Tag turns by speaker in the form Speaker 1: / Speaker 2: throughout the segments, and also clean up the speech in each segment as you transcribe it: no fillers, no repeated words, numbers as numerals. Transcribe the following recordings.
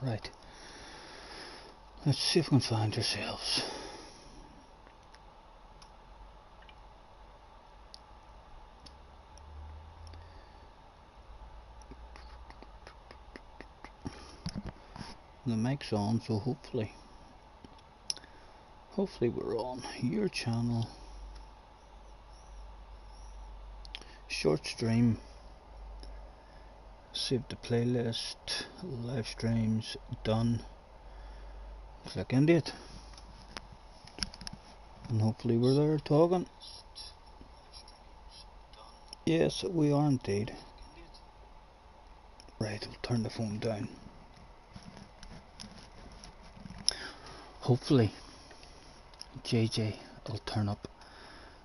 Speaker 1: Right. Let's see if we can find ourselves. The mic's on, so hopefully we're on your channel. Short stream. Save the playlist. Live streams done. Click into it. And hopefully we're there talking. Yes, we are indeed. Right, we'll turn the phone down. Hopefully JJ will turn up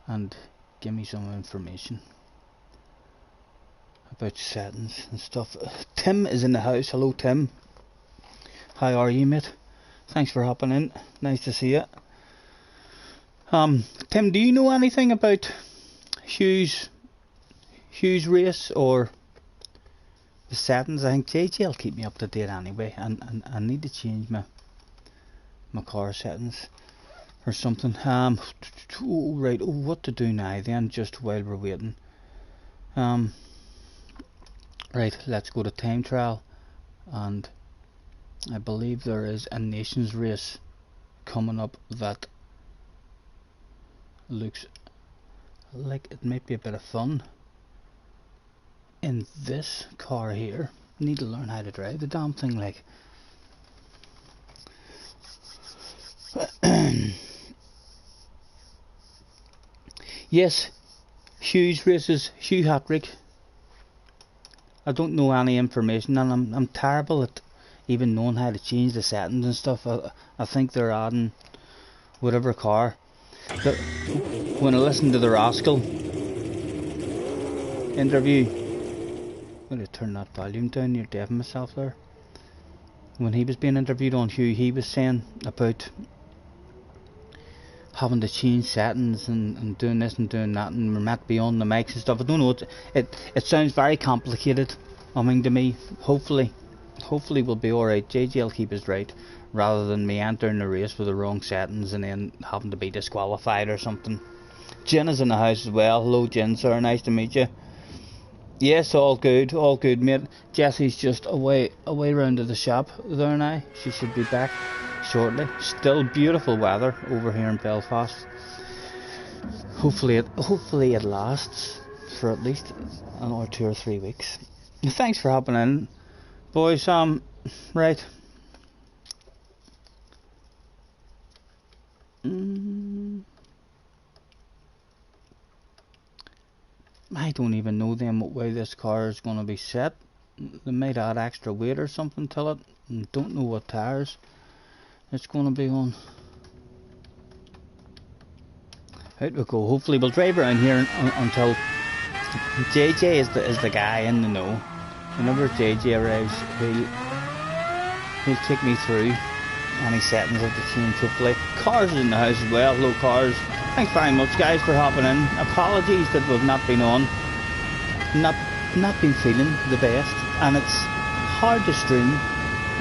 Speaker 1: and give me some information about settings and stuff. Tim is in the house. Hello Tim. How are you, mate? Thanks for hopping in. Nice to see you. Tim, do you know anything about Hugh's race or the settings? I think JJ will keep me up to date anyway, and I need to change my car settings or something. Right, what to do now then, just while we're waiting. Right, let's go to time trial, and I believe there is a nations race coming up that looks like it might be a bit of fun in this car here. Need to learn how to drive the damn thing, like. Yes, Hugh's races, Hugh Hatrick. I don't know any information, and I'm terrible at even knowing how to change the settings and stuff. I think they're adding whatever car. When I listened to the Rascal interview, I'm going to turn that volume down, you're deafening myself there. When he was being interviewed on Hugh, he was saying about having to change settings and doing this and doing that, and we're meant to be on the mics and stuff. I don't know, it sounds very complicated, I mean, to me. Hopefully we'll be alright. JJ will keep us right, rather than me entering the race with the wrong settings and then having to be disqualified or something. Jen is in the house as well. Hello Jen, sir, nice to meet you. Yes, all good mate. Jessie's just away round to the shop there now. She should be back shortly. Still beautiful weather over here in Belfast. Hopefully it lasts for at least another 2 or 3 weeks. Thanks for hopping in, boys. Right. I don't even know then what way this car is going to be set. They might add extra weight or something to it. And don't know what tires it's going to be on. Out we go. Hopefully we'll drive around here until JJ is the guy in the know. Whenever JJ arrives, he'll take me through any settings of the change. Hopefully. Cars is in the house as well. Hello Cars. Thanks very much guys for hopping in. Apologies that we've not been on. Not been feeling the best, and it's hard to stream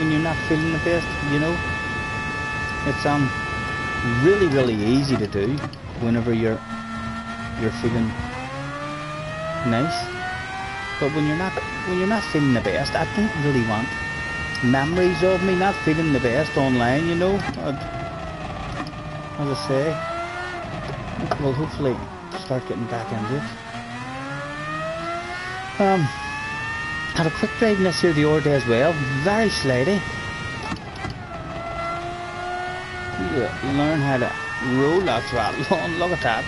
Speaker 1: when you're not feeling the best, you know. It's really easy to do whenever you're feeling nice. But when you're not feeling the best, I don't really want memories of me not feeling the best online, you know. As I say, we'll hopefully start getting back into it. Had a quick drive in this here the other day as well. Very slidey. You learn how to roll that throttle on. Look at that.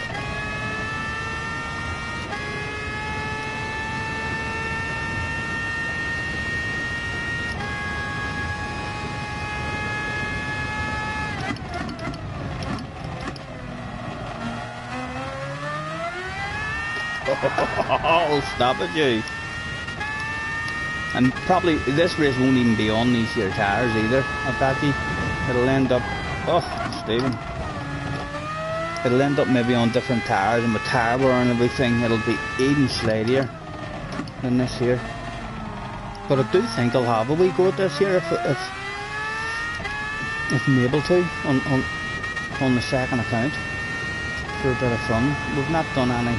Speaker 1: Oh, stop it, you. And probably this race won't even be on these here tires either, I bet you. It'll end up, oh, Stephen. It'll end up maybe on different tires and with tire wear and everything. It'll be even slidier than this here. But I do think I'll have a wee go at this here if if I'm able to, on the second account, for a bit of fun. We've not done any.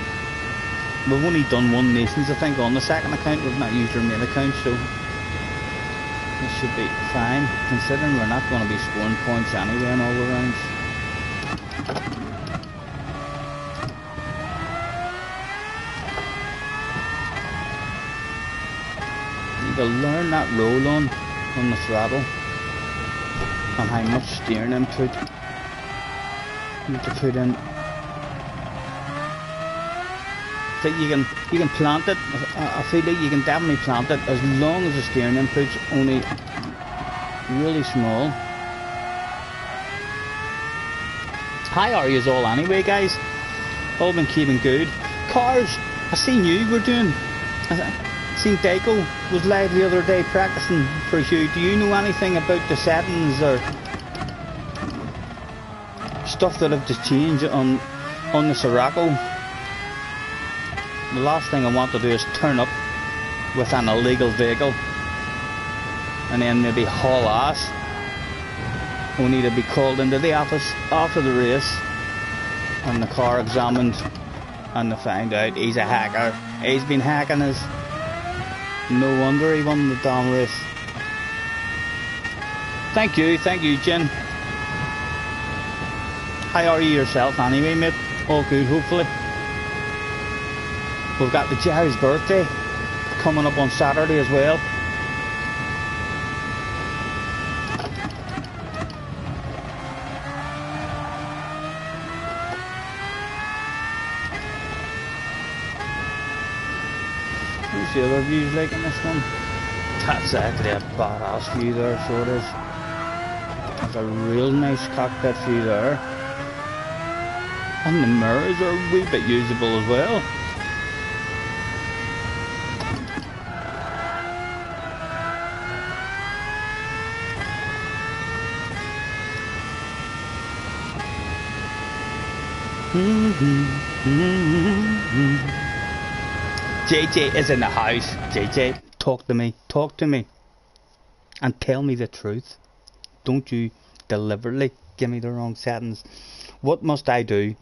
Speaker 1: We've only done one Nations, I think, on the second account. We've not used our main account, so this should be fine, considering we're not going to be scoring points anyway in all the rounds. Need to learn that roll on the throttle and how much steering input you need to put in. So you can plant it. I feel like you can definitely plant it as long as the steering input's only really small. How are yous all anyway, guys? All been keeping good. Cars, I seen you were doing. I seen Daco was live the other day practicing for you. Do you know anything about the settings or stuff that have to change on the Sirocco? The last thing I want to do is turn up with an illegal vehicle and then maybe haul ass, only to be called into the office after the race and the car examined and they find out he's a hacker. He's been hacking us. No wonder he won the damn race. Thank you Jen. How are you yourself anyway, mate? All good, hopefully. We've got the Jerry's birthday coming up on Saturday as well. What's the other views like in this one? That's actually a badass view there, so it is. That's a real nice cockpit view there. And the mirrors are a wee bit usable as well. JJ is in the house. JJ, talk to me and tell me the truth. Don't you deliberately give me the wrong settings. What must I do?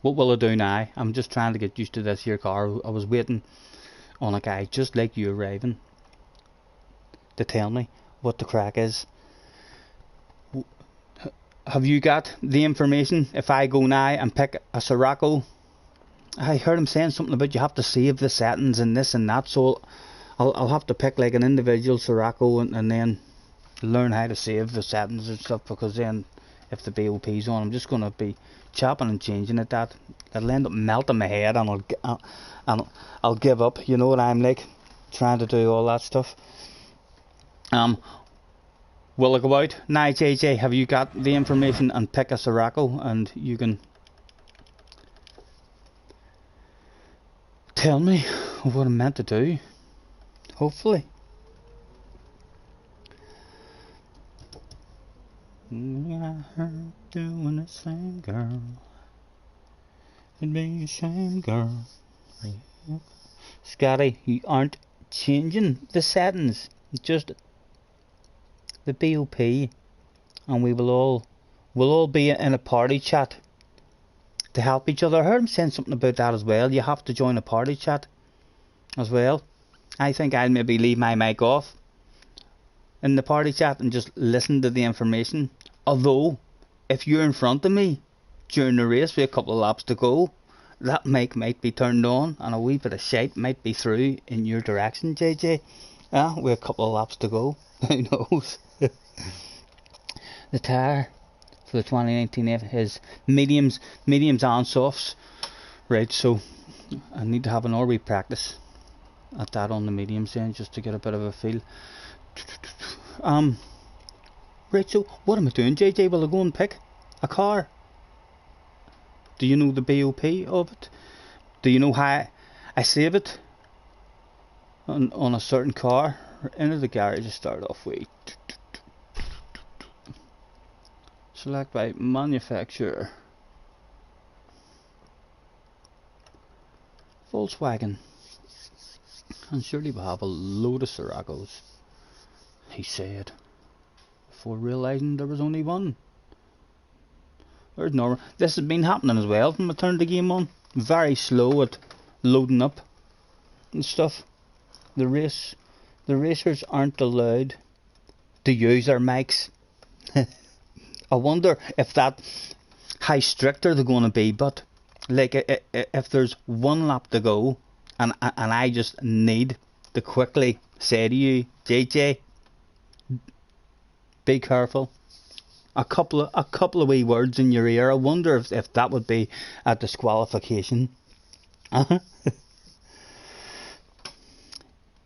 Speaker 1: What will I do now? I'm just trying to get used to this here car. I was waiting on a guy just like you arriving to tell me what the crack is. Have you got the information? If I go now and pick a Sirocco, I heard him saying something about you have to save the settings and this and that, so I'll have to pick like an individual Sirocco and then learn how to save the settings and stuff, because then if the BOP's on, I'm just going to be chopping and changing at that. It'll end up melting my head and I'll give up, you know what I'm like, trying to do all that stuff. Will I go out? Now JJ, have you got the information and pick a Sirocco and you can tell me what I'm meant to do? Hopefully. I heard doing the same, girl. It'd be the same, girl. Scotty, you aren't changing the settings, just the BOP, and we'll all be in a party chat to help each other. I heard him saying something about that as well. You have to join a party chat as well. I think I'll maybe leave my mic off in the party chat and just listen to the information. Although, if you're in front of me during the race with a couple of laps to go, that mic might be turned on and a wee bit of shite might be through in your direction, JJ. With a couple of laps to go. Who knows? The tyre for the 2019 is mediums and softs. Right, so I need to have an RB practice at that on the mediums then, just to get a bit of a feel. Right, so what am I doing, JJ? Will I go and pick a car? Do you know the BOP of it? Do you know how I save it on a certain car? Enter the garage to start off with. Select by manufacturer. Volkswagen. And surely we'll have a load of Siroccos, he said. before realising there was only one. There's no. This has been happening as well from I turned the game on. Very slow at loading up and stuff. The racers aren't allowed to use their mics. I wonder if that how strict are they going to be. But like, if there's one lap to go, and I just need to quickly say to you, JJ, be careful. A couple of wee words in your ear. I wonder if that would be a disqualification.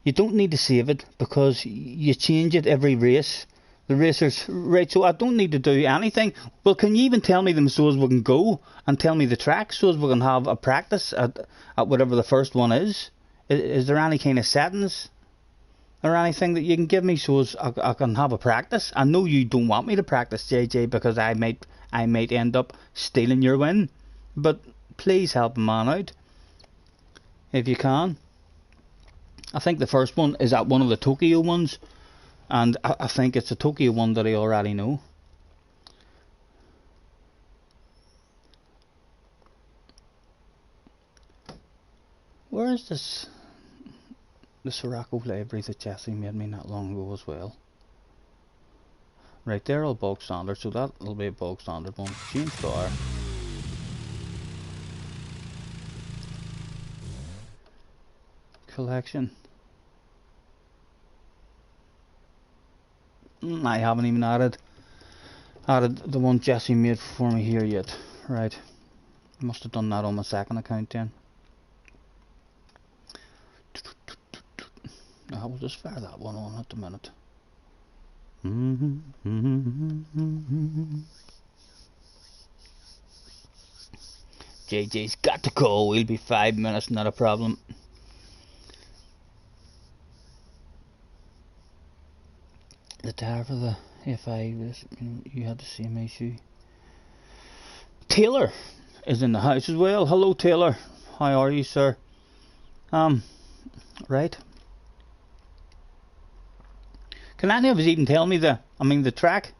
Speaker 1: You don't need to save it because you change it every race. The racers, right, so I don't need to do anything. Well, can you even tell me them so as we can go and tell me the track so as we can have a practice at whatever the first one is? Is there any kind of settings or anything that you can give me so as I can have a practice? I know you don't want me to practice, JJ, because I might end up stealing your win. But please help a man out if you can. I think the first one is at one of the Tokyo ones, and I think it's a Tokyo one that I already know. Where is this? The Sirocco library that Jesse made me not long ago as well. Right, they're all bog standard, so that'll be a bog standard one. Change car. Collection. I haven't even added the one Jesse made for me here yet. Right, must have done that on my second account then. I will just fire that one on at the minute. JJ's got to go. We'll be 5 minutes, not a problem. The tire for the FI, you had the same issue. Taylor is in the house as well. Hello, Taylor. How are you, sir? Right. Can any of us even tell me the track?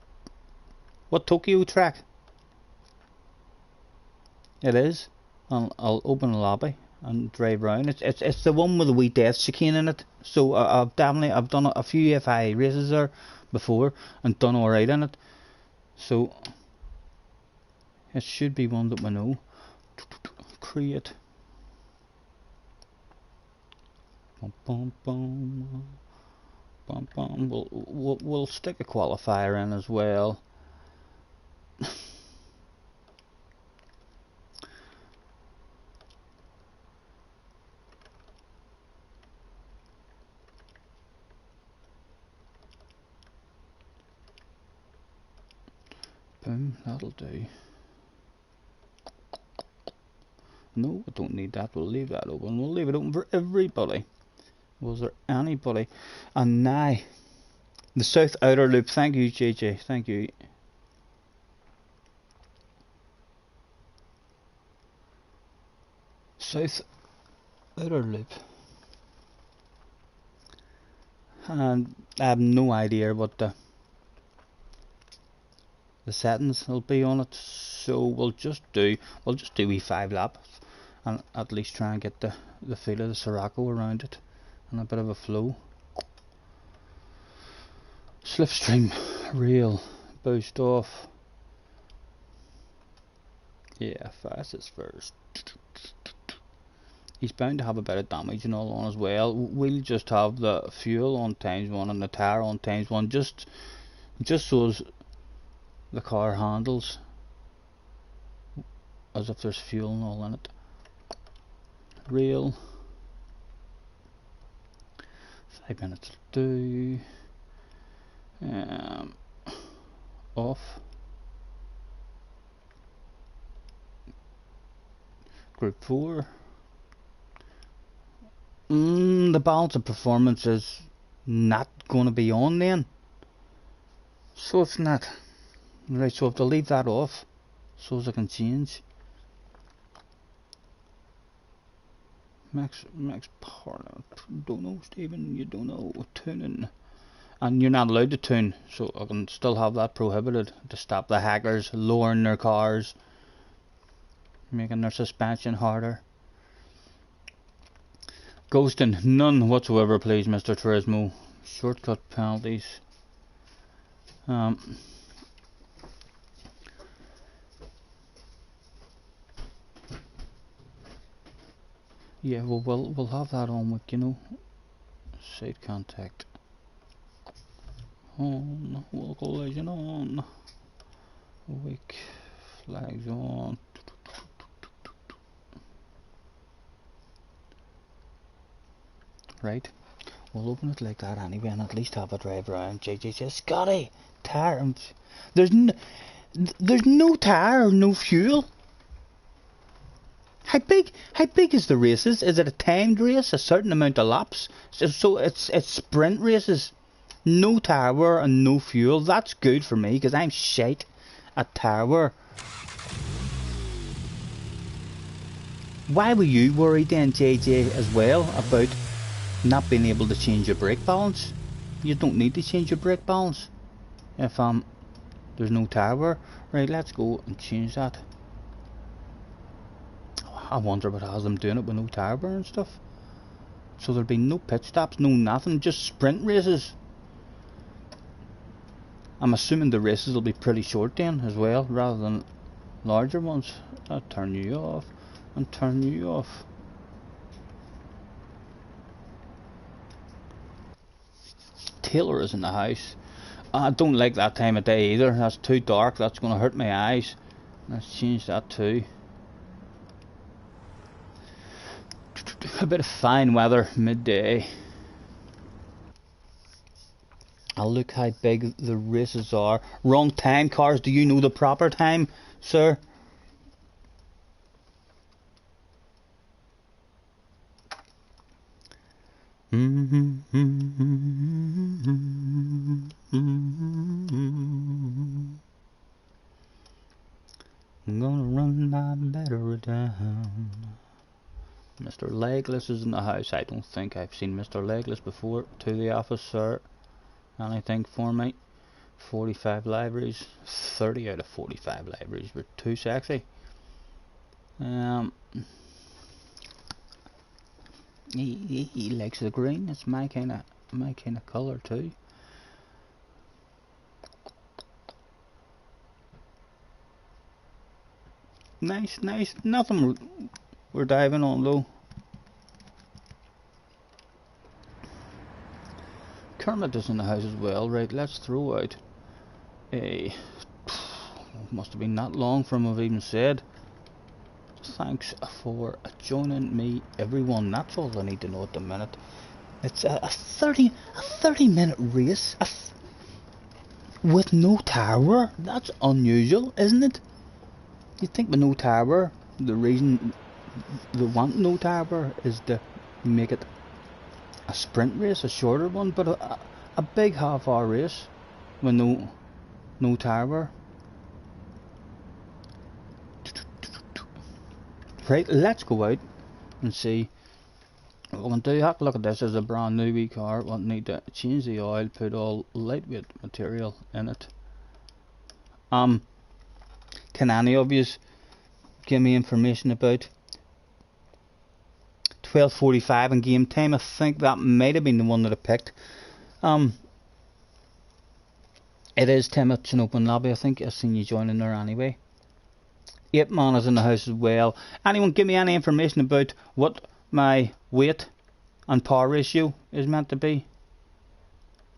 Speaker 1: What Tokyo track it is? I'll open the lobby and drive round. It's the one with the wee death chicane in it. So I've done a few FI races there before and done alright in it. So it should be one that we know. Create. Bum, bum, bum. Bum, bum. We'll stick a qualifier in as well. Boom, that'll do. No, I don't need that. We'll leave that open. We'll leave it open for everybody. Was there anybody? And now, the South Outer Loop. Thank you, JJ. Thank you. South Outer Loop. And I have no idea what the settings will be on it. So we'll just do wee 5 laps and at least try and get the feel of the Sirocco around it. And a bit of a flow. Slipstream, rail, boost off. Yeah, fastest first. He's bound to have a bit of damage and all on as well. We'll just have the fuel on ×1 and the tire on ×1, just so as the car handles as if there's fuel and all in it. Rail. 5 minutes to do. Off. Group 4. The balance of performance is not going to be on then. So it's not. Right, so I have to leave that off so as I can change. Max power. Don't know, Stephen. You don't know. Tuning. and you're not allowed to tune, so I can still have that prohibited to stop the hackers lowering their cars, making their suspension harder. Ghosting, none whatsoever please, Mr. Turismo. Shortcut penalties. Yeah, well, we'll have that on with, you know, side contact on, collision on, wake flags on. Right, we'll open it like that anyway, and at least have a drive around. JJ says, Scotty, tire. There's no tire or no fuel. How big is the races? Is it a timed race, a certain amount of laps? So it's sprint races. No tire wear and no fuel. That's good for me, because I'm shite at tire wear. Why were you worried then, JJ, as well, about not being able to change your brake balance? You don't need to change your brake balance if there's no tire wear. Right, let's go and change that. I wonder what has them doing it with no tire wear and stuff. So there'll be no pit stops, no nothing, just sprint races. I'm assuming the races will be pretty short then as well, rather than larger ones. I'll turn you off and turn you off. Taylor is in the house. I don't like that time of day either. That's too dark. That's going to hurt my eyes. Let's change that too. A bit of fine weather midday. I'll look how big the races are. Wrong time, cars. Do you know the proper time, sir? I'm gonna run my letter down. Mr. Legless is in the house. I don't think I've seen Mr. Legless before. To the office, sir. Anything for me? 45 libraries. 30 out of 45 libraries were too sexy. He likes the green. It's my kind of color too. Nice. Nothing we're diving on though. Kermit is in the house as well. Right, let's throw out a... Must have been that long from what I've even said. Thanks for joining me, everyone. That's all I need to know at the minute. It's a 30 minute race with no tower. That's unusual, isn't it? You'd think with no tower, the reason they want no tower is to make it a sprint race, a shorter one, but a big half-hour race with no tower. Right, let's go out and see what we can do. Have a look at this. As a brand new wee car. We'll need to change the oil, put all lightweight material in it. Can any of you give me information about 12:45 in game time? I think that might have been the one that I picked. It is 10 minutes in open lobby. I think I've seen you joining there anyway. 8 man is in the house as well. Anyone give me any information about what my weight and power ratio is meant to be?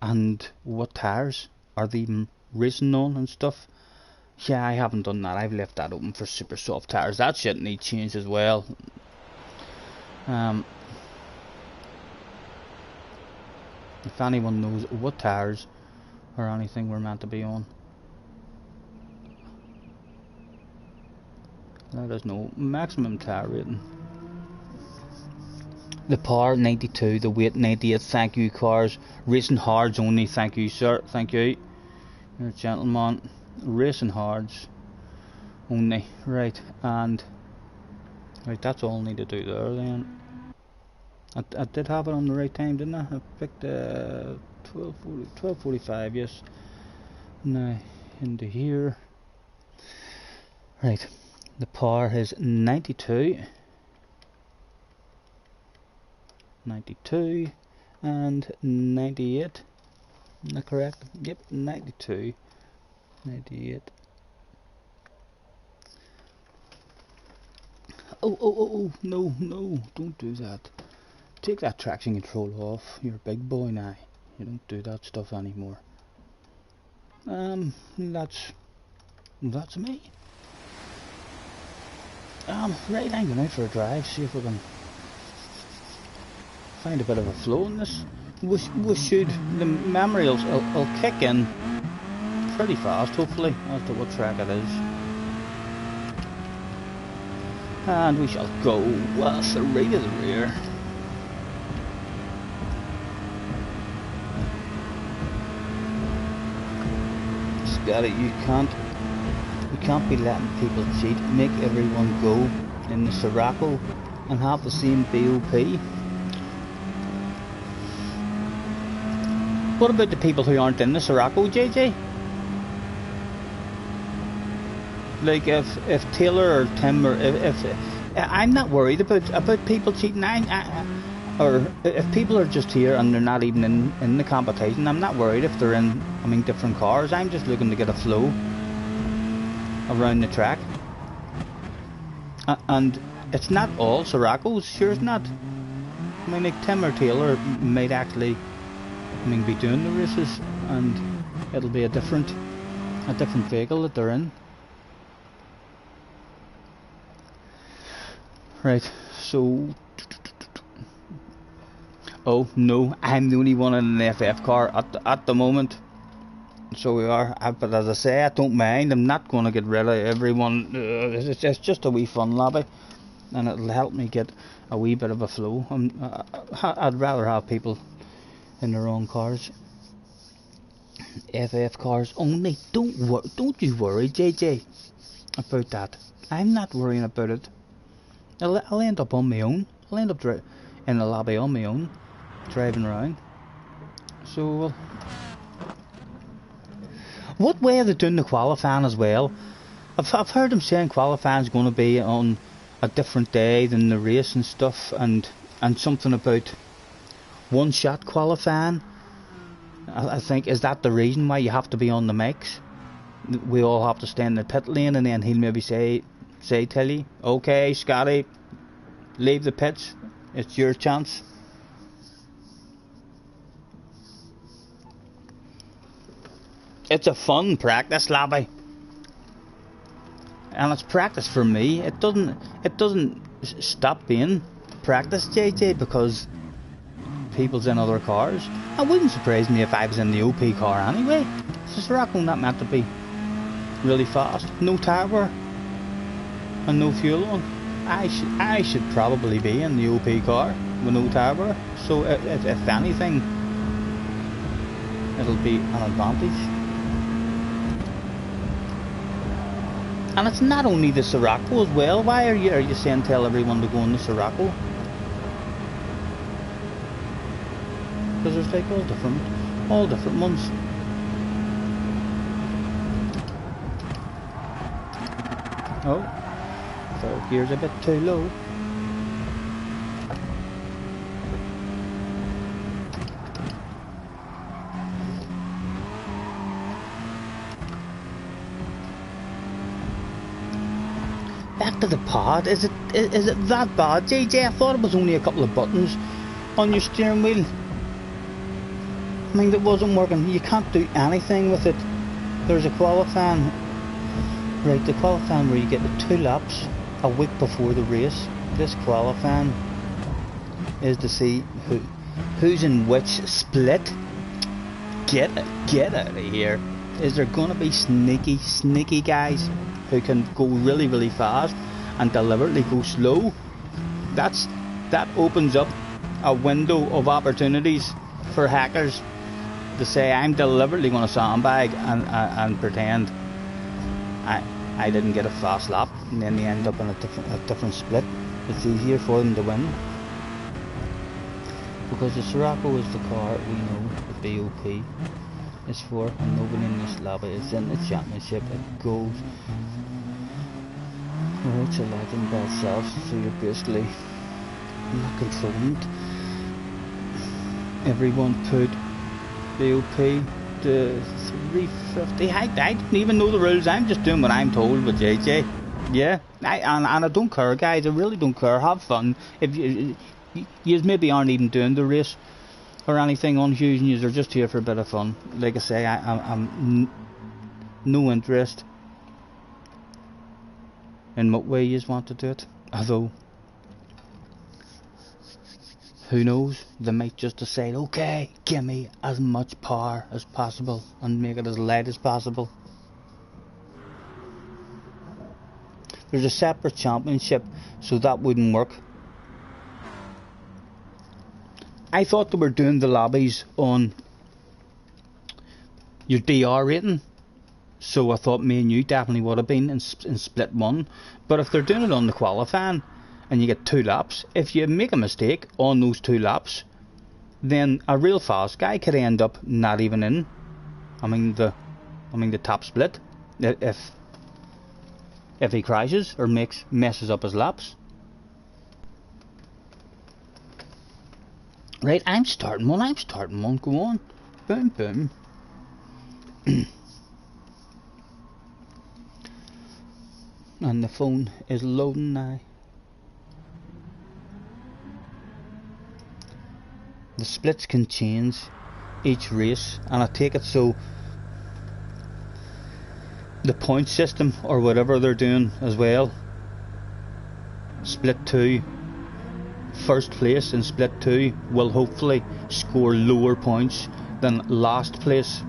Speaker 1: And what tyres are they racing on and stuff? Yeah, I haven't done that. I've left that open for super soft tyres. That shit needs change as well. If anyone knows what tyres or anything we're meant to be on, let us know. Maximum tyre rating. The power 92, the weight 98. Thank you, cars. Racing hards only. Thank you, sir. Thank you. You're a gentleman. Racing hards only. Right, and right, that's all I need to do there then. I did have it on the right time, didn't I? I picked 12:45, yes. Now into here. Right, the power is 92, and 98. Isn't that correct? Yep, 92, 98. Oh, no, don't do that. Take that traction control off. You're a big boy now. You don't do that stuff anymore. That's me. Right, I'm going out for a drive, see if we can find a bit of a flow in this. We should, the memory will kick in pretty fast, hopefully, as to what track it is. And we shall go with the right of the rear. Scotty, you can't be letting people cheat. Make everyone go in the Sirocco and have the same BOP. What about the people who aren't in the Sirocco, JJ? Like if Taylor or Tim or if I'm not worried about people cheating. Or if people are just here and they're not even in the competition, I'm not worried if they're in different cars. I'm just looking to get a flow around the track. And it's not all Siroccos, sure it's not. I mean, like Tim or Taylor might actually be doing the races, and it'll be a different vehicle that they're in. Right, so oh no, I'm the only one in an FF car at the moment. So we are, but as I say, I don't mind. I'm not going to get rid of everyone. It's just a wee fun lobby, and it'll help me get a wee bit of a flow. I'd rather have people in their own cars. FF cars only. Don't you worry, JJ, about that. I'm not worrying about it. I'll end up on my own. I'll end up in the lobby on my own, driving around. So, what way are they doing the qualifying as well? I've heard them saying qualifying is going to be on a different day than the race and stuff, and something about one-shot qualifying. I think, is that the reason why you have to be on the mix? We all have to stay in the pit lane, and then he'll maybe say tell you, okay, Scotty, leave the pits, it's your chance. It's a fun practice lobby, and it's practice for me. It doesn't stop being practice, JJ, because people's in other cars. It wouldn't surprise me if I was in the OP car anyway. It's Sirocco not meant to be really fast, no tire wear and no fuel on. I should probably be in the OP car with no tire wear, so if anything, it'll be an advantage. And it's not only the Sirocco as well. Why are you saying tell everyone to go in the Sirocco? Because there's like all different ones. Oh, third gear's a bit too low. Back to the pod. Is it that bad, JJ? I thought it was only a couple of buttons on your steering wheel. I mean, that wasn't working. You can't do anything with it. There's a qualifying, right? The qualifying where you get the 2 laps a week before the race. This qualifying is to see who's in which split. Get out of here. Is there gonna be sneaky guys who can go really, really fast and deliberately go slow? That opens up a window of opportunities for hackers to say, I'm deliberately going to sandbag and pretend I didn't get a fast lap, and then they end up in a different split. It's easier for them to win. Because the Sirocco is the car we know the BOP is for, and nobody in this lobby is in the championship. It goes right to legend by itself, so you're basically not controlling it. Everyone put BOP to 350. I didn't even know the rules. I'm just doing what I'm told with JJ. Yeah, and I don't care, guys. I really don't care. Have fun. If you maybe aren't even doing the race or anything on Hughes, and you're just here for a bit of fun. Like I say, I'm no interest in what way you want to do it. Although, who knows? They might just decide, okay, give me as much power as possible and make it as light as possible. There's a separate championship, so that wouldn't work. I thought they were doing the lobbies on your DR rating, so I thought me and you definitely would have been in split 1. But if they're doing it on the qualifying and you get 2 laps, if you make a mistake on those 2 laps, then a real fast guy could end up not even in. I mean the top split if he crashes or messes up his laps. Right, I'm starting one, go on. Boom, boom. And the phone is loading now. The splits can change each race, and I take it so the point system or whatever they're doing as well. Split 2, first place in split 2 will hopefully score lower points than last place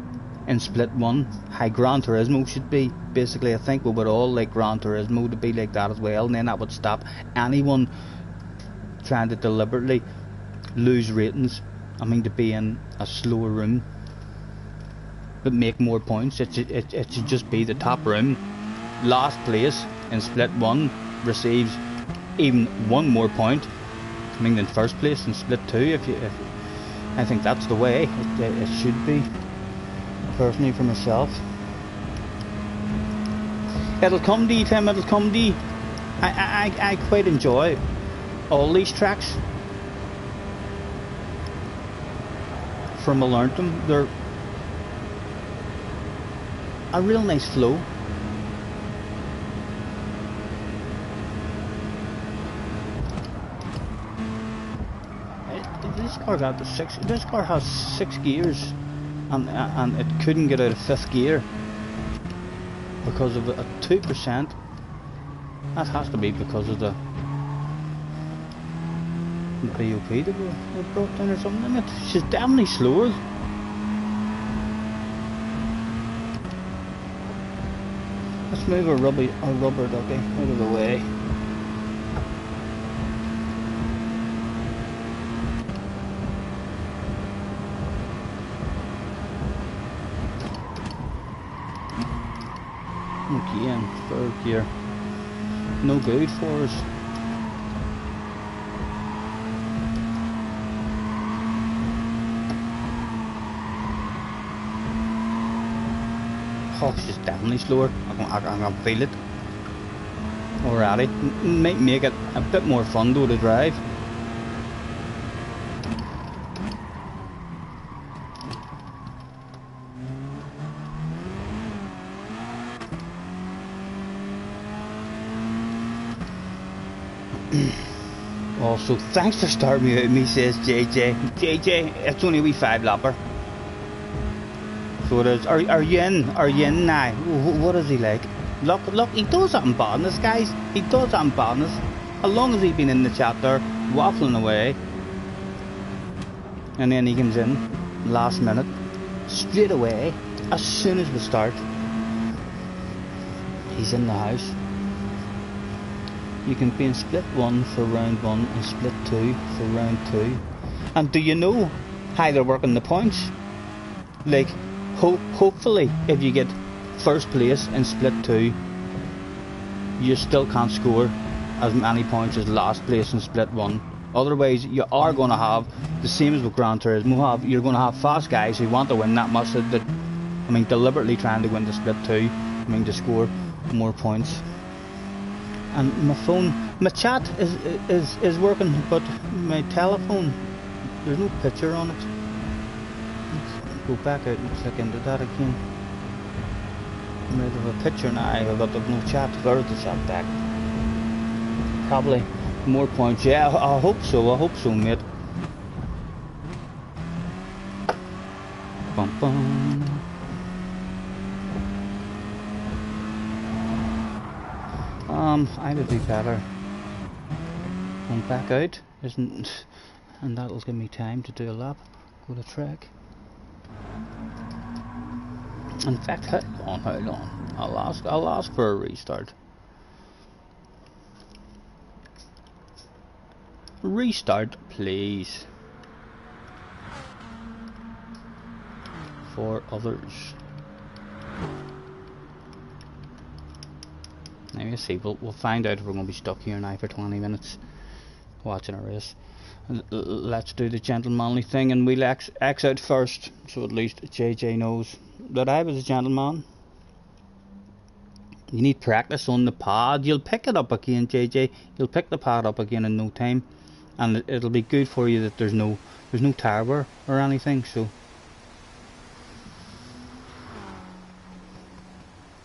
Speaker 1: in split 1. How Gran Turismo should be. Basically, I think we would all like Gran Turismo to be like that as well, and then that would stop anyone trying to deliberately lose ratings. I mean, to be in a slower room but make more points. It should just be the top room, last place in split 1 receives even 1 more point, I mean, than first place in split 2. If I think that's the way it should be, personally, for myself. It'll come to you, Tim, it'll come to you. I quite enjoy all these tracks from I learnt them. They're a real nice flow. This car got the 6. This car has 6 gears, and it couldn't get out of 5th gear because of a 2%. That has to be because of the BOP that we brought down or something. She's definitely slower. Let's move a rubber ducky out of the way. Again, 3rd gear. No good for us. Oh, she's definitely slower. I can feel it already. Might make it a bit more fun though to drive. Also, thanks for starting me out, me says JJ. JJ, it's only a wee 5-lapper. So it is. Are you in? Are you in now? What is he like? Look, he does something badness, guys. He does something badness. How long has he been in the chat there, waffling away? And then he comes in, last minute, straight away, as soon as we start. He's in the house. You can be in split 1 for round 1 and split 2 for round 2. And do you know how they're working the points? Like, hopefully, if you get first place in split 2, you still can't score as many points as last place in split 1. Otherwise, you are going to have the same as with Gran Turismo. You're going to have fast guys who want to win that much. That I mean, deliberately trying to win the split too. I mean, to score more points. And my phone, my chat is working, but my telephone, there's no picture on it. Let's go back out and click into that again. I'm rid of a picture now, but there's no chat. There's the chat back. Probably more points. Yeah, I hope so, mate. Bum bum. I would be better going back out, isn't, and that'll give me time to do a lap, go to track. In fact, hold on. I'll ask for a restart. Restart, please. For others. Now you see, we'll find out if we're going to be stuck here now for 20 minutes watching a race. Let's do the gentlemanly thing, and we'll X out first, so at least JJ knows that I was a gentleman. You need practice on the pad. You'll pick it up again, JJ. You'll pick the pad up again in no time, and it'll be good for you that there's no tire wear or anything. So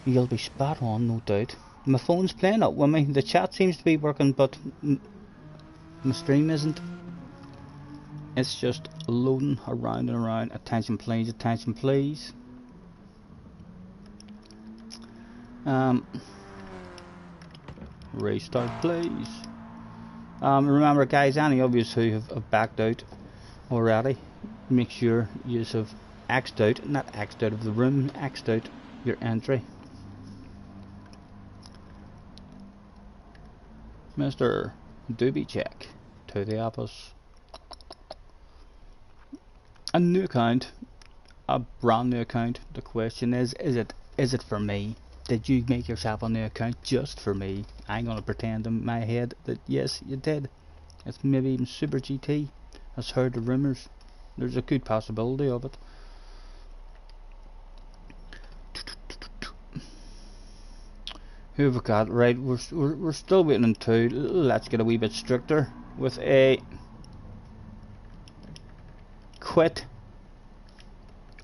Speaker 1: you'll be spot on, no doubt. My phone's playing up with me. The chat seems to be working, but my stream isn't. It's just loading around and around. Attention please, attention please. Restart please. Remember guys, any of you who have backed out already, make sure you have X'd out, not X'd out of the room, X'd out your entry. Mr. Doobie Check to the office. A new account, a brand new account. The question is it for me? Did you make yourself a new account just for me? I'm gonna pretend in my head that yes, you did. It's maybe even Super GT has heard the rumours. There's a good possibility of it. Who have we got? Right, we're still waiting on 2. Let's get a wee bit stricter with a quit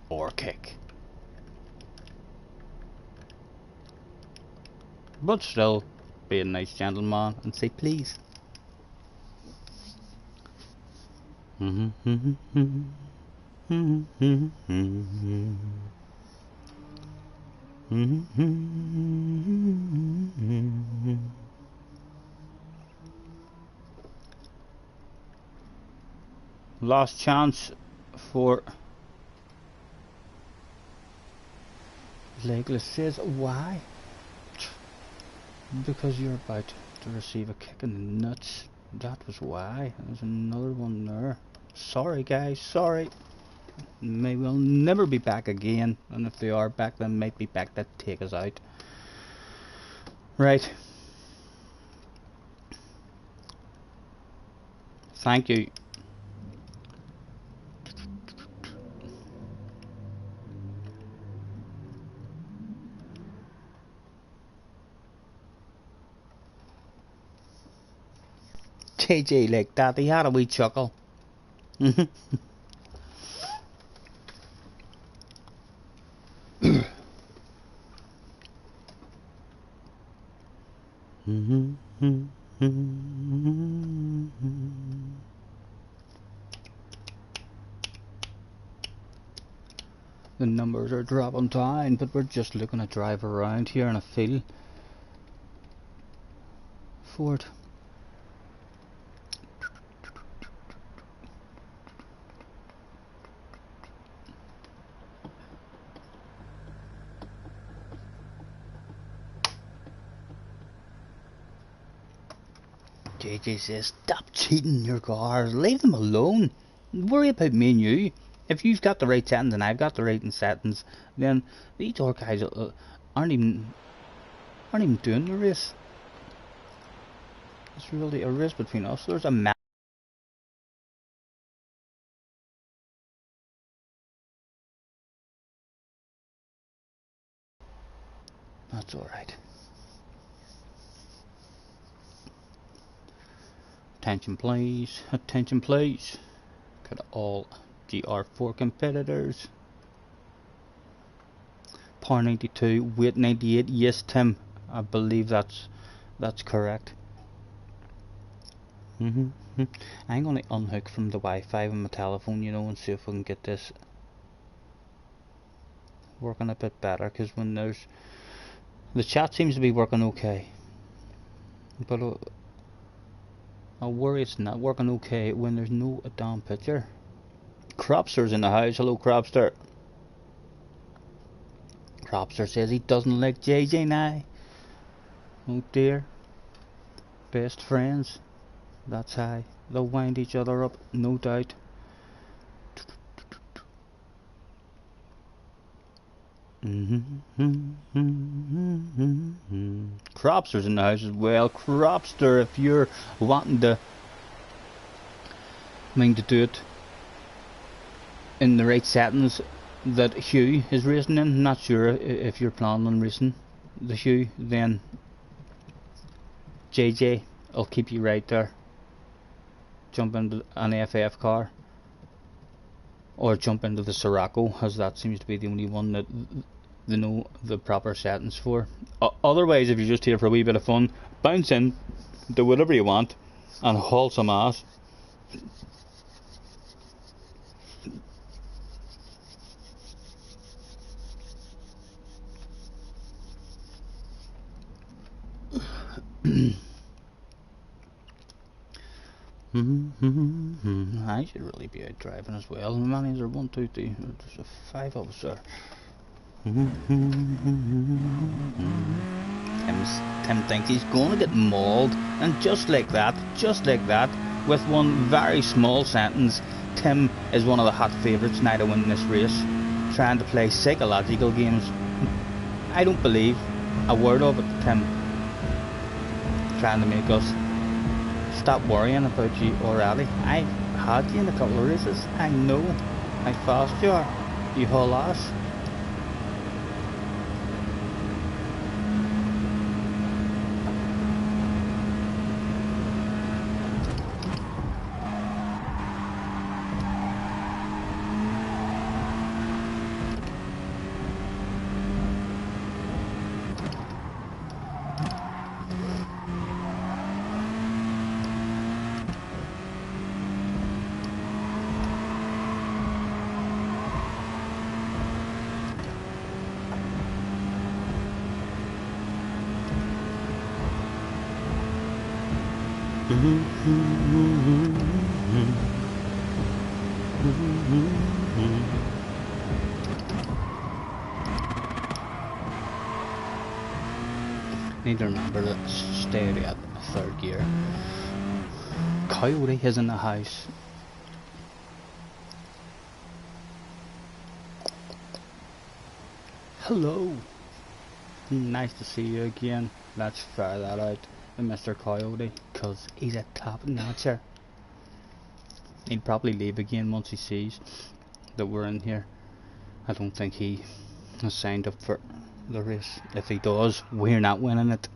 Speaker 1: or kick. But still, be a nice gentleman and say please. Last chance for Legless says why? Because you're about to receive a kick in the nuts. That was why. There's another one there. Sorry guys, sorry. Maybe we'll never be back again, and if they are back, then might be back to take us out. Right. Thank you. JJ like that, he had a wee chuckle. The numbers are dropping down, but we're just looking to drive around here in a feel for it. JJ says, stop cheating your cars, leave them alone. Worry about me and you. If you've got the right settings and I've got the right settings, then these other guys aren't even doing the race. It's really a race between us. There's a map. That's alright. Attention please, attention please. Got all GR4 competitors. Par 92, weight 98. Yes, Tim, I believe that's correct. I'm gonna unhook from the Wi-Fi on my telephone, you know, and see if we can get this working a bit better. Because when there's the chat seems to be working okay, but I worry it's not working okay when there's no damn picture. Cropster's in the house. Hello, Cropster. Cropster says he doesn't like JJ now. Oh dear. Best friends. That's how they'll wind each other up, no doubt. Cropster's in the house as well. Cropster, if you're wanting to do it in the right settings that Hugh is racing in, not sure if you're planning on racing the Hugh, then JJ will keep you right there. Jump into an FF car or jump into the Sirocco, as that seems to be the only one that they know the proper settings for. Otherwise, if you're just here for a wee bit of fun, bounce in, do whatever you want and haul some ass. I should really be out driving as well. How many is there? 1, 2, 3. There's 5 of us there. Tim thinks he's going to get mauled, and just like that, with one very small sentence, Tim is one of the hot favourites now to win this race, trying to play psychological games. I don't believe a word of it, Tim. Trying to make us stop worrying about you already. I've had you in a couple of races. I know how fast you are, you whole ass. Need to remember to stay at third gear. Coyote is in the house. Hello. Nice to see you again. Let's fire that out with Mr. Coyote, because he's a top notcher. He'd probably leave again once he sees that we're in here. I don't think he has signed up for the race. If he does, we're not winning it.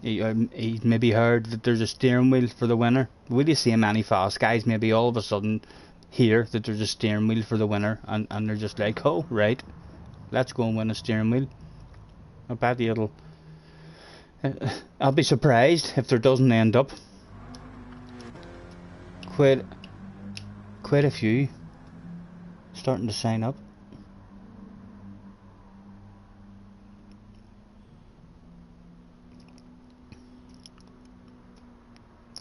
Speaker 1: He maybe heard that there's a steering wheel for the winner. Will you see many fast guys maybe all of a sudden hear that there's a steering wheel for the winner, and they're just like, oh right, let's go and win a steering wheel. I bet it'll I'll be surprised if there doesn't end up quite a few starting to sign up.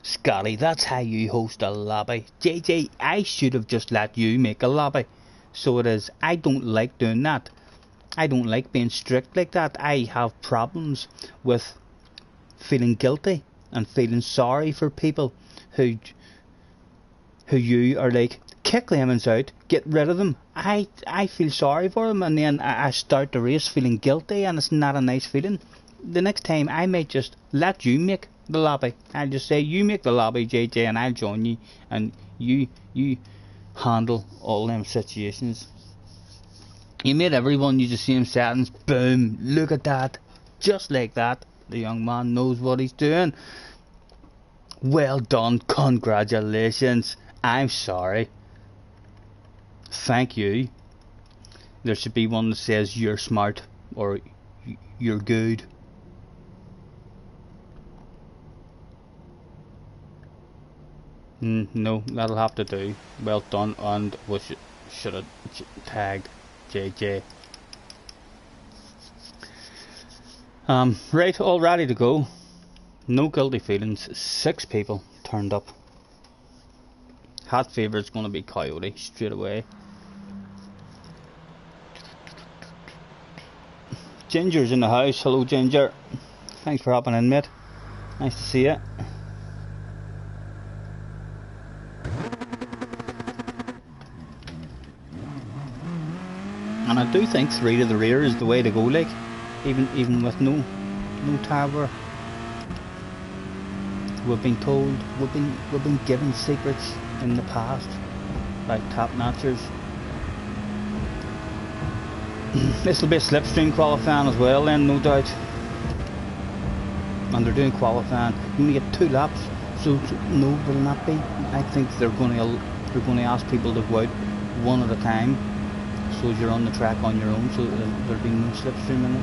Speaker 1: Scotty, that's how you host a lobby. JJ, I should have just let you make a lobby. So it is. I don't like doing that. I don't like being strict like that. I have problems with feeling guilty and feeling sorry for people who you are like, kick lemons out, get rid of them. I feel sorry for them, and then I start the race feeling guilty, and it's not a nice feeling. The next time I might just let you make the lobby. I'll just say, you make the lobby, JJ, and I'll join you, and you handle all them situations. He made everyone use the same settings. Boom! Look at that. Just like that. The young man knows what he's doing. Well done. Congratulations. I'm sorry. Thank you. There should be one that says you're smart or you're good. No, that'll have to do. Well done, and we should have tagged JJ. Right, all ready to go. No guilty feelings. 6 people turned up. Hat favourite's going to be Coyote straight away. Ginger's in the house. Hello, Ginger. Thanks for hopping in, mate. Nice to see you. And I do think 3 to the rear is the way to go, like, even with no tower. We've been told, we've been given secrets in the past by top notchers. This will be a slipstream qualifying as well, then, no doubt. And they're doing qualifying. You only get 2 laps, so no, will not be. I think they're going to ask people to go out one at a time, so you're on the track on your own, so there'll be no slipstream in it.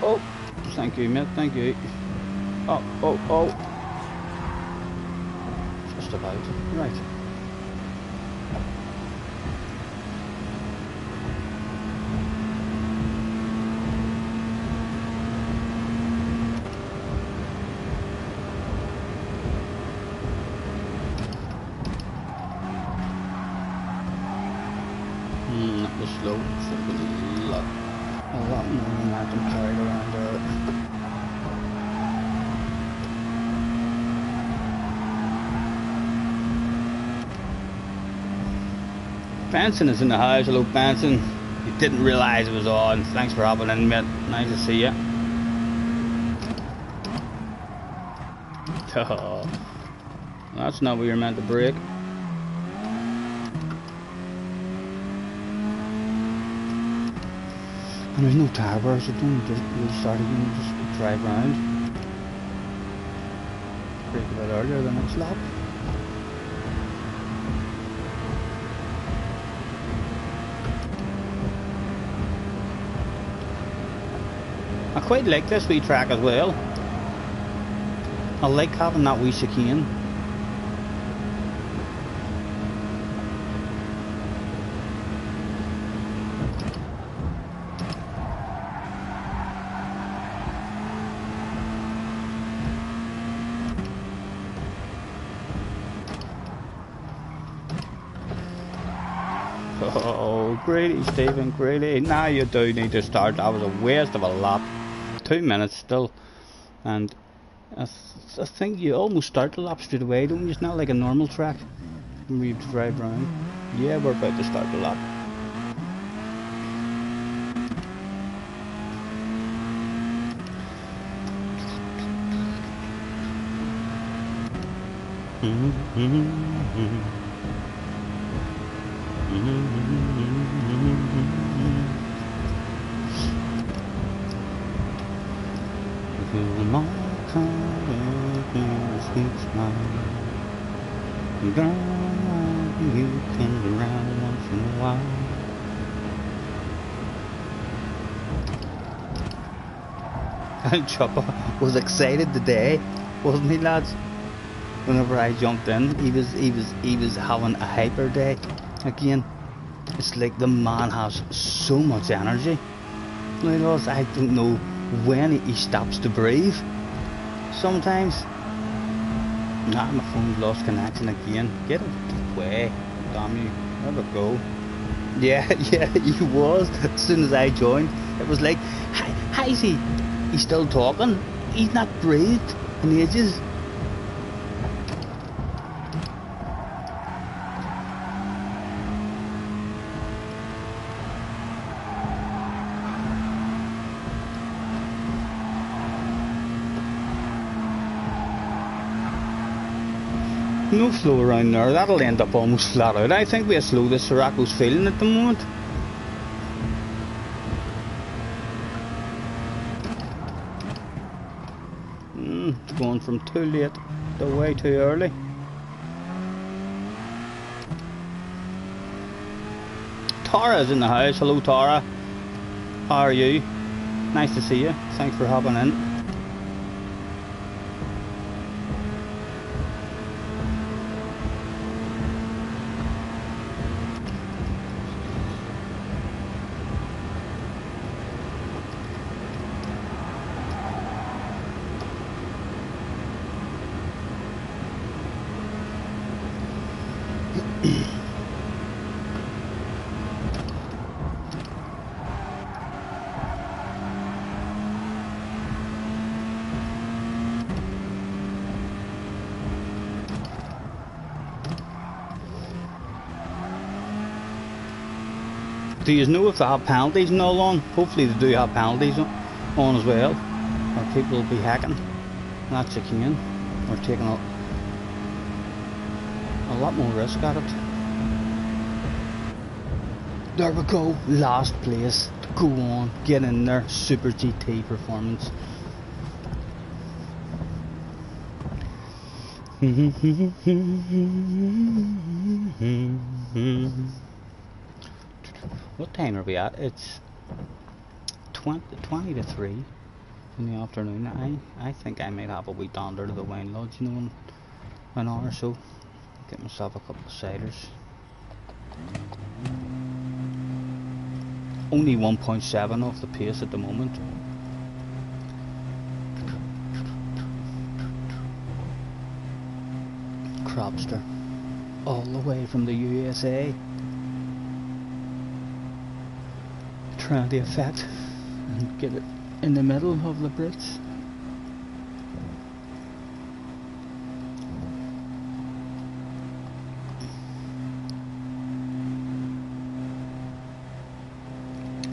Speaker 1: Oh, thank you, mate, thank you. Oh. Just about, right. That was slow, should have been a lot more momentum carried around there. Benson is in the house. Hello, Benson. You didn't realise it was on. Thanks for hopping in, mate. Nice to see you. Oh, that's not where you're meant to brake. And there's no tower, so don't just start again, just drive around. Brake a bit earlier than next lap. I quite like this wee track as well. I like having that wee chicane. Oh, Grady, Stephen, Grady. Now you do need to start. That was a waste of a lap. 2 minutes still. And I think you almost start the lap straight away, don't you? It's not like a normal track where you drive around. Yeah, we're about to start the lap. Girl, you come around once in a while. And Chopper was excited today, wasn't he, lads? Whenever I jumped in, he was having a hyper day again. It's like the man has so much energy. I don't know when he stops to breathe. Sometimes. Nah, my phone's lost connection again. Get away, damn you. Let it go. Yeah, he was. As soon as I joined, it was like, how is he? He's still talking. He's not breathed in ages. No flow around there, that'll end up almost flat out. I think we'll slow this Sirocco's feeling at the moment. It's going from too late to way too early. Tara's in the house. Hello Tara. How are you? Nice to see you. Thanks for hopping in. Do you know if they have penalties and all on? Hopefully they do have penalties on as well, or people will be hacking. That's a comn. We're taking a lot more risk at it. There we go, last place. Go on, get in there. Super GT performance. What time are we at? It's 20 to 3 in the afternoon. I think I might have a wee dander to the wine lodge, you know, in an hour or so. Get myself a couple of ciders. Only 1.7 off the pace at the moment. Crabster, all the way from the USA. Trying to affect and get it in the middle of the Brits.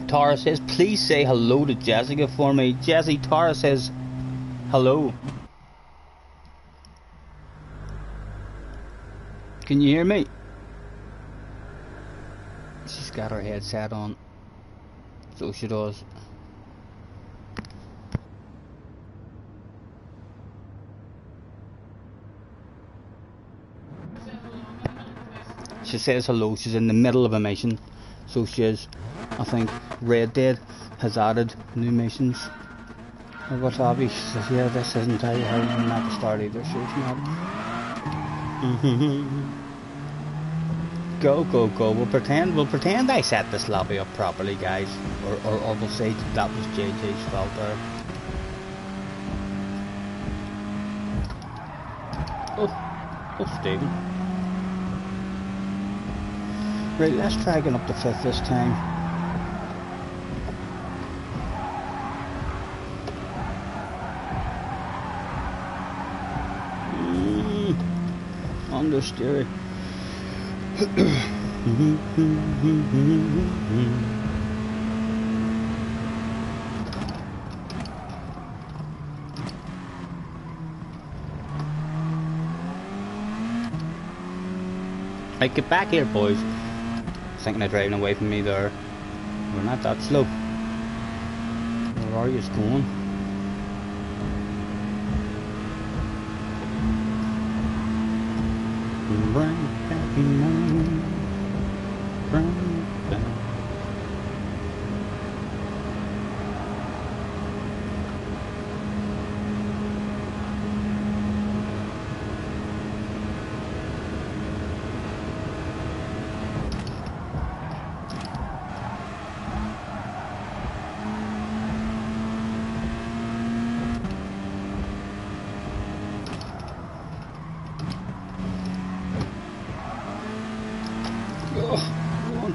Speaker 1: Tara says, please say hello to Jessica for me. Jessie, Tara says hello. Can you hear me? She's got her headset on. So she does. She says hello. She's in the middle of a mission. So she is. I think Red Dead has added new missions or what have you. She says, yeah, this isn't how you not to start either, so it's not. Go, go, go. We'll pretend I set this lobby up properly, guys. Or we'll say that was JJ's fault there. Oh, Stephen. Right, let's try getting up to 5th this time. Understeer. Right, get back here, boys. Thinking of driving away from me there. We're not that slow. Where are you going? Bring back in mind. Bring back.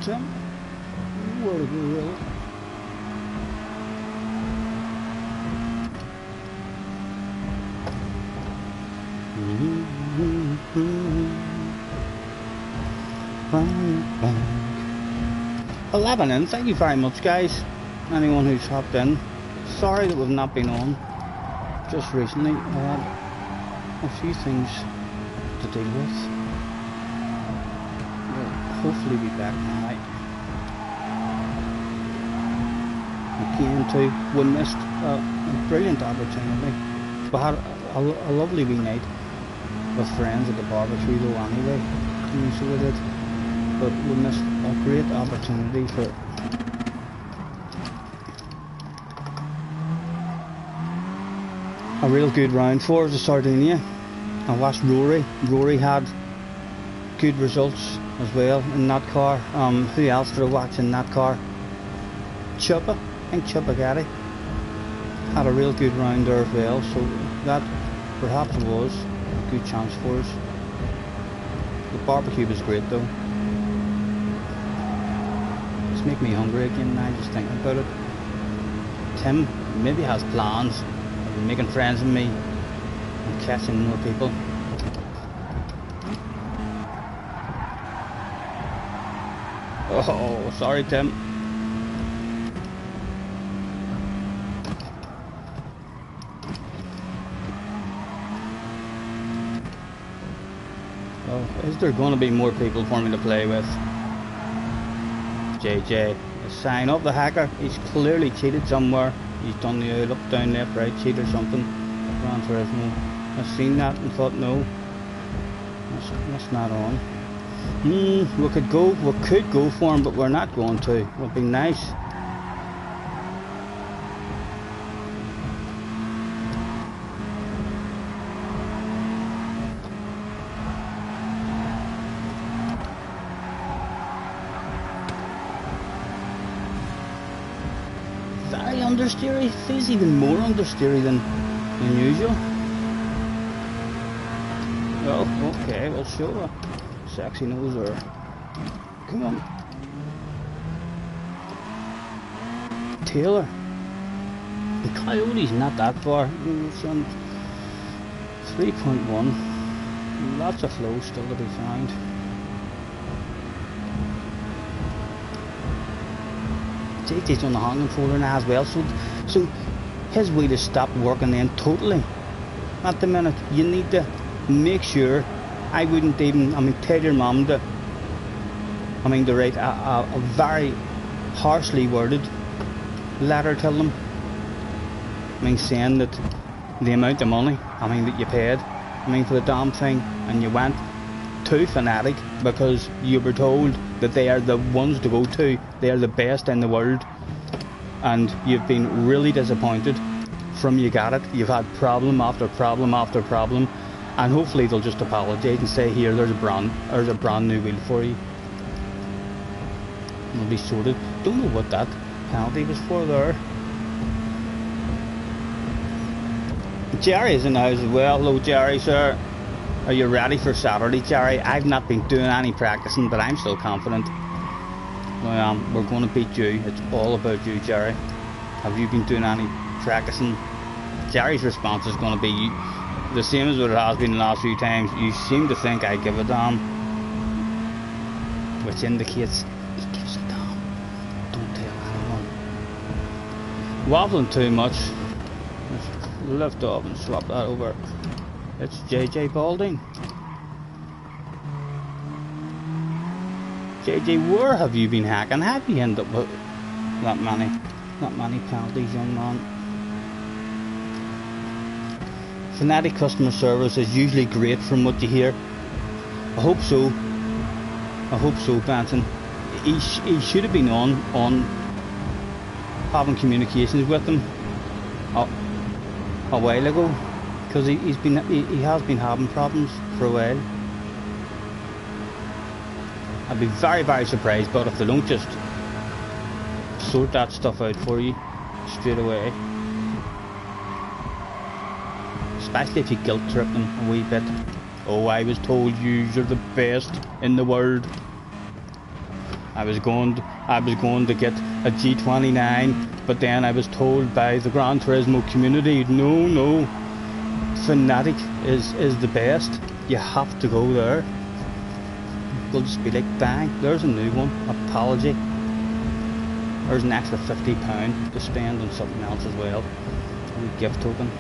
Speaker 1: Tim, where to go, really? And thank you very much, guys. Anyone who's hopped in. Sorry that we've not been on just recently. I had a few things to deal with. We'll hopefully be back tonight. Again too, we missed a brilliant opportunity. We had a lovely wee night with friends at the barbecue though anyway, so we did. But we missed a great opportunity for a real good round for us at Sardinia. I watched Rory. Rory had good results as well in that car. Who else did I watch in that car? Chuppa. I think Chuppa Gatti had a real good round there as well, so that perhaps was a good chance for us. The barbecue was great though. It's making me hungry again now just thinking about it. Tim maybe has plans of making friends with me and catching more people. Oh, sorry Tim. Is there going to be more people for me to play with? JJ, a sign up the hacker. He's clearly cheated somewhere. He's done the old up, down, left, right cheat or something. Gran Turismo. I've seen that and thought, no, that's not on. We could go for him, but we're not going to. It would be nice. Very understeery. Feels even more understeery than usual. Oh, okay, we'll show her. Sexy nose there. Come on. Taylor. The Coyote's not that far. It's on 3.1. Lots of flow still to be found. JJ's on the hanging folder now as well, so his wheel has stopped working then totally. At the minute, you need to make sure. I wouldn't even, tell your mum to, write a very harshly worded letter to them. Saying that the amount of money, that you paid, for the damn thing, and you went too fanatic because you were told that they are the ones to go to, they are the best in the world, and you've been really disappointed from you got it. You've had problem after problem after problem. And hopefully they'll just apologise and say, here, there's a brand new wheel for you. And it'll be sorted. Don't know what that penalty was for there. Jerry's in the house as well. Hello Jerry, sir. Are you ready for Saturday, Jerry? I've not been doing any practicing, but I'm still confident. We're going to beat you. It's all about you, Jerry. Have you been doing any practicing? Jerry's response is going to be the same as what it has been the last few times. You seem to think I give a damn, which indicates he gives a damn. Don't tell anyone. Wobbling too much. Let's lift off and swap that over. It's JJ Balding. JJ, where have you been hacking? Have you ended up with that many penalties, young man? Fanatic customer service is usually great from what you hear. I hope so. Benson. He should have been on having communications with them a while ago, because he has been having problems for a while. I'd be very, very surprised, but if they don't just sort that stuff out for you straight away. Especially if you guilt trip them a wee bit. Oh, I was told you're the best in the world. I was going to get a G29, but then I was told by the Gran Turismo community, no, Fanatic is the best. You have to go there. They'll just be like, bang, there's a new one. Apology. There's an extra £50 to spend on something else as well. A wee gift token.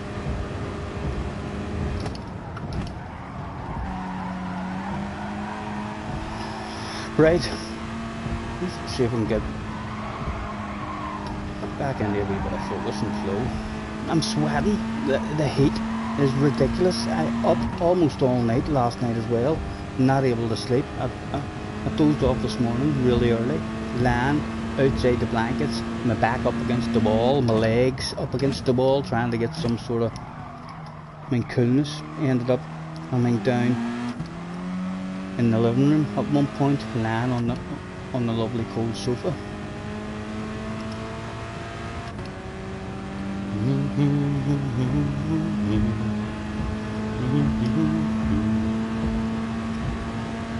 Speaker 1: Right. Let's see if we can get back into a wee bit of focus and flow. I'm sweating. The heat is ridiculous. I up almost all night last night as well. Not able to sleep. I dozed off this morning really early. Lying outside the blankets, my back up against the wall, my legs up against the wall, trying to get some sort of coolness. Ended up down in the living room at one point, lying on the lovely cold sofa.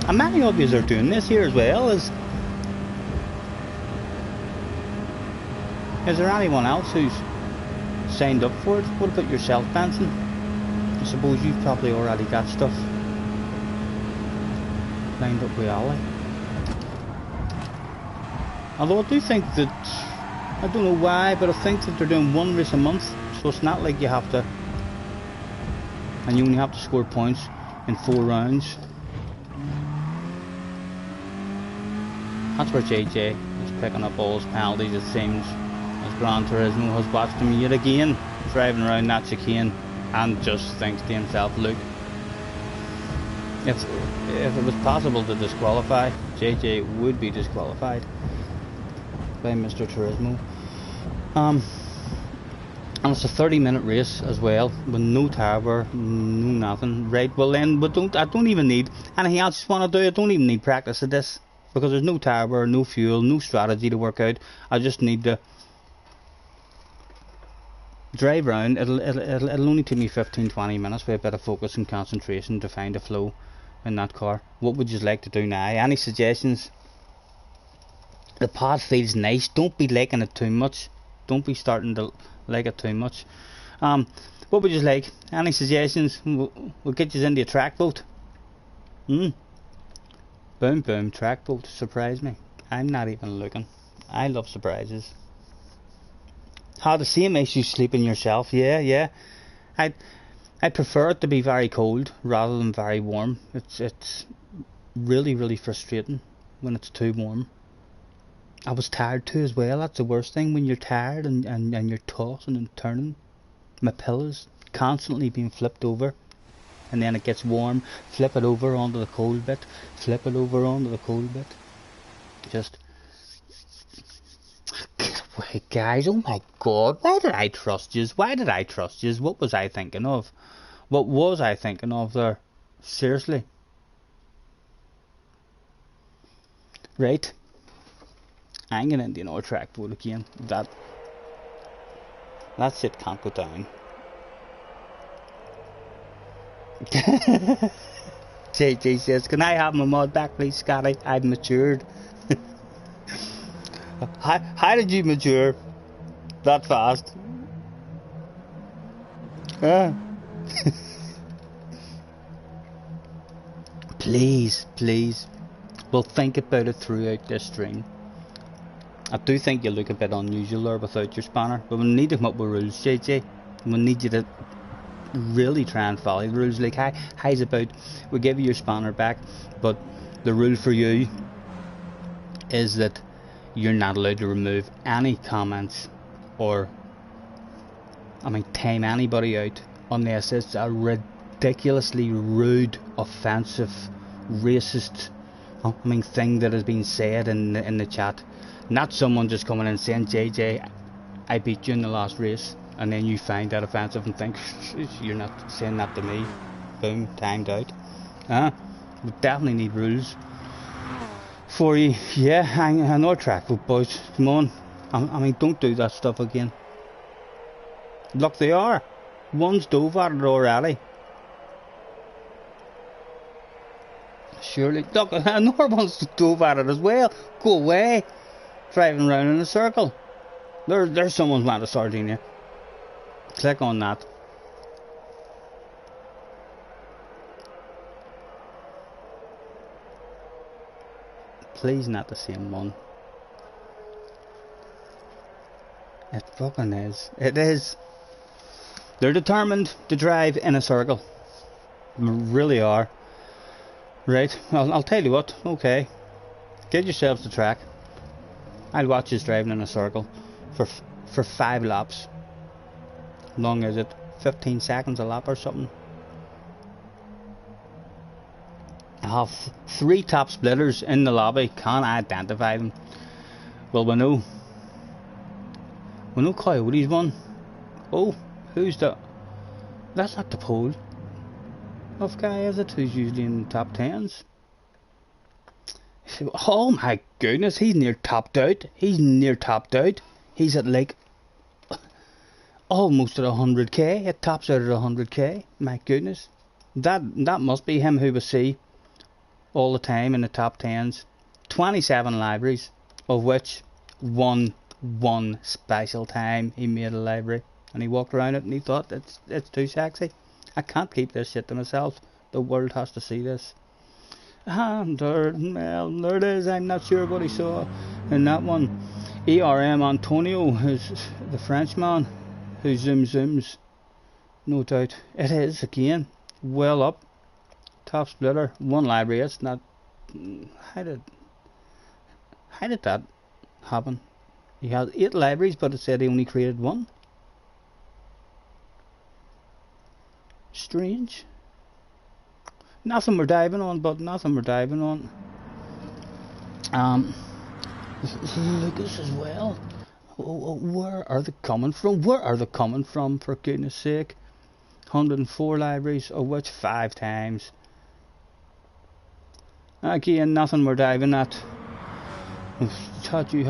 Speaker 1: And many of you are doing this here as well. Is there anyone else who's signed up for it? What about yourself, Benson? I suppose you've probably already got stuff lined up with Ali. Although I do think that, I don't know why, but I think that they're doing one race a month, so it's not like you have to, and you only have to score points in 4 rounds. That's where JJ is picking up all his penalties, it seems, as Gran Turismo has watched him yet again driving around that chicane and just thinks to himself, look, if it was possible to disqualify, JJ would be disqualified by Mr. Turismo. And it's a 30-minute race as well, with no tyre wear, no nothing. Right, well then, I don't even need anything else I just want to do. I don't even need practice of this, because there's no tyre wear, no fuel, no strategy to work out. I just need to drive around. It'll only take me 15-20 minutes with a bit of focus and concentration to find a flow in that car. What would you like to do now? Any suggestions? The pod feels nice. Don't be liking it too much. Don't be starting to like it too much. What would you like? Any suggestions? We'll get you into a track boat. Boom boom, track boat. Surprise me. I'm not even looking. I love surprises. Had the same issue sleeping yourself. Yeah. I prefer it to be very cold rather than very warm. It's really frustrating when it's too warm. I was tired too as well. That's the worst thing, when you're tired and you're tossing and turning. My pillows constantly being flipped over, and then it gets warm, flip it over onto the cold bit, flip it over onto the cold bit. Just get away, guys. Oh my god, why did I trust yous? What was I thinking of? What was I thinking of there? Seriously. Right, I'm getting into another track boat again. That shit can't go down. JJ says, can I have my mod back please, Scotty? I've matured. How did you mature that fast? Please, we'll think about it throughout this stream. I do think you look a bit unusual there without your spanner, but we need to come up with rules, JJ. We need you to really try and follow the rules. Like, how's about we give you your spanner back, but the rule for you is that you're not allowed to remove any comments or time anybody out unless it's a ridiculously rude, offensive, racist thing that has been said in the chat. Not someone just coming and saying, JJ, I beat you in the last race, and then you find that offensive and think, you're not saying that to me. Boom, timed out. We definitely need rules for you. Yeah, I know track boat, boys. Come on. Don't do that stuff again. Look, they are. One's dove at it already. Surely. Look, another one's dove at it as well. Go away. Driving around in a circle. There's someone's mad at Sardinia. Click on that. Please not the same one. It fucking is. It is. They're determined to drive in a circle. They really are. Right, I'll tell you what, okay. Get yourselves the track. I'll watch you driving in a circle for 5 laps. Long is it? 15 seconds a lap or something. I have 3 top splitters in the lobby. Can't identify them. Well, we know Coyote's won. Oh, who's that? That's not the pole. What guy is it? Who's usually in the top 10s? Oh my goodness, he's near topped out. He's at like almost at 100k. It tops out at 100k. My goodness, that must be him who we see all the time in the top 10s. 27 libraries, of which one special time he made a library and he walked around it and he thought it's too sexy. I can't keep this shit to myself. The world has to see this. And there it is. I'm not sure what he saw in that one. ERM Antonio is the Frenchman who zooms. No doubt. It is again. Well up. Top splitter. 1 library. It's not. How did that happen? He had 8 libraries, but it said he only created 1. Strange. Nothing we're diving on. Lucas as well. Oh, where are they coming from? For goodness sake. 104 libraries, of which 5 times. Again, nothing we're diving at. Had you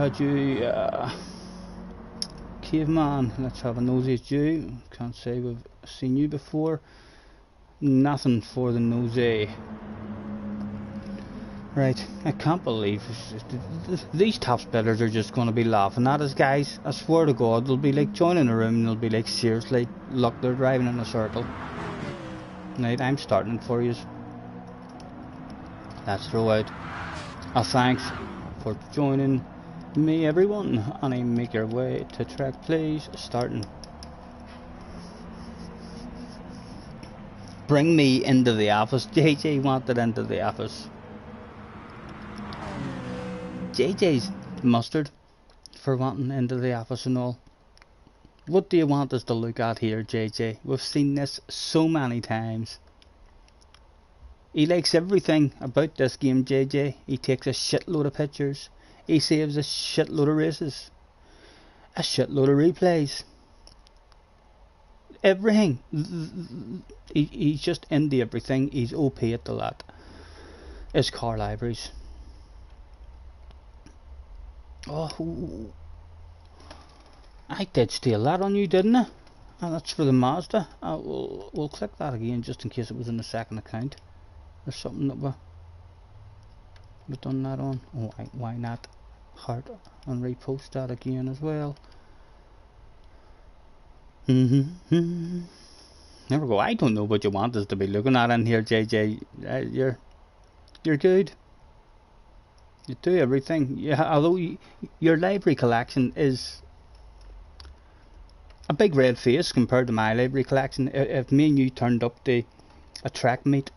Speaker 1: Caveman. Let's have a nosy at you. Can't say we've seen you before. Nothing for the nosy. Right, I can't believe these top splitters are just going to be laughing at us, guys. I swear to God, they'll be like joining a room and they'll be like, seriously, look, they're driving in a circle. Right, I'm starting it for you. Let's throw out a thanks for joining me, everyone, and I make your way to track, please. Starting. Bring me into the office. JJ wanted into the office. JJ's mustard for wanting into the office and all. What do you want us to look at here, JJ? We've seen this so many times. He likes everything about this game, JJ. He takes a shitload of pictures. He saves a shitload of races. A shitload of replays. Everything. He's just into everything. He's OP at the lot. His car libraries. Oh, I did steal that on you, didn't I? And that's for the Mazda. We'll click that again just in case it was in the second account. There's something that we've done that on. Oh, why not heart and repost that again as well. There we go. I don't know what you want us to be looking at in here, JJ. You're good. You do everything. Yeah, although your library collection is a big red face compared to my library collection. If me and you turned up to a track meet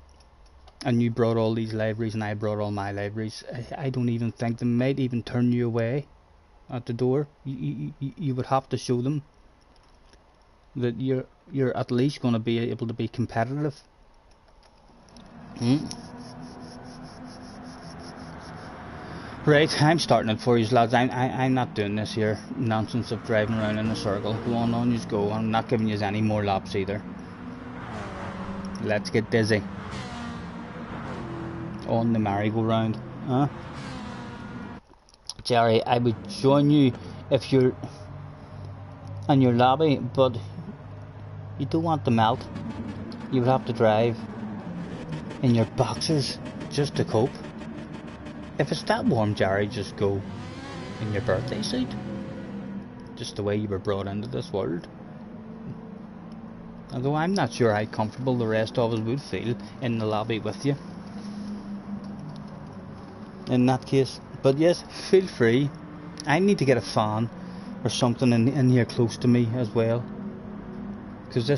Speaker 1: and you brought all these libraries and I brought all my libraries, I don't even think they might even turn you away at the door. You would have to show them that you're at least going to be able to be competitive. Right, I'm starting it for you, lads. I'm not doing this here nonsense of driving around in a circle. Go on you go. I'm not giving you any more laps either. Let's get dizzy on the merry-go-round, huh? Jerry, I would join you if you're in your lobby, but you don't want to melt. You would have to drive in your boxers just to cope. If it's that warm, Jerry, just go in your birthday suit. Just the way you were brought into this world. Although I'm not sure how comfortable the rest of us would feel in the lobby with you. In that case. But yes, feel free. I need to get a fan or something in here close to me as well. Because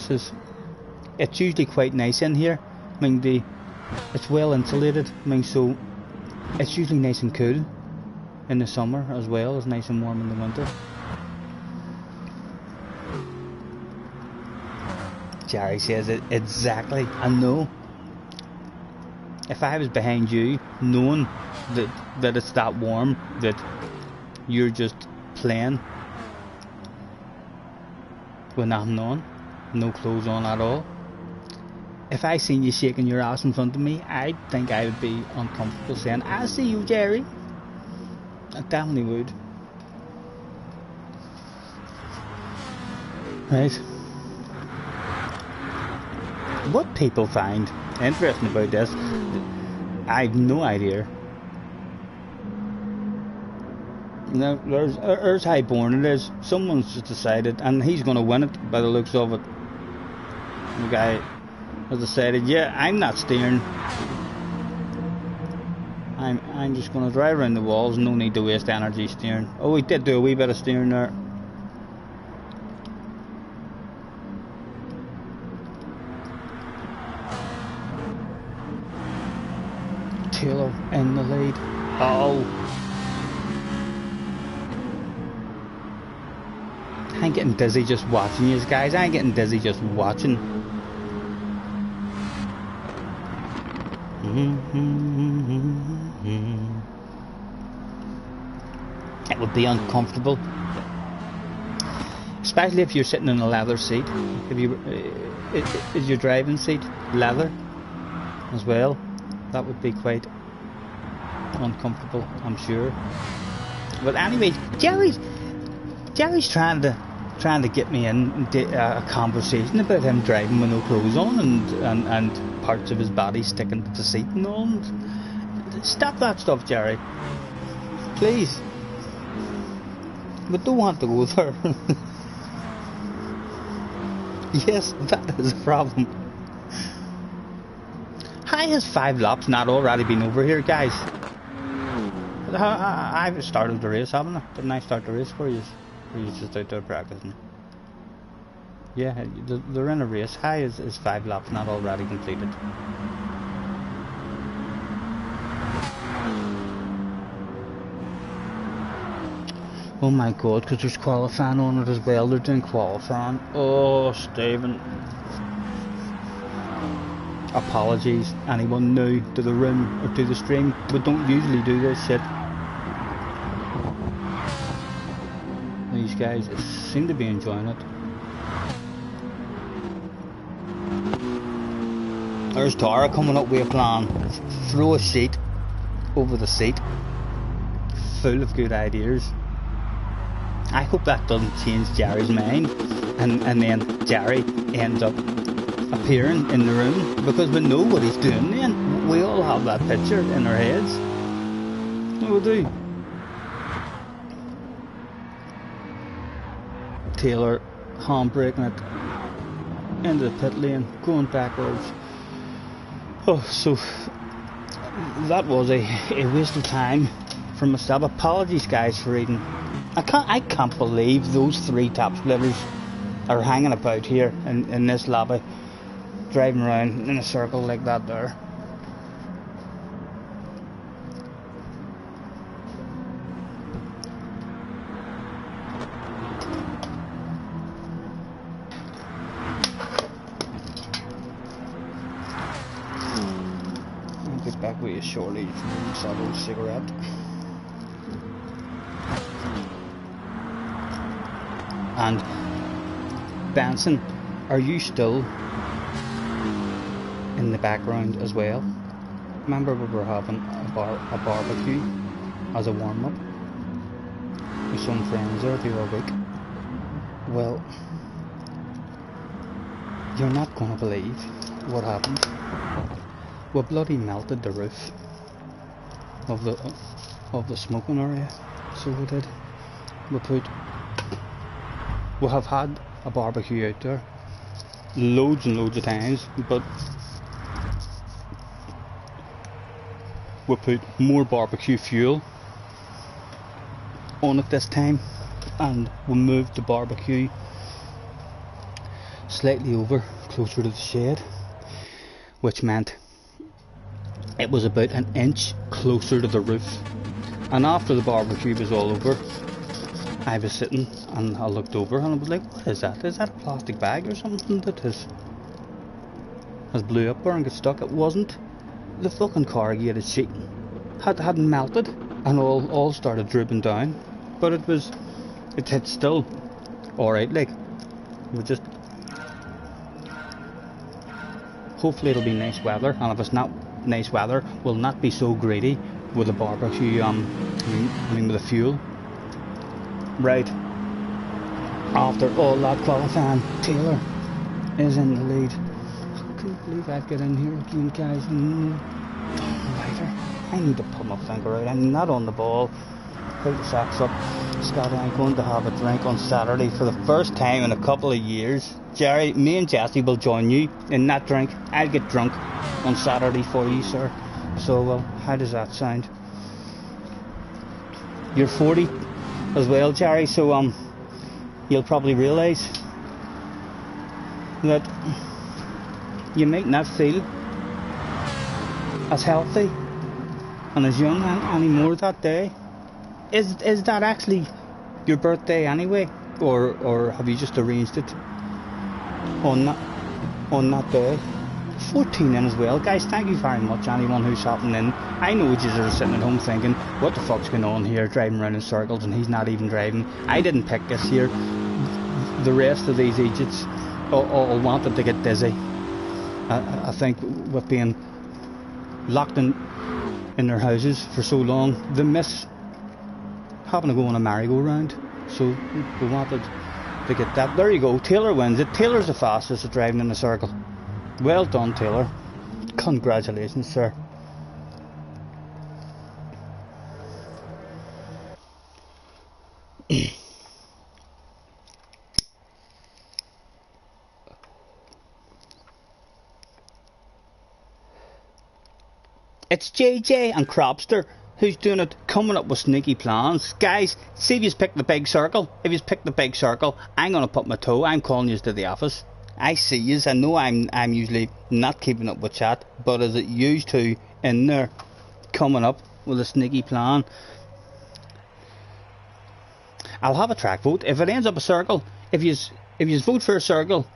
Speaker 1: it's usually quite nice in here. I mean, it's well insulated. I mean, so It's usually nice and cool in the summer as well as nice and warm in the winter. Jerry says it exactly. I know. If I was behind you, knowing that it's that warm, that you're just playing with nothing on, no clothes on at all. If I seen you shaking your ass in front of me, I think I would be uncomfortable saying, "I see you, Jerry." I definitely would. Right. What people find interesting about this, I have no idea. Now, there's how born it is. Someone's just decided, and he's going to win it by the looks of it. The guy has decided, yeah, I'm not steering. I'm just going to drive around the walls. No need to waste energy steering. Oh, he did do a wee bit of steering there. Taylor in the lead. Oh. I ain't getting dizzy just watching you guys. I ain't getting dizzy just watching. It would be uncomfortable, especially if you're sitting in a leather seat. If you is your driving seat leather as well, that would be quite uncomfortable, I'm sure. But anyway, Jerry's trying to get me in a conversation about him driving with no clothes on and parts of his body sticking to the seat and all. Stop that stuff, Jerry. Please. We don't want to go there. Yes, that is a problem. How has 5 laps not already been over here, guys? I've started the race, haven't I? Didn't I start the race for you? Or are you just out there practicing? Yeah, they're in a race. How is 5 laps not already completed? Oh my god, because there's qualifying on it as well. They're doing qualifying. Oh, Stephen. Apologies, anyone new to the room or to the stream. We don't usually do this shit. These guys seem to be enjoying it. There's Tara coming up with a plan. Throw a sheet over the seat, full of good ideas. I hope that doesn't change Jerry's mind, and then Jerry ends up appearing in the room, because we know what he's doing then. We all have that picture in our heads. We do. Taylor handbraking it into the pit lane, going backwards. Oh, so that was a waste of time for myself. Apologies, guys, for reading. I can't believe those 3 top splitters are hanging about here in this lobby, driving around in a circle like that there. I'll get back with you shortly from Saddle's cigarette. And Benson, are you still in the background as well? Remember we were having a barbecue as a warm-up with some friends there the other week? Well, you're not going to believe what happened. We bloody melted the roof of the smoking area. So we did. We have had a barbecue out there loads and loads of times, but we put more barbecue fuel on it this time, and we moved the barbecue slightly over closer to the shed, which meant it was about an inch closer to the roof. And after the barbecue was all over, I was sitting and I looked over and I was like, what is that? Is that a plastic bag or something that has blew up there and got stuck? It wasn't. The fucking corrugated sheet hadn't melted and all started drooping down. But it's still alright, like. We're just, hopefully it'll be nice weather, and if it's not nice weather, we'll not be so greedy with the barbecue, I mean with the fuel. Right, after all that qualifying, Taylor is in the lead. I can't believe I'd get in here again, guys. Lighter. I need to put my finger out. I'm not on the ball. Put the socks up. Scott, I'm going to have a drink on Saturday for the first time in a couple of years. Jerry, me and Jesse will join you in that drink. I'll get drunk on Saturday for you, sir. So, well, how does that sound? You're 40 as well, Jerry, so you'll probably realise that you might not feel as healthy and as young anymore that day. Is that actually your birthday anyway, or have you just arranged it on that day? 14 in as well, guys. Thank you very much, anyone who's hopping in. I know you are sitting at home thinking, what the fuck's going on here, driving around in circles, and he's not even driving. I didn't pick this here. The rest of these idiots all wanted to get dizzy. I think with being locked in their houses for so long, they miss having to go on a merry-go-round, so we wanted to get that. There you go, Taylor wins it. Taylor's the fastest at driving in a circle. Well done, Taylor. Congratulations, sir. It's JJ and Cropster who's doing it, coming up with sneaky plans. Guys, see if you pick the big circle. If you pick the big circle, I'm going to put my toe. I'm calling you to the office. I see yous. I know I'm usually not keeping up with chat, but as it used to in there, coming up with a sneaky plan. I'll have a track vote. If it ends up a circle, if you vote for a circle,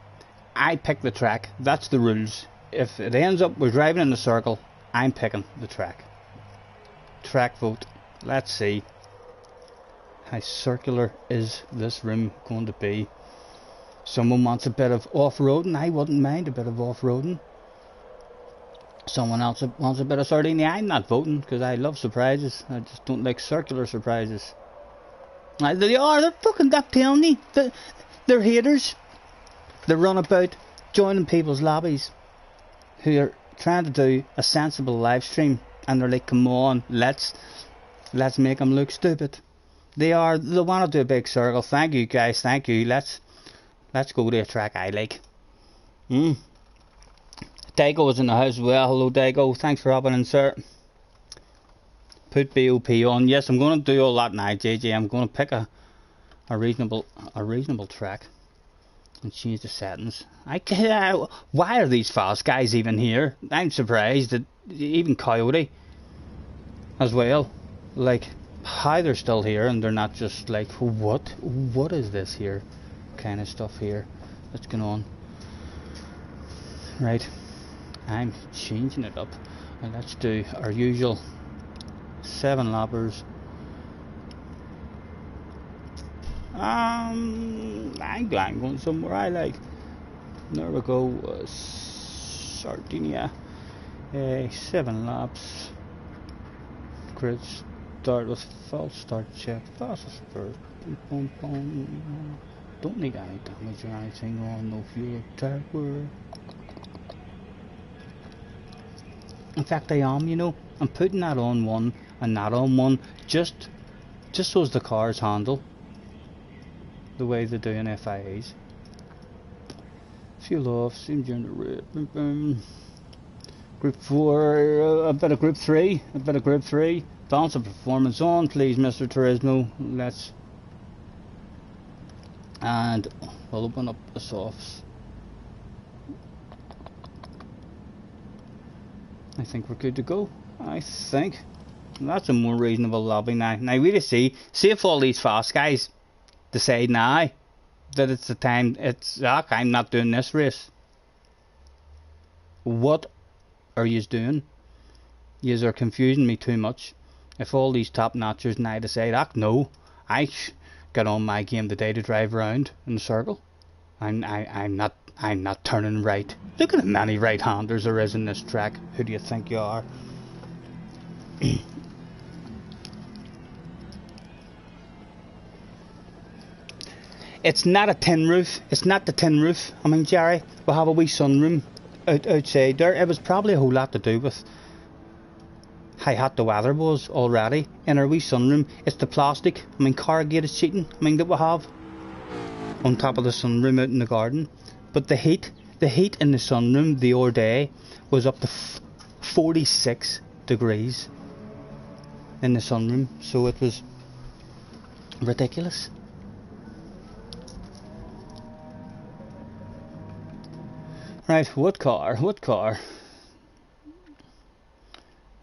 Speaker 1: I pick the track. That's the rules. If it ends up we're driving in a circle, I'm picking the track. Track vote. Let's see. How circular is this room going to be? Someone wants a bit of off-roading. I wouldn't mind a bit of off-roading. Someone else wants a bit of Sardinia. I'm not voting because I love surprises. I just don't like circular surprises. They are. They're fucking that telling me. They're haters. They run about joining people's lobbies who are trying to do a sensible live stream, and they're like, come on, let's make them look stupid. They want to do a big circle. Thank you, guys. Thank you. Let's go to a track I like. Dago was in the house as well. Hello, Dago. Thanks for hopping in, sir. Put BOP on. Yes, I'm going to do all that now, JJ. I'm going to pick a reasonable track and change the settings. Why are these fast guys even here? I'm surprised that even Coyote as well. Like, how they're still here and they're not just like, what is this here kind of stuff here that's going on. Right, I'm changing it up, and let's do our usual 7 lappers. I'm going somewhere I like. There we go. Sardinia. 7 laps. Grid start with false start check. Fastest first. Boom, boom. Don't need any damage or anything on. No fuel tower. In fact, I am. You know, I'm putting that on one and that on one, just so as the cars handle the way they do in FIAs. Fuel off, same during the rip. Group 4, a bit of Group 3, balance of performance on, please, Mr. Turismo. Let's, and we'll open up the softs. I think we're good to go. I think that's a more reasonable lobby now. Now really see if all these fast guys decide now that it's the time, I'm not doing this race. What are you doing? Yous are confusing me too much. If all these top notchers now decide, no, I get on my game today to drive around in a circle. I'm not turning right. Look at how many right-handers there is in this track. Who do you think you are? It's not a tin roof. It's not the tin roof. I mean, Jerry, we have a wee sunroom outside there. It was probably a whole lot to do with how hot the weather was already in our wee sunroom. It's the plastic, I mean, corrugated sheeting, I mean, that we have on top of the sunroom out in the garden. But the heat in the sunroom the other day was up to 46 degrees in the sunroom, so it was ridiculous. Right, what car?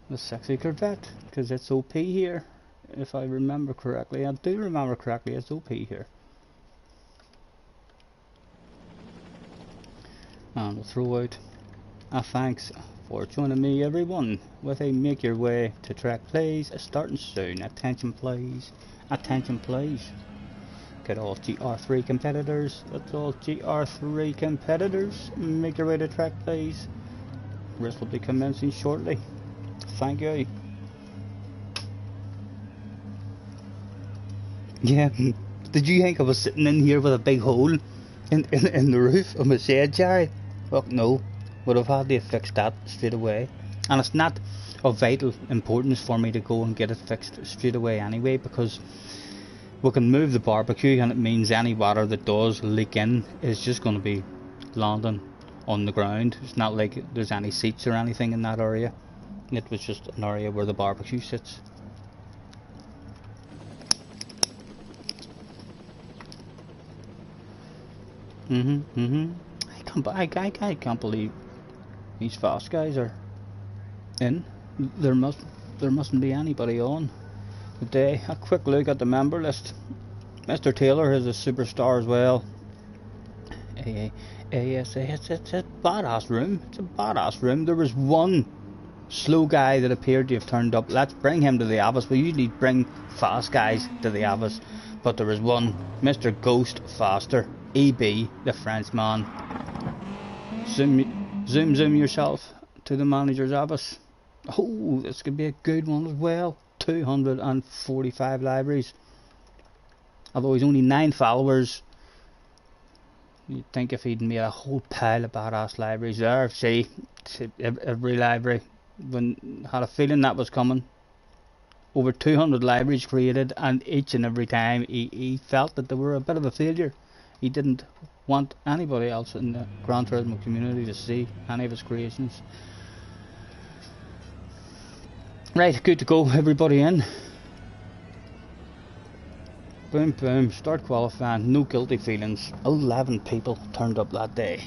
Speaker 1: The sexy Corvette, because it's OP here, if I remember correctly. I do remember correctly, it's OP here. And we'll throw out a thanks for joining me, everyone, with a make your way to track plays starting soon. Attention please, attention please. Get all GR3 competitors, that's all GR3 competitors, make your way to track plays. Race will be commencing shortly. Thank you. Yeah, did you think I was sitting in here with a big hole in the roof of my shed, Jerry? Well, no, would have had to fix that straight away. And it's not of vital importance for me to go and get it fixed straight away anyway, because we can move the barbecue, and it means any water that does leak in is just going to be landing on the ground. It's not like there's any seats or anything in that area. It was just an area where the barbecue sits. I can't believe these fast guys are in. There mustn't be anybody on today. A quick look at the member list. Mr. Taylor is a superstar as well. It's a badass room. It's a badass room. There was one slow guy that appeared to have turned up. Let's bring him to the office. We usually bring fast guys to the office, but there was one, Mr. Ghost Faster, EB, the Frenchman. Zoom yourself to the manager's office. Oh, this could be a good one as well. 245 libraries. Although he's only 9 followers, you'd think if he'd made a whole pile of badass libraries there. See, every library, when had a feeling that was coming. Over 200 libraries created, and each and every time he felt that they were a bit of a failure. He didn't want anybody else in the Gran Turismo community to see any of his creations. Right, good to go, everybody in. Boom, boom, start qualifying, no guilty feelings. 11 people turned up that day.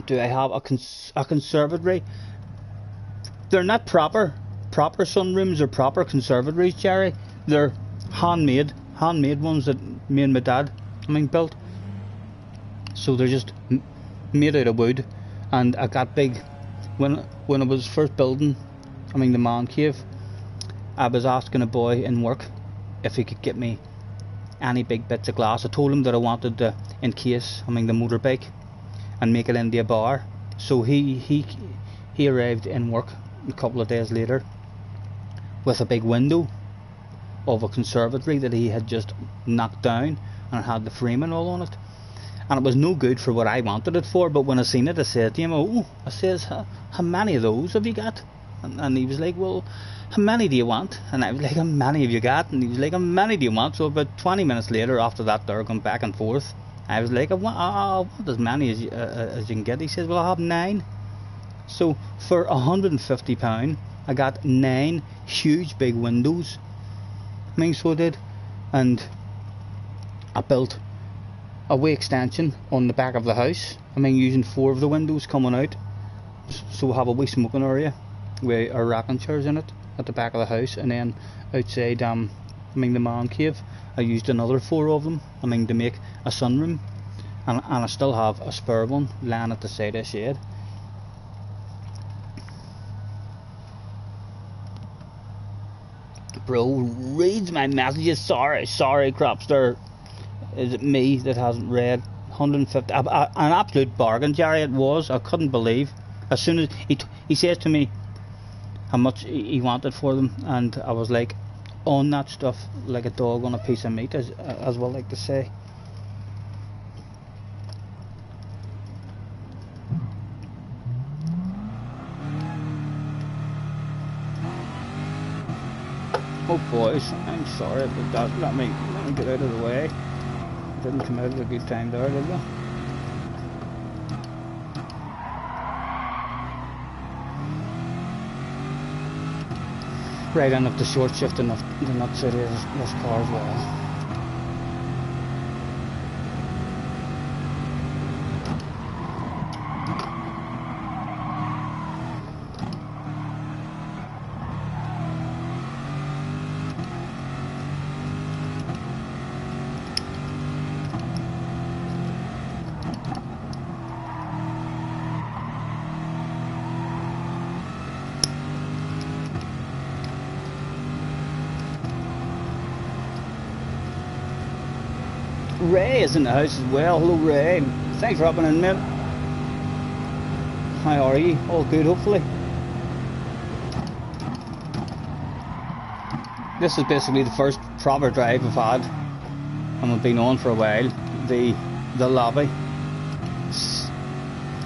Speaker 1: Do I have a conservatory? They're not proper sunrooms or proper conservatories, Jerry. They're handmade ones that me and my dad, built. So they're just made out of wood. And I got big when I was first building, the man cave. I was asking a boy in work if he could get me any big bits of glass. I told him that I wanted to encase, the motorbike, and make it into a bar. So he arrived in work a couple of days later with a big window of a conservatory that he had just knocked down, and it had the framing all on it. And it was no good for what I wanted it for, but when I seen it, I said to him, I says, how many of those have you got? And he was like, well, how many do you want? And I was like, how many have you got? And he was like, how many do you want? So about 20 minutes later, after that, they're going back and forth. I was like, I want as many as you can get. He says, well, I have 9. So for £150, I got 9 huge big windows. So I did. And I built a wee extension on the back of the house. I mean, using 4 of the windows coming out, so we have a wee smoking area with our rocking chairs in it at the back of the house, and then outside, the man cave, I used another 4 of them, to make a sunroom, and I still have a spare one lying at the side of the shed. Bro reads my messages. Sorry, Cropster. Is it me that hasn't read? 150, an absolute bargain, Jerry. It was. I couldn't believe. As soon as he says to me how much he wanted for them, and I was like, on that stuff like a dog on a piece of meat, as well, like to say. Oh boys, I'm sorry about that. Let me get out of the way. Didn't come out at a good time there, did we? Right, and up the short shift enough the nuts out of this car as well. Ray is in the house as well. Hello Ray, thanks for hopping in, mate. How are you? All good, hopefully. This is basically the first proper drive I've had, and I've been on for a while. The lobby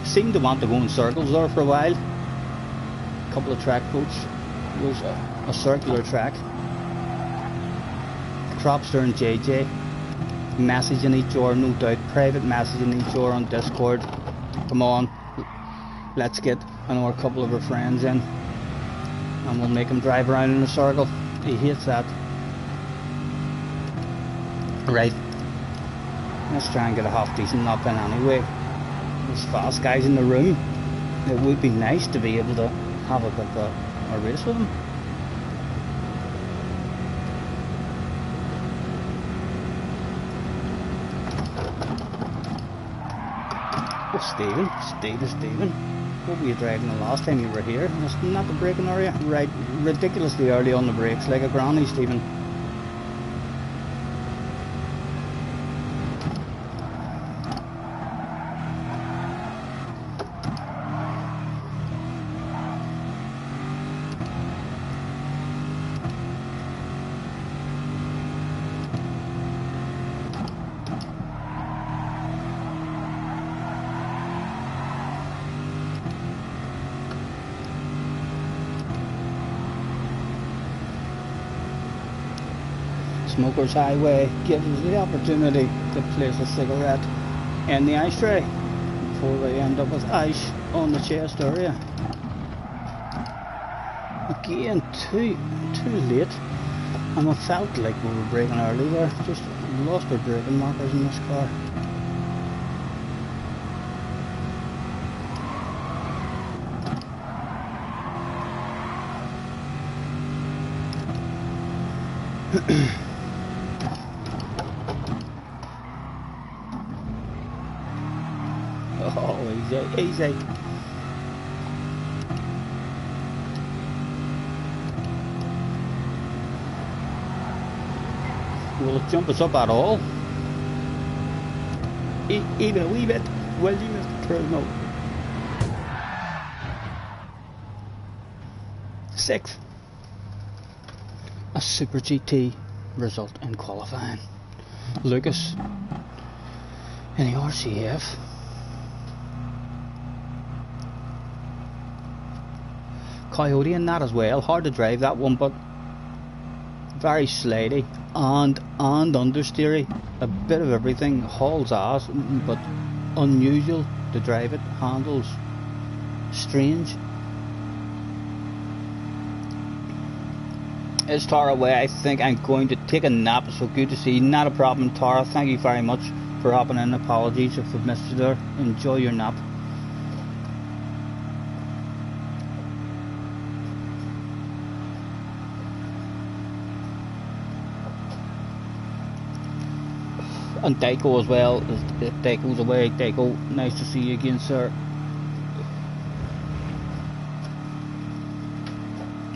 Speaker 1: seemed to want to go in circles there for a while. A couple of track coats. It was a circular track. Cropster and JJ messaging each other, no doubt, private messaging each other on Discord. Come on, let's get another couple of our friends in, and we'll make him drive around in a circle. He hates that. Right, let's try and get a half decent lap in anyway. There's fast guys in the room. It would be nice to be able to have a bit of a race with them. Stephen, what were you driving the last time you were here? It's not the braking area? Right, ridiculously early on the brakes, like a granny, Stephen. Smokers Highway gives us the opportunity to place a cigarette in the ashtray before we end up with ice on the chest area. Again, too late, and I felt like we were braking early there. Just lost our braking markers in this car. Oh, easy. Will it jump us up at all? Even a wee bit, will you, Mr. Turismo? 6th. A Super GT result in qualifying. Lucas in the RCF. Coyote in that as well. Hard to drive that one, but very slidey and understeery. A bit of everything. Hauls ass, but unusual to drive it. Handles strange. Is Tara away? I think I'm going to take a nap. So good to see you. Not a problem, Tara. Thank you very much for hopping in. Apologies if I've missed you there. Enjoy your nap. And Daiko as well. Daiko's away. Daiko, nice to see you again, sir.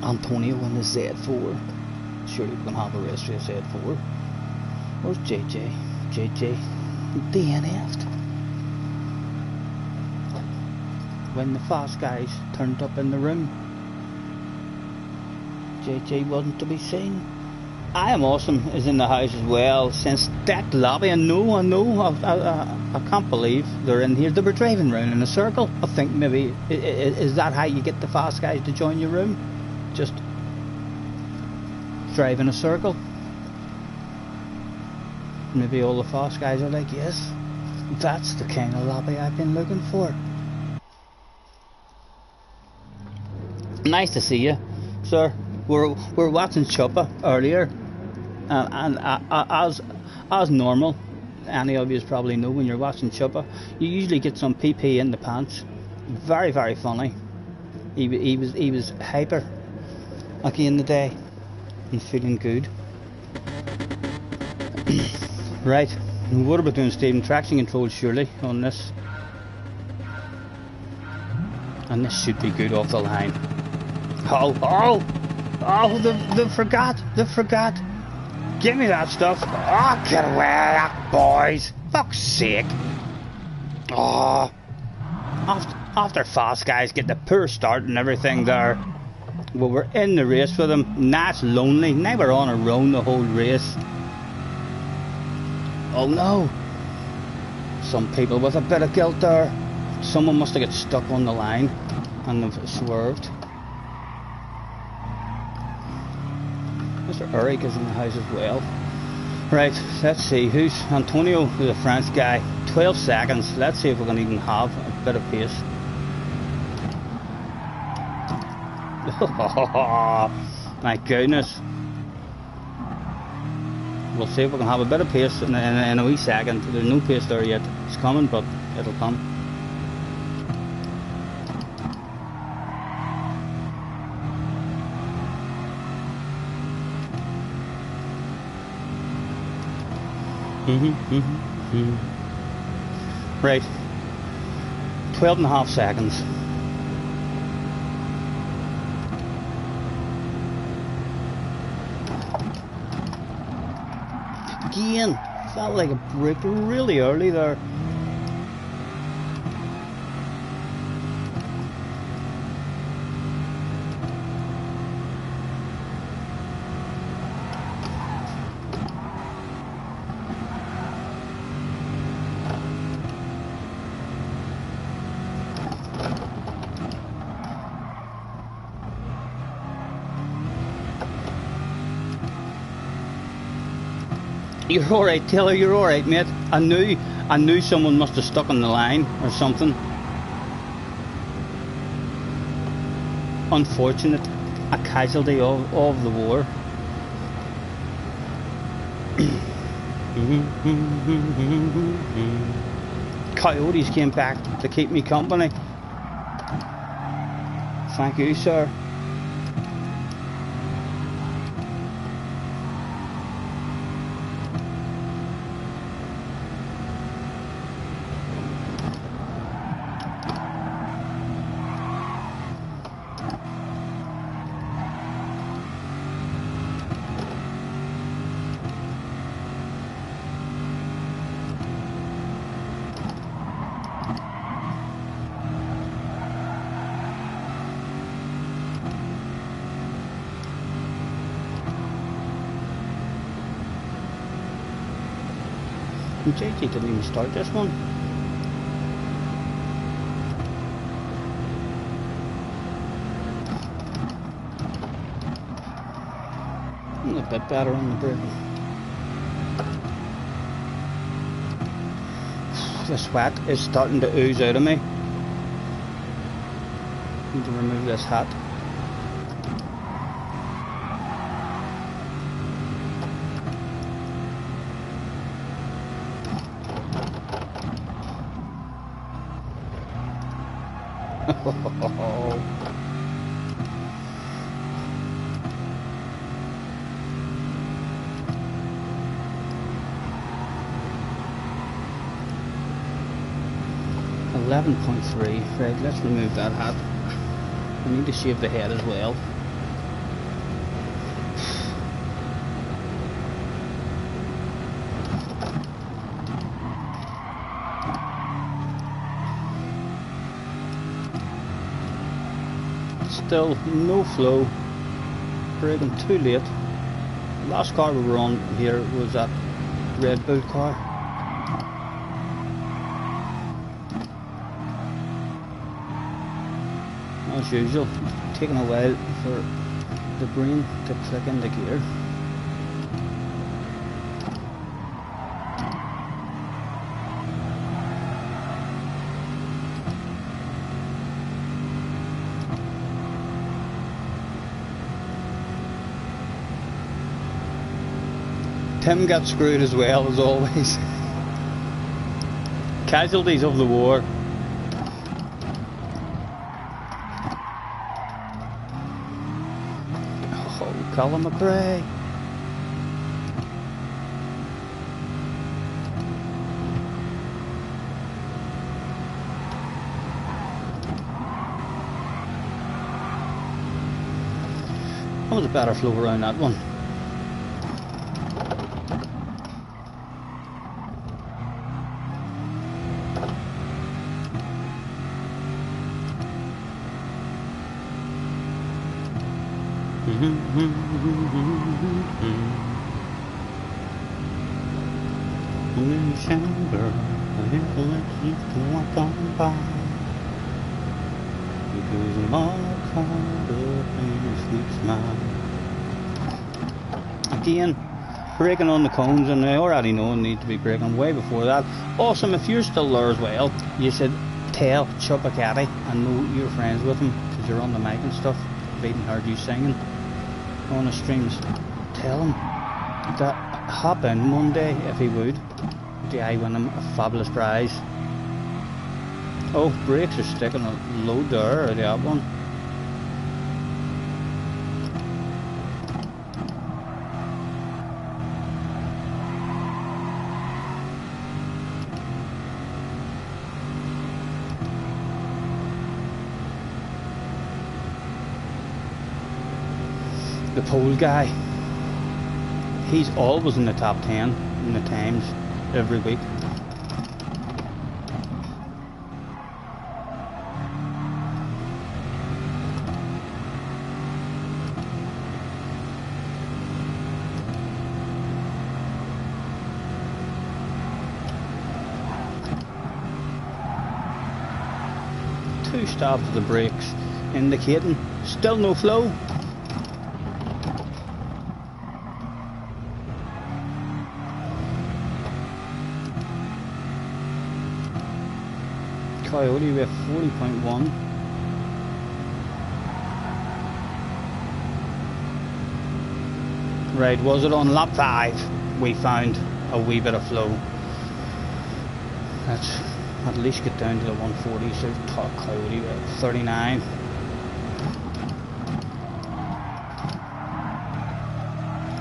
Speaker 1: Antonio in the Z4. Surely we can have a race for a Z4. Where's JJ? JJ DNF'd. When the fast guys turned up in the room, JJ wasn't to be seen. I Am Awesome is in the house as well. Since that lobby, I can't believe they're in here. They were driving around in a circle. I think maybe, is that how you get the fast guys to join your room? Just drive in a circle. Maybe all the fast guys are like, yes, that's the kind of lobby I've been looking for. Nice to see you, sir. We're watching Choppa earlier, and as normal, any of you probably know when you're watching Choppa, you usually get some PP in the pants. Very, very funny. He was hyper again today. I'm feeling good. Right, what about doing Stephen? Traction control surely on this, and this should be good off the line. Oh, they forgot. Give me that stuff. Oh, get away, boys. Fuck's sake. Oh, after fast guys get the poor start and everything there. Well, we're in the race with them. Now it's lonely. Now we're on our own the whole race. Oh no. Some people with a bit of guilt there. Someone must have got stuck on the line and they've swerved. Mr. Eric is in the house as well. Right, let's see, who's Antonio, who's a French guy. 12 seconds, let's see if we can even have a bit of pace. My goodness. We'll see if we can have a bit of pace in a wee second. There's no pace there yet. It's coming, but it'll come. Right, 12.5 seconds. Again, felt like a break really early there. You're alright, Taylor, you're alright, mate. I knew someone must have stuck on the line or something. Unfortunate. A casualty of the war. Coyotes came back to keep me company. Thank you, sir. JJ didn't even start this one. A bit better on the braking. The sweat is starting to ooze out of me. Need to remove this hat. .3. Right, let's remove that hat. We need to shave the head as well. Still no flow, braking too late. Last car we were on here was that Red Bull car. As usual, taking a while for the brain to click into gear. Tim got screwed as well, as always. Casualties of the war. Oh, Colin McRae. That was a better flow around that one. December, walk on by, because my kind of sweet smile. Again, braking on the cones, and I already know I need to be braking way before that. Awesome, if you're still there as well, you should tell Chupacabra and know you're friends with him, because you're on the mic and stuff. I've even heard you singing on the streams. Tell him that hop in one day if he would. I win him a fabulous prize. Oh, brakes are sticking a load there, or that one. The pole guy, he's always in the top 10 in the times every week. Two stops of the brakes indicating still no flow. Coyote with 40.1. Right, was it on lap 5 we found a wee bit of flow? Let's at least get down to the 140, so top Coyote with 39.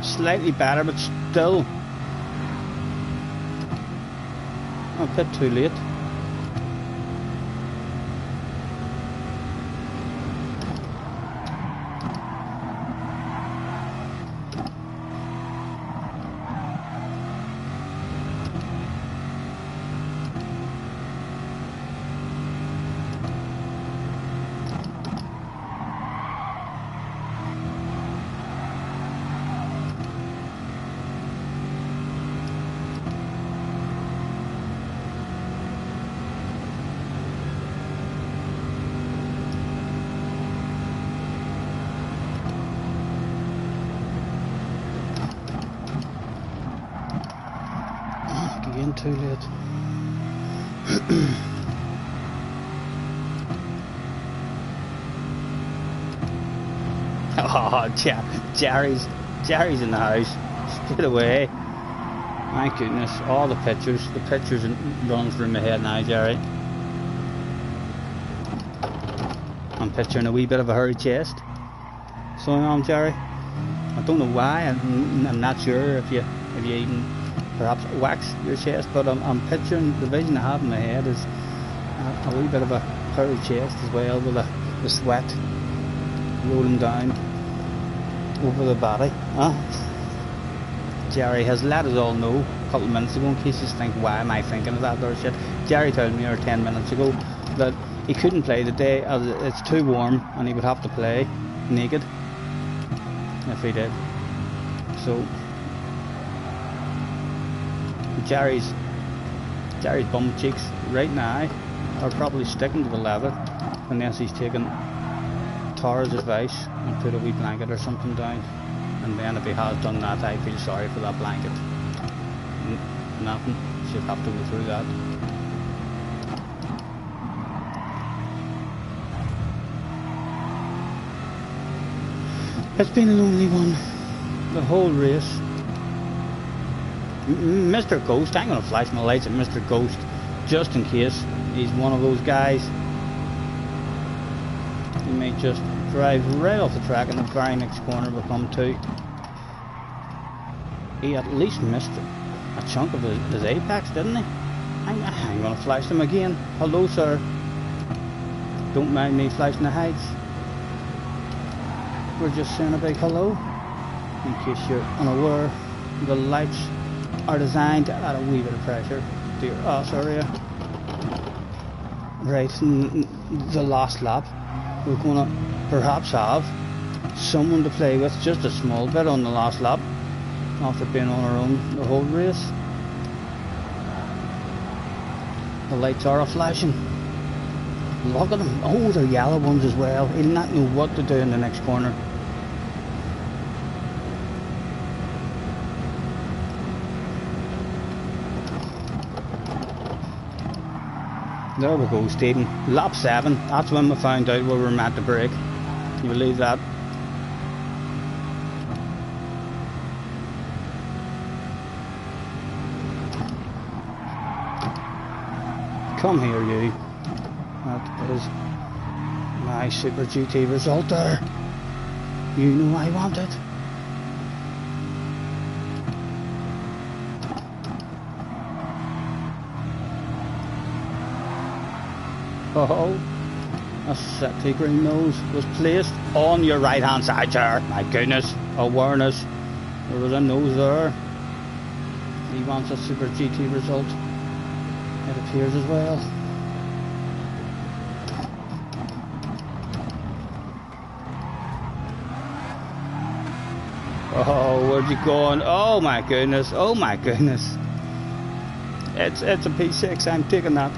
Speaker 1: Slightly better, but still a bit too late. Again, too late. Oh, Jerry's in the house. Straight away. My goodness, all the pictures running through my head now, Jerry. I'm picturing a wee bit of a hairy chest. So I am, Jerry. I don't know why. I'm not sure if you even perhaps wax your chest, but I'm picturing the vision I have in my head is a wee bit of a hairy chest as well, with the sweat rolling down over the body. Jerry has let us all know a couple of minutes ago, in case you think, why am I thinking of that other shit? Jerry told me 10 minutes ago that he couldn't play today as it's too warm and he would have to play naked if he did. So Jerry's bum cheeks right now are probably sticking to the leather, unless he's taken Tara's advice and put a wee blanket or something down. And then if he has done that, I feel sorry for that blanket. Nothing, should have to go through that. It's been a lonely one, the whole race. Mr. Ghost, I'm going to flash my lights at Mr. Ghost, just in case he's one of those guys. He may just drive right off the track in the very next corner we come to. He at least missed a chunk of his apex, didn't he? I'm going to flash them again. Hello, sir. Don't mind me flashing the heights. We're just saying a big hello. In case you're unaware, the lights are designed to add a wee bit of pressure to your ass area. Right, the last lap, we're going to perhaps have someone to play with just a small bit on the last lap, after being on our own the whole race. The lights are flashing. Look at them. Oh, they're yellow ones as well. He'll not know what to do in the next corner. There we go, Stephen. Lap 7. That's when we found out where we were meant to brake. You believe that? Come here, you. That is my Super GT result there. You know I want it. Oh, a sexy green nose was placed on your right hand side, sir. My goodness, awareness. There was a nose there. He wants a Super GT result. It appears as well. Oh, where'd you going? Oh my goodness, oh my goodness. It's a P6, I'm taking that.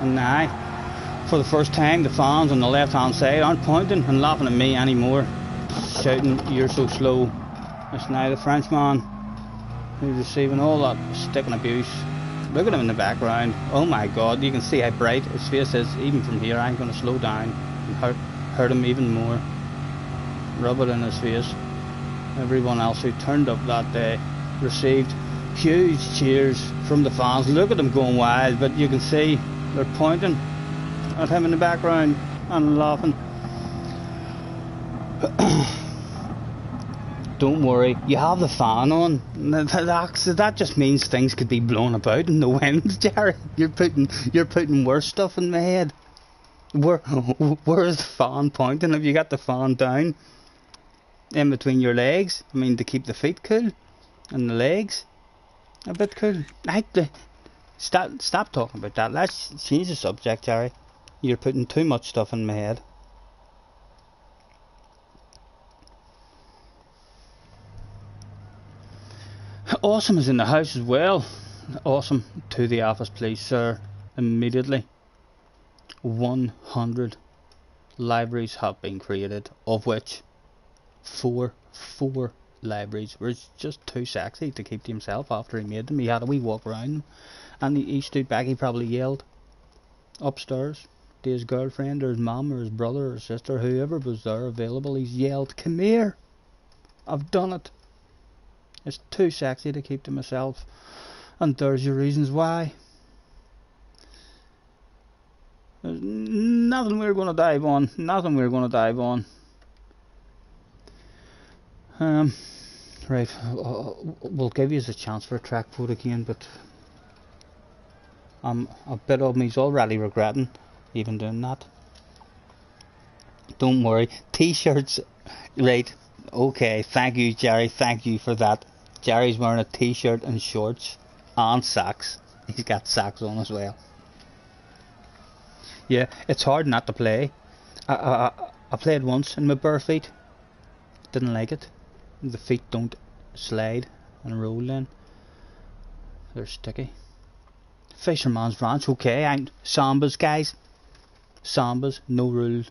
Speaker 1: And now, for the first time, the fans on the left hand side aren't pointing and laughing at me anymore, shouting, "You're so slow." It's now the Frenchman who's receiving all that stick and abuse. Look at him in the background. Oh my god, you can see how bright his face is. Even from here, I'm going to slow down and hurt him even more. Rub it in his face. Everyone else who turned up that day received huge cheers from the fans. Look at them going wild, but you can see they're pointing at him in the background and laughing. Don't worry, you have the fan on. That just means things could be blown about in the wind, Jerry. You're putting worse stuff in my head. Where's the fan pointing? Have you got the fan down in between your legs? I mean, to keep the feet cool and the legs a bit cool. Stop talking about that. Let's change the subject, Jerry. You're putting too much stuff in my head. Awesome is in the house as well. Awesome to the office, please, sir. Immediately. 100 libraries have been created, of which four libraries were just too sexy to keep to himself after he made them. He had a wee walk around them, and he stood back. He probably yelled upstairs to his girlfriend or his mum or his brother or his sister, whoever was there available. He's yelled, "Come here, I've done it." It's too sexy to keep to myself. And there's your reasons why. There's nothing we're going to dive on. Nothing we're going to dive on. Right, we'll give you a chance for a track photo again, but a bit of me's already regretting even doing that. Don't worry, t-shirts, right, okay, thank you Jerry, thank you for that. Jerry's wearing a t-shirt and shorts and socks. He's got socks on as well. Yeah, it's hard not to play. I played once in my bare feet, didn't like it. The feet don't slide and roll in. They're sticky. Fisherman's Ranch, okay, I'm Sambas guys. Sambas, no rules.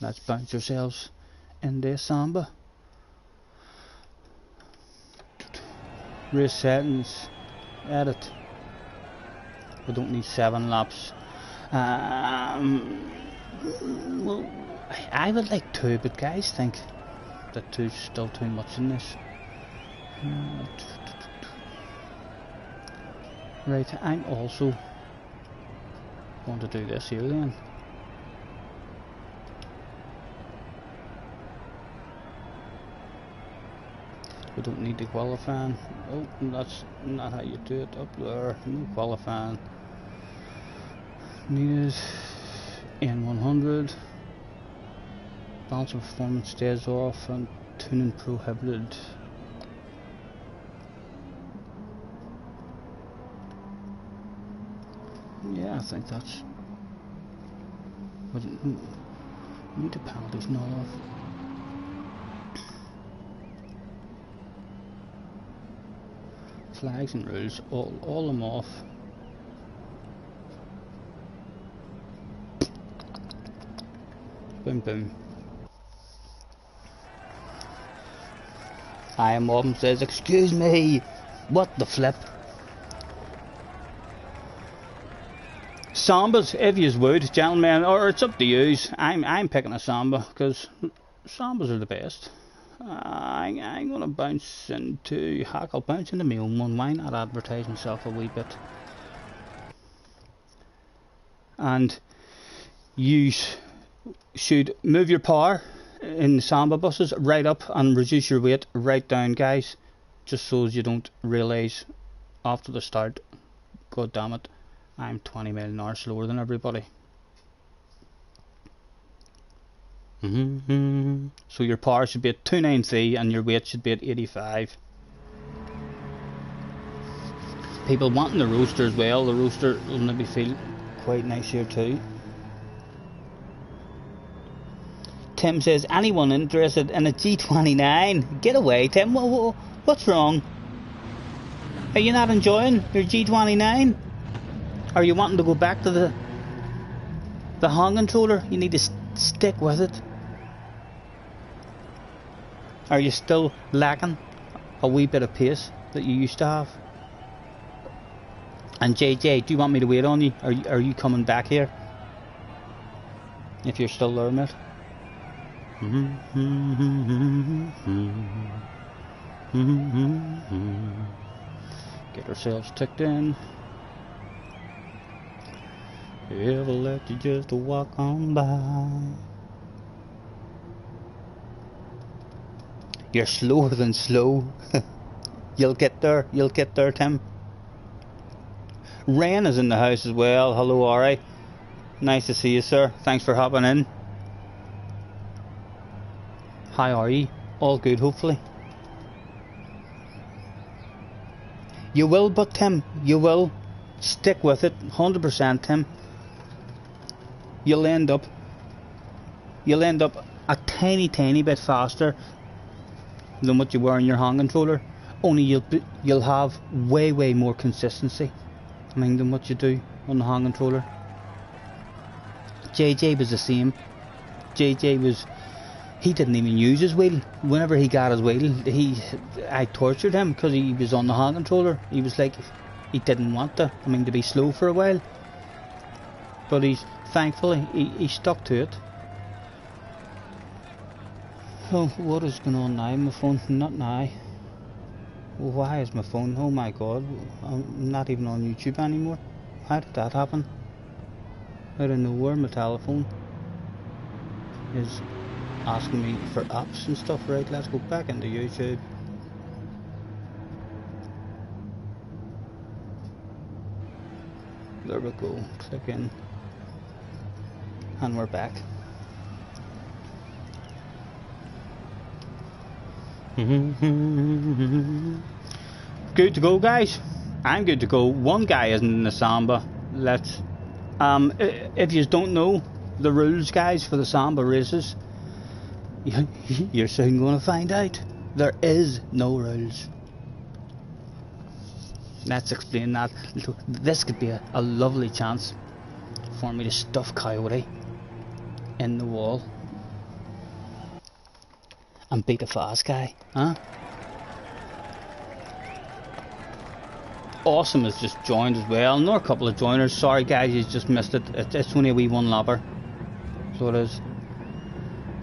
Speaker 1: Let's bounce yourselves into a samba. Race settings, edit. We don't need 7 laps. Well, I would like 2, but guys think that 2's still too much in this. Right, I'm also going to do this here then. We don't need the qualifying. Oh, that's not how you do it. Up there, no qualifying. Needed N100. Balance of performance stays off and tuning prohibited. Yeah, I think that's. We need the penalties and all off. Flags and rules, all them off. Boom boom. I am Mom says, excuse me, what the flip? Sambas, if yous would, gentlemen, or it's up to yous. I'm picking a samba because sambas are the best. I'm gonna bounce into heck, I'll bounce into my own one. Why not advertise myself a wee bit? And you should move your power in the samba buses right up and reduce your weight right down, guys, just so as you don't realise after the start, god damn it, I'm 20 miles an hour slower than everybody. So your power should be at 293 and your weight should be at 85. People wanting the roaster as well, the roaster will maybe feel quite nice here too. Tim says, anyone interested in a G29? Get away, Tim. What's wrong? Are you not enjoying your G29? Are you wanting to go back to the hand controller? You need to stick with it. Are you still lacking a wee bit of pace that you used to have? And JJ, do you want me to wait on you? Are you coming back here? If you're still there, mate. Get ourselves ticked in. Ever let you just walk on by? You're slower than slow. You'll get there, Tim. Ren is in the house as well. Hello, alright. Nice to see you, sir. Thanks for hopping in. How are you? All good, hopefully. You will, but Tim, you will. Stick with it, 100%, Tim. You'll end up a tiny bit faster than what you were in your hand controller. Only you'll have way more consistency, I mean, than what you do on the hand controller. JJ was the same. He didn't even use his wheel. Whenever he got his wheel, I tortured him because he was on the hand controller. He was like, he didn't want to be slow for a while. But thankfully he stuck to it. Oh, what is going on now? My phone, not now. Why is my phone? Oh my god, I'm not even on YouTube anymore. How did that happen? Out of nowhere, my telephone is asking me for apps and stuff. Right, let's go back into YouTube. There we go, click in, and we're back. Good to go, guys. I'm good to go. One guy isn't in the Samba. Let's if you don't know the rules, guys, for the Samba races, you're soon going to find out. There is no rules. Let's explain that. Look, this could be a lovely chance for me to stuff Coyote in the wall and beat a fast guy, huh? Awesome has just joined as well. Another couple of joiners. Sorry guys, you just missed it. It's only a wee one lapper, so it is.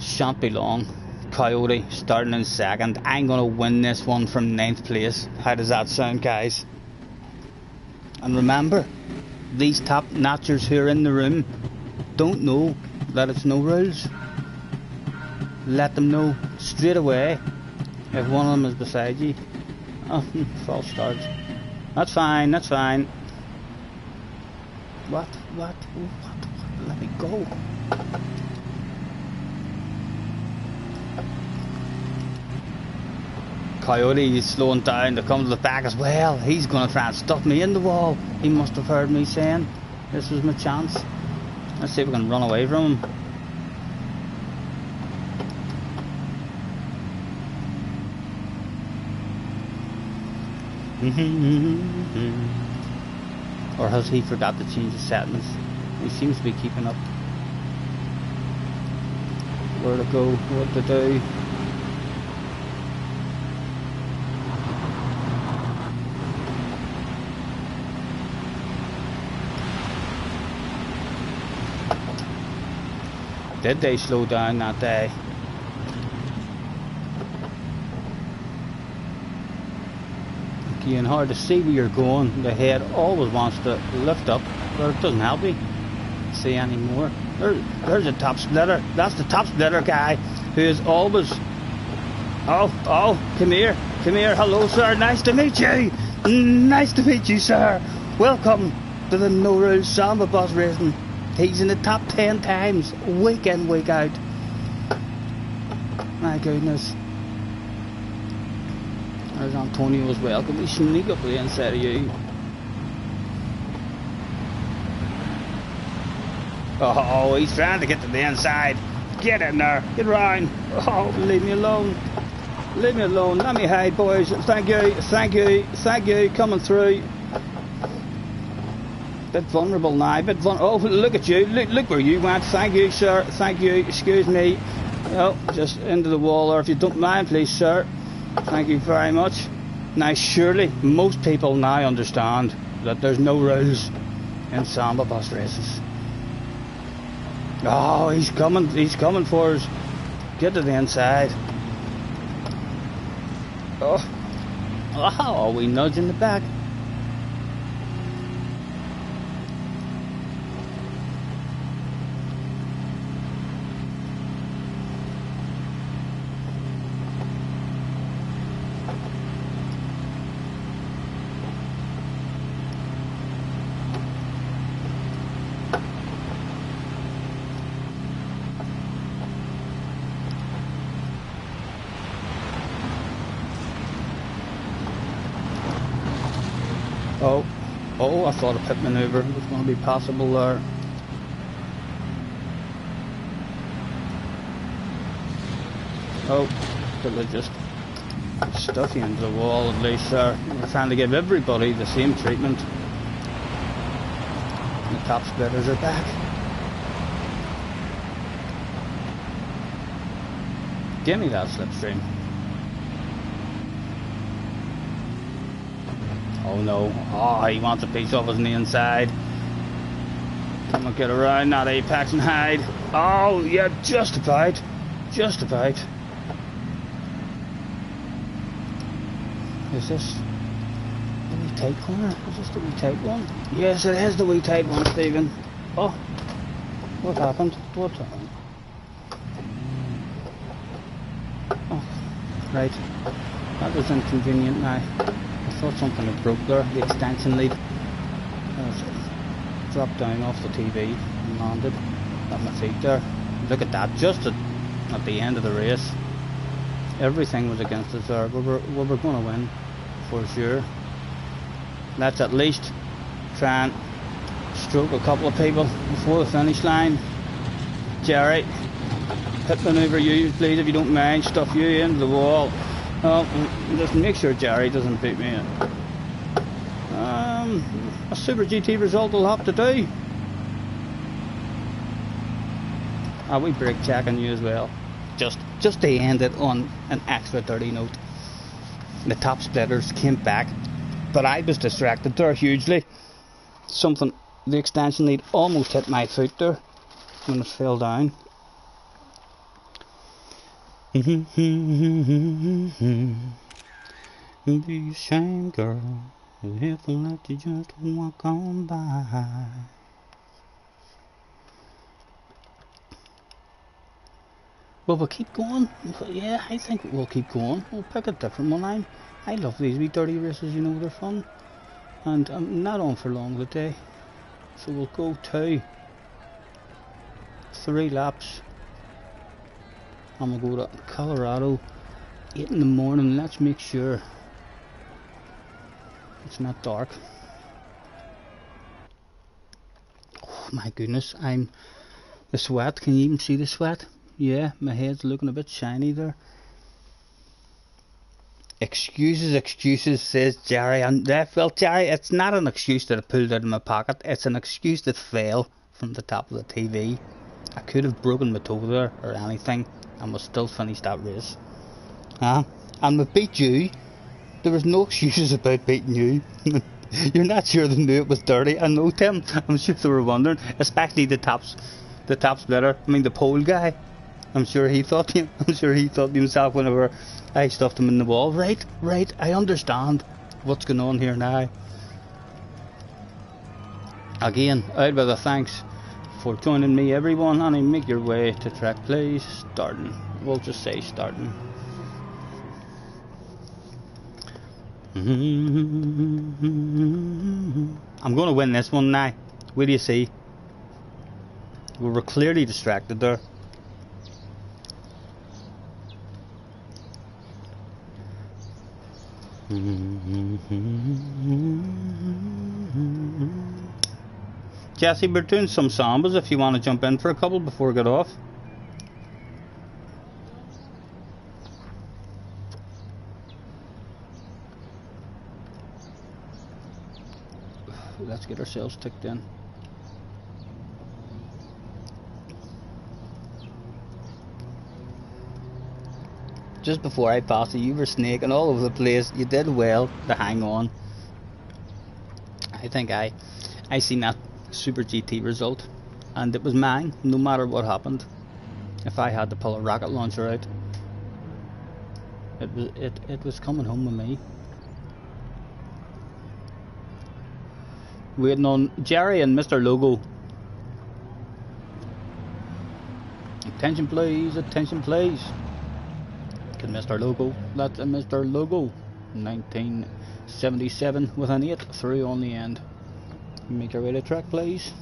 Speaker 1: Shan't be long. Coyote starting in second. I'm gonna win this one from 9th place. How does that sound, guys? And remember, these top notchers who are in the room don't know that it's no rules. Let them know straight away if one of them is beside you. Oh, false start. That's fine, that's fine. What? Let me go. Coyote is slowing down to come to the back as well. He's going to try and stuff me in the wall. He must have heard me saying this was my chance. Let's see if we can run away from him. Or has he forgot to change the settings? He seems to be keeping up. Where to go, what to do. Did they slow down that day? Again, hard to see where you're going. The head always wants to lift up, but it doesn't help me see anymore. There's a top splitter. That's the top splitter guy who is always... Oh, come here. Hello, sir. Nice to meet you. Nice to meet you, sir. Welcome to the No Rules Samba Bus Racing. He's in the top 10 times, week in, week out. My goodness. There's Antonio as well. Can we sneak up the inside of you? Oh, he's trying to get to the inside. Get in there. Get round. Oh, leave me alone. Leave me alone. Let me hide, boys. Thank you. Coming through. Bit vulnerable now, oh, look at you, look where you went. Thank you, sir, thank you, excuse me. Oh, just into the wall, or if you don't mind, please, sir. Thank you very much. Now, surely, most people now understand that there's no rules in Samba bus races. Oh, he's coming for us. Get to the inside. Oh, we nudge in the back. Oh, I thought a pit maneuver was going to be possible there. Oh, did they just stuff you into the wall at least there? We're trying to give everybody the same treatment. The top splitters are back. Give me that slipstream. Oh no. Oh, he wants a piece of us on the inside. Come on, get around that apex and hide. Oh, yeah, just about. Just about. Is this the wee tight corner? Is this the wee tight one? Yes, it is the wee tight one, Stephen. Oh, what happened? What happened? Oh, right. That was inconvenient now. I thought something had broke there. The extension lead dropped down off the TV and landed at my feet there. Look at that, just at the end of the race. Everything was against us there. We were going to win for sure. Let's at least try and stroke a couple of people before the finish line. Jerry, pit maneuver you please, if you don't mind. Stuff you into the wall. Just make sure Jerry doesn't beat me in. A Super GT result will have to do. Are we brake checking you as well? Just to end it on an extra 30 note. The top splitters came back, but I was distracted there hugely. The extension lead almost hit my foot there when it fell down. Be ashamed, girl, if I let you just walk on by. Well, we'll keep going. Yeah, I think we'll keep going. We'll pick a different one. I love these wee dirty races, you know, they're fun. And I'm not on for long today. So we'll go 3 laps. And we'll go to Colorado 8 in the morning. Let's make sure it's not dark. Oh my goodness, the sweat. Can you even see the sweat? Yeah, my head's looking a bit shiny there. Excuses, says Jerry. And well, Jerry, it's not an excuse that I pulled out of my pocket. It's an excuse that fell from the top of the TV. I could have broken my toe there or anything, and we'll still finish that race. And we beat you. There was no excuses about beating you. You're not sure they knew it was dirty. I know, Tim. I'm sure they were wondering, especially the top splitter. I mean, the pole guy. I'm sure he thought to himself whenever I stuffed him in the wall. Right, I understand what's going on here now. Again, out with a thanks for joining me, everyone, and make your way to track, please. Starting. We'll just say starting. I'm going to win this one now. What do you see? We were clearly distracted there. Jesse, we're doing some sambas if you want to jump in for a couple before we get off. Let's get ourselves ticked in. Just before I passed you, you were snaking all over the place. You did well to hang on. I think I seen that Super GT result, and it was mine, no matter what happened. If I had to pull a rocket launcher out, it was coming home with me. Waiting on Jerry and Mr. Logo. Attention please, attention please. Mr. Logo, that's a Mr. Logo. 1977 with an 8 through on the end. Make your way to track, please.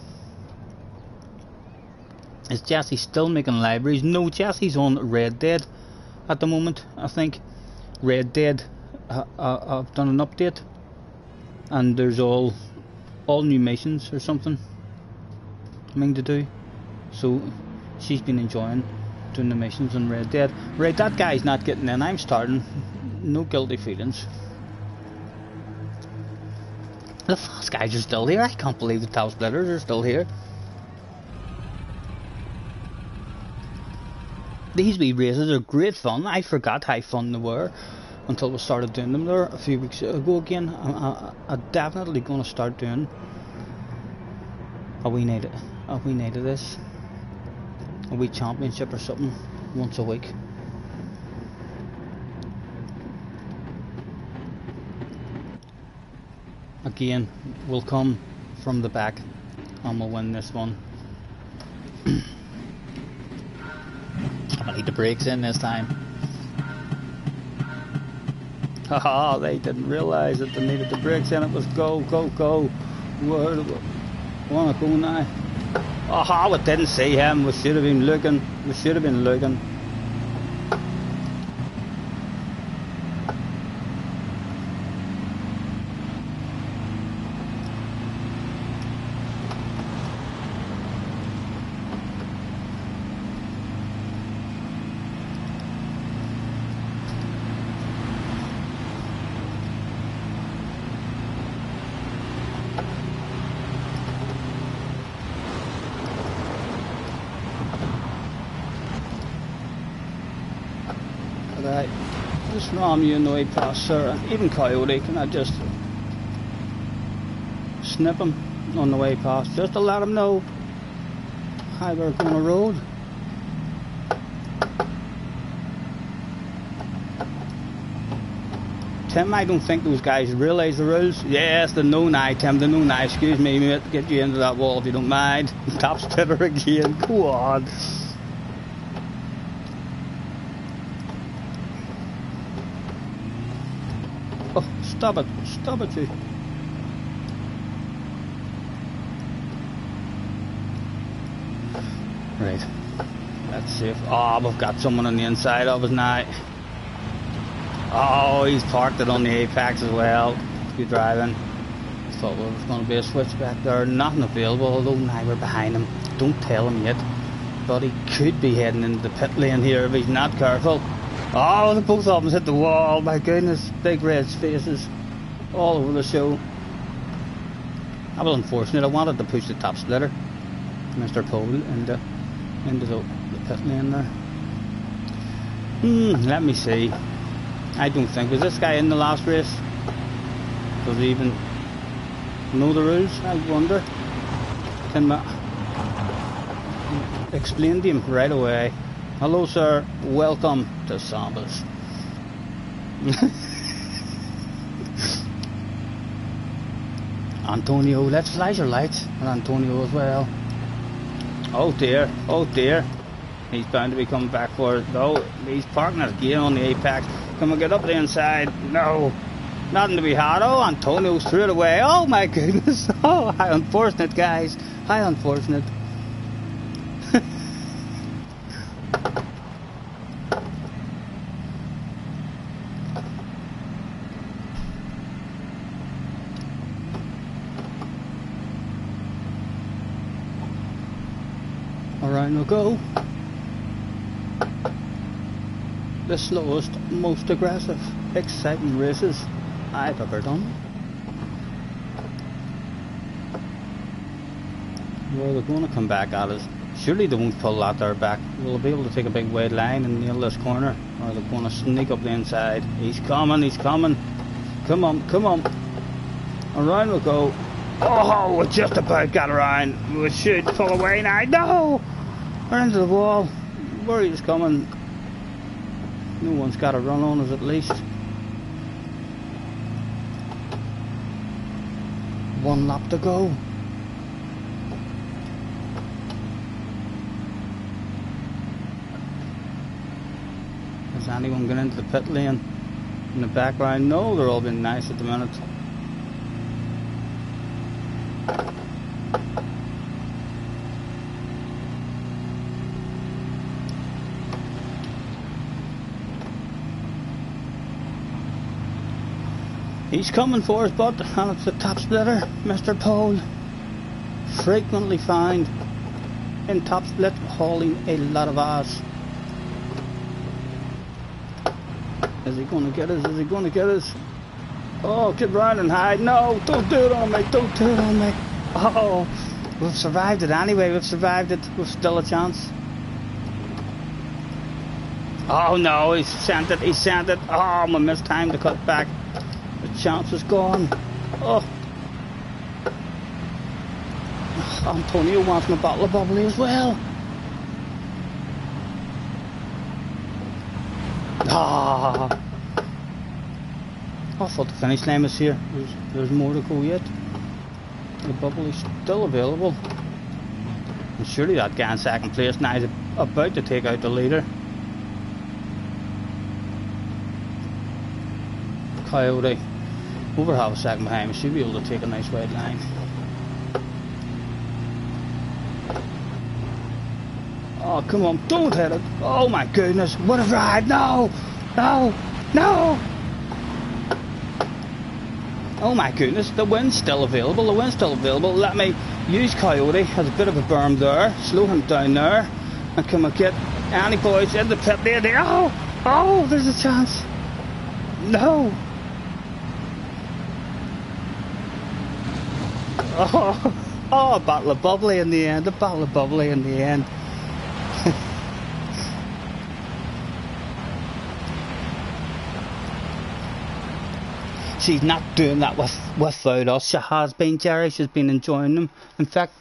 Speaker 1: Is Jesse still making libraries? No, Jesse's on Red Dead at the moment. I think Red Dead I've done an update, and there's all new missions or something to do. So she's been enjoying doing the missions on Red Dead. Right, that guy's not getting in. I'm starting. No guilty feelings. The fast guys are still here. I can't believe the thow splitters are still here. These wee races are great fun. I forgot how fun they were until we started doing them there a few weeks ago again. I'm definitely going to start doing a wee night of this. A wee championship or something once a week. again, will come from the back and we'll win this one. I need the brakes in this time. Haha, they didn't realise that they needed the brakes in. It was go, go, go. Where do we want to go now? Aha, we didn't see him. We should have been looking. We should have been looking. Right, just ram you in the way past, sir. Even Coyote, can I just snip him on the way past, just to let him know how we're going to road. Tim, I don't think those guys realise the rules. Yes, the no now, Tim, the no now. Excuse me, mate, get you into that wall if you don't mind. Top splitter again, go on. Oh, stop it you. Right, let's see if, oh, we've got someone on the inside of us now. Oh, he's parked it on the apex as well. Good driving. Thought there was going to be a switch back there, nothing available, although now we're behind him. Don't tell him yet, but he could be heading into the pit lane here if he's not careful. Oh, the both of them hit the wall, my goodness, big red faces all over the show. That was unfortunate. I wanted to push the top splitter, Mr. Pole, into the pit lane there. Let me see. I don't think, was this guy in the last race? Does he even know the rules? I wonder. Can I explain to him right away? Hello sir, welcome to Sambas. Antonio, let's flash your lights. And Antonio as well. Oh dear, oh dear. He's bound to be coming back for it. No, he's parking it again on the apex. Can we get up the inside? No, nothing to be had. Oh, Antonio's threw it away. Oh my goodness. Oh, how unfortunate, guys. How unfortunate. Alright, now go. The slowest, most aggressive, exciting races I've ever done. Well, they're going to come back at us. Surely they won't pull that there back. We'll be able to take a big wide line and nail this corner. Or they're going to sneak up the inside. He's coming, he's coming. Come on, come on. Around we'll go. Oh, we just about got around. We should pull away now. No! We're into the wall. Where he's coming. No one's got a run on us at least. One lap to go. Has anyone gone into the pit lane in the background? No, they're all being nice at the minute. He's coming for us, but and it's the top splitter, Mr. Pole. Frequently found in top split, hauling a lot of ass. Is he going to get us? Is he going to get us? Oh, get round and hide. No, don't do it on me. Don't do it on me. Oh, we've survived it anyway. We've survived it. We've still a chance. Oh no, he's sent it. He sent it. Oh, we missed time to cut back. The chance is gone. Oh. Antonio wants my bottle of bubbly as well. Ah. I thought the finish line was here. There's more to go yet. The bubble is still available. And surely that guy in second place now is about to take out the leader. Coyote, over half a second behind me, should be able to take a nice wide line. Oh, come on, don't hit it. Oh my goodness, what a ride. No, no, no. Oh my goodness, the wind's still available, the wind's still available. Let me use Coyote as a bit of a berm there, slow him down there, and come and get any boys in the pit there. Oh, oh, there's a chance. No. Oh, oh, a battle of bubbly in the end, a battle of bubbly in the end. She's not doing that without us. She has been, Jerry. She's been enjoying them. In fact,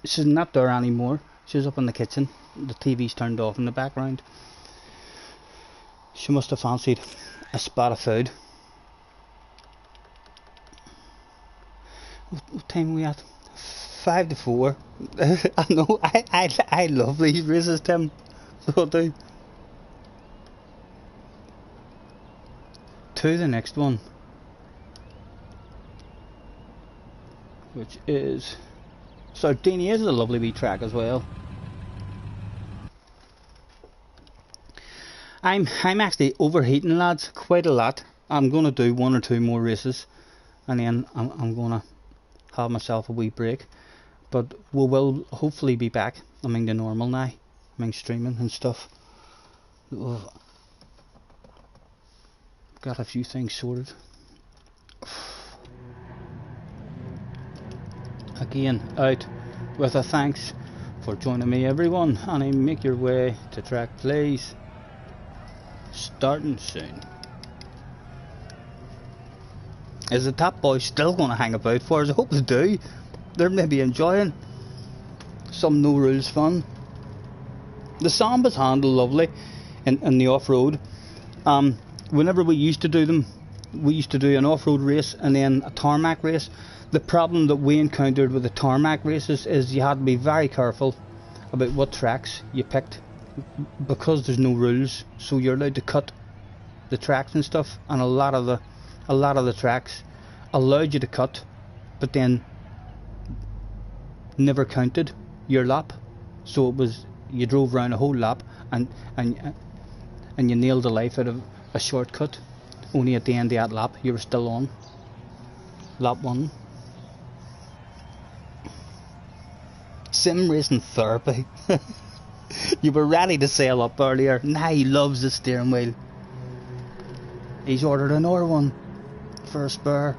Speaker 1: she's not there anymore. She's up in the kitchen. The TV's turned off in the background. She must have fancied a spot of food. What time are we at? 5 to 4. I know. I love these races, Tim. So I do. To the next one, which is Sardinia. Is a lovely wee track as well. I'm actually overheating, lads, quite a lot. I'm gonna do 1 or 2 more races, and then I'm gonna have myself a wee break. But we will hopefully be back. I mean, the normal now. I mean, streaming and stuff. Ugh. Got a few things sorted. Again, out with a thanks for joining me, everyone, and make your way to track, please. Starting soon. Is the top boys still going to hang about for us? I hope they do. They're maybe enjoying some no rules fun. The Samba's handle lovely in the off-road. Whenever we used to do them, we used to do an off-road race and then a tarmac race. The problem that we encountered with the tarmac races is you had to be very careful about what tracks you picked, because there's no rules, so you're allowed to cut the tracks and stuff, and a lot of the tracks allowed you to cut, but then never counted your lap. So it was, you drove around a whole lap and you nailed the life out of a shortcut. Only at the end of that lap you were still on lap 1. Sim racing therapy. You were ready to sail up earlier. Now he loves the steering wheel. He's ordered another one for a spare.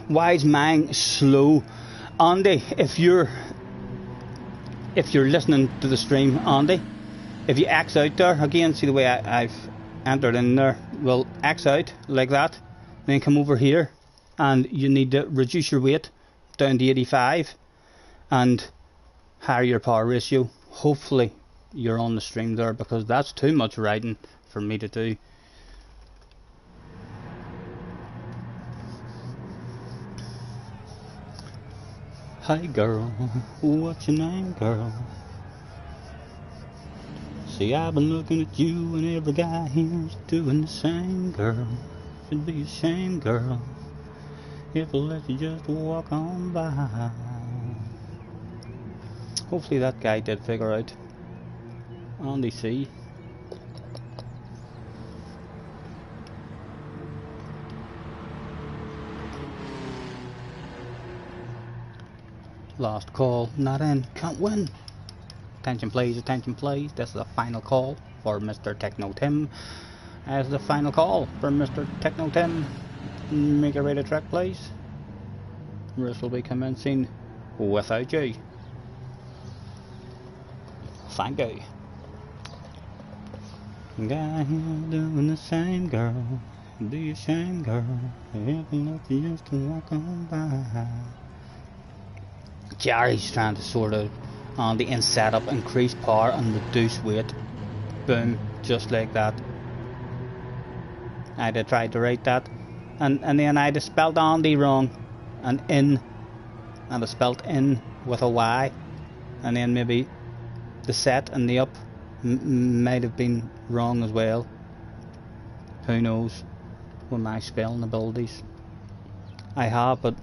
Speaker 1: Why's mine slow? Andy, if you're listening to the stream, Andy, if you X out there, again, see the way I've entered in there, well, X out like that, then come over here, and you need to reduce your weight down to 85 and higher your power ratio. Hopefully you're on the stream there, because that's too much riding for me to do. Hi girl, what's your name, girl? See, I've been looking at you and every guy here's doing the same, girl. It'd be a shame, girl, if I let you just walk on by. Hopefully that guy did figure out Andy C. Last call, not in, can't win. Attention please, this is the final call for Mr. Techno Tim. As the final call for Mr. Techno Tim. Make a rate of track please. Race will be commencing without you. Thank you. Guy here doing the same, girl. Be a shame, girl, if I let you just walk on by. Gary's trying to sort out handy in setup, increase power and reduce weight. Boom, just like that. I'd have tried to write that, and then I'd have spelled Andy wrong, and in, and I spelled in with a Y, and then maybe the set and the up might have been wrong as well. Who knows with my spelling abilities. I have, but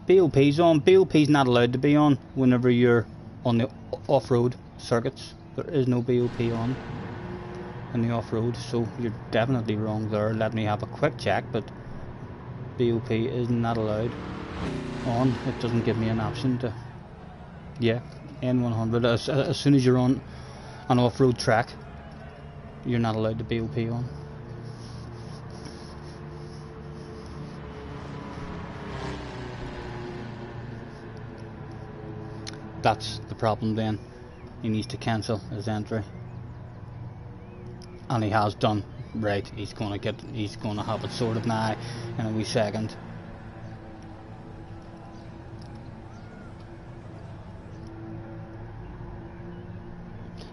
Speaker 1: BOP's on. BOP's not allowed to be on whenever you're on the off-road circuits. There is no BOP on in the off-road, so you're definitely wrong there. Let me have a quick check, but BOP is not allowed on. It doesn't give me an option to, yeah, N100. As soon as you're on an off-road track, you're not allowed to BOP on. That's the problem then. He needs to cancel his entry. And he has done. Right, he's gonna have it sorted now in a wee second.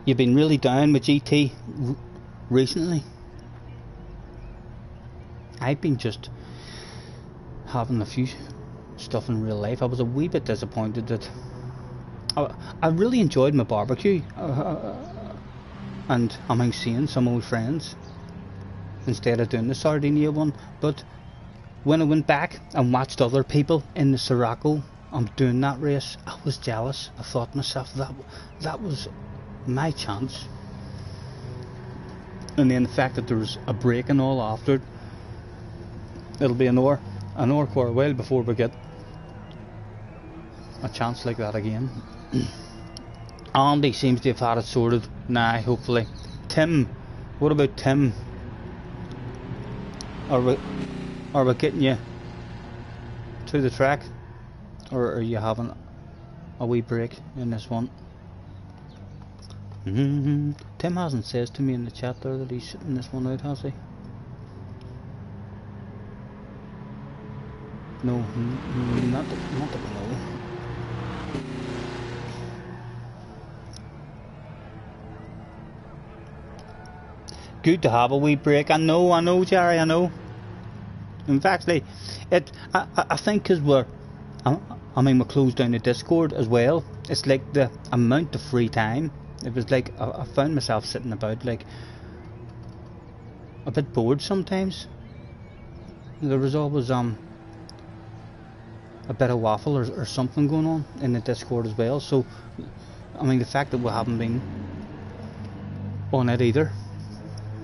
Speaker 1: You've been really down with GT recently. I've been just having a few stuff in real life. I was a wee bit disappointed that I really enjoyed my barbecue, and I'm seeing some old friends instead of doing the Sardinia one. But when I went back and watched other people in the Sirocco, I'm doing that race, I was jealous. I thought to myself that was my chance. And then the fact that there was a break and all after it, it'll be an hour quite a while before we get a chance like that again. Andy seems to have had it sorted now, hopefully. Tim, what about Tim? Are we getting you to the track, or are you having a wee break in this one? Tim hasn't says to me in the chat there that he's sitting this one out, has he? No, not that we know. Good to have a wee break. I know, Jerry, I know. In fact, I think because we're closed down the Discord as well. It's like the amount of free time. It was like I found myself sitting about like a bit bored sometimes. There was always a bit of waffle or something going on in the Discord as well. So the fact that we haven't been on it either.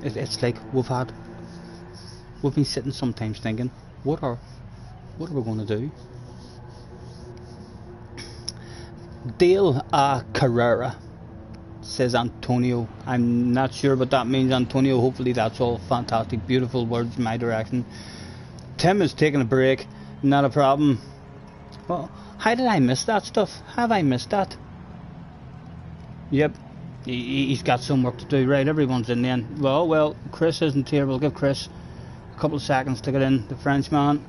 Speaker 1: It's like we've been sitting sometimes thinking, what are we going to do? Dale Carrera, says Antonio. I'm not sure what that means, Antonio. Hopefully that's all fantastic, beautiful words in my direction. Tim is taking a break, not a problem. Well, how did I miss that stuff? Have I missed that? Yep. He's got some work to do. Right, everyone's in then. Well, Chris isn't here. We'll give Chris a couple of seconds to get in, the Frenchman.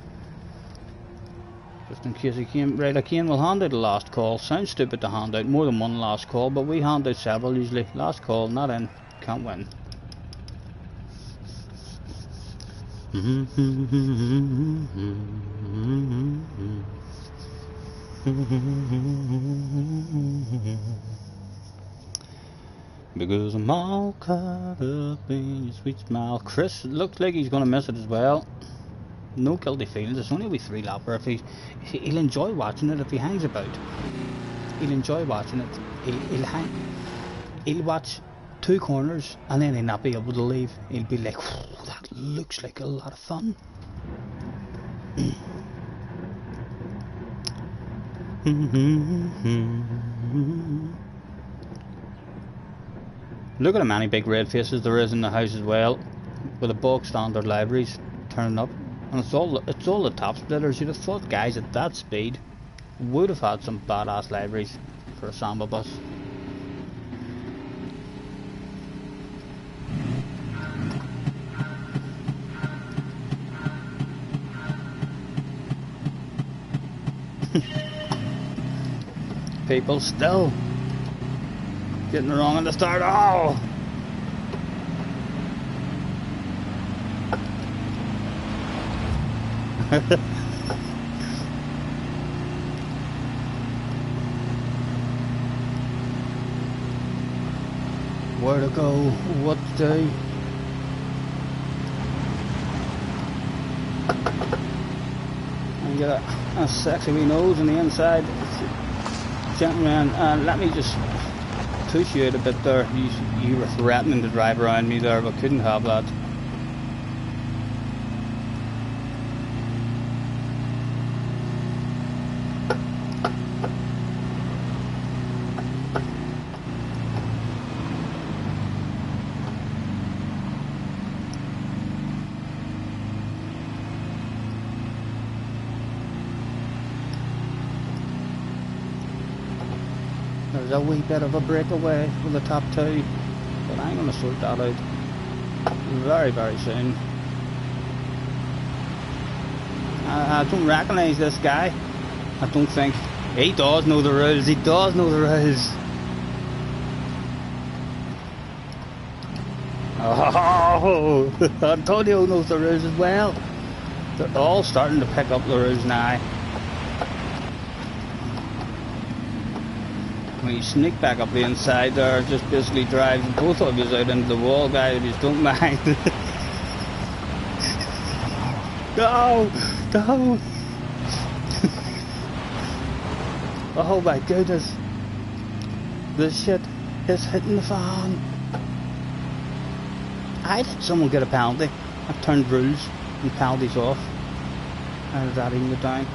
Speaker 1: Just in case he came. Right, again, we'll hand out the last call. Sounds stupid to hand out more than one last call, but we hand out several usually. Last call, not in, can't win. Because I'm all caught up in your sweet smile. Chris looks like he's going to miss it as well. No guilty feelings. It's only a wee 3-lapper. If he'll enjoy watching it if he hangs about. He'll enjoy watching it. He'll watch 2 corners and then he'll not be able to leave. He'll be like, that looks like a lot of fun. Look at how many big red faces there is in the house as well, with the bog standard libraries turning up, and it's all the top splitters. You'd have thought guys at that speed would have had some badass libraries for a Samba bus. People still Getting it wrong on the start. Oh! Where to go? What to do? And get a sexy wee nose on the inside. Gentlemen, let me just push you out a bit there. You were threatening to drive around me there, but couldn't have that. There's a wee bit of a breakaway with the top two, but I'm going to sort that out very, very soon. I don't recognise this guy. I don't think. He does know the rules. He does know the rules. Oh, Antonio knows the rules as well. They're all starting to pick up the rules now. When you sneak back up the inside there, just basically drives both of you out into the wall, guys, if you don't mind. No! No! Oh my goodness. This shit is hitting the fan. I did someone get a penalty. I've turned rules and penalties off. How did that even go down?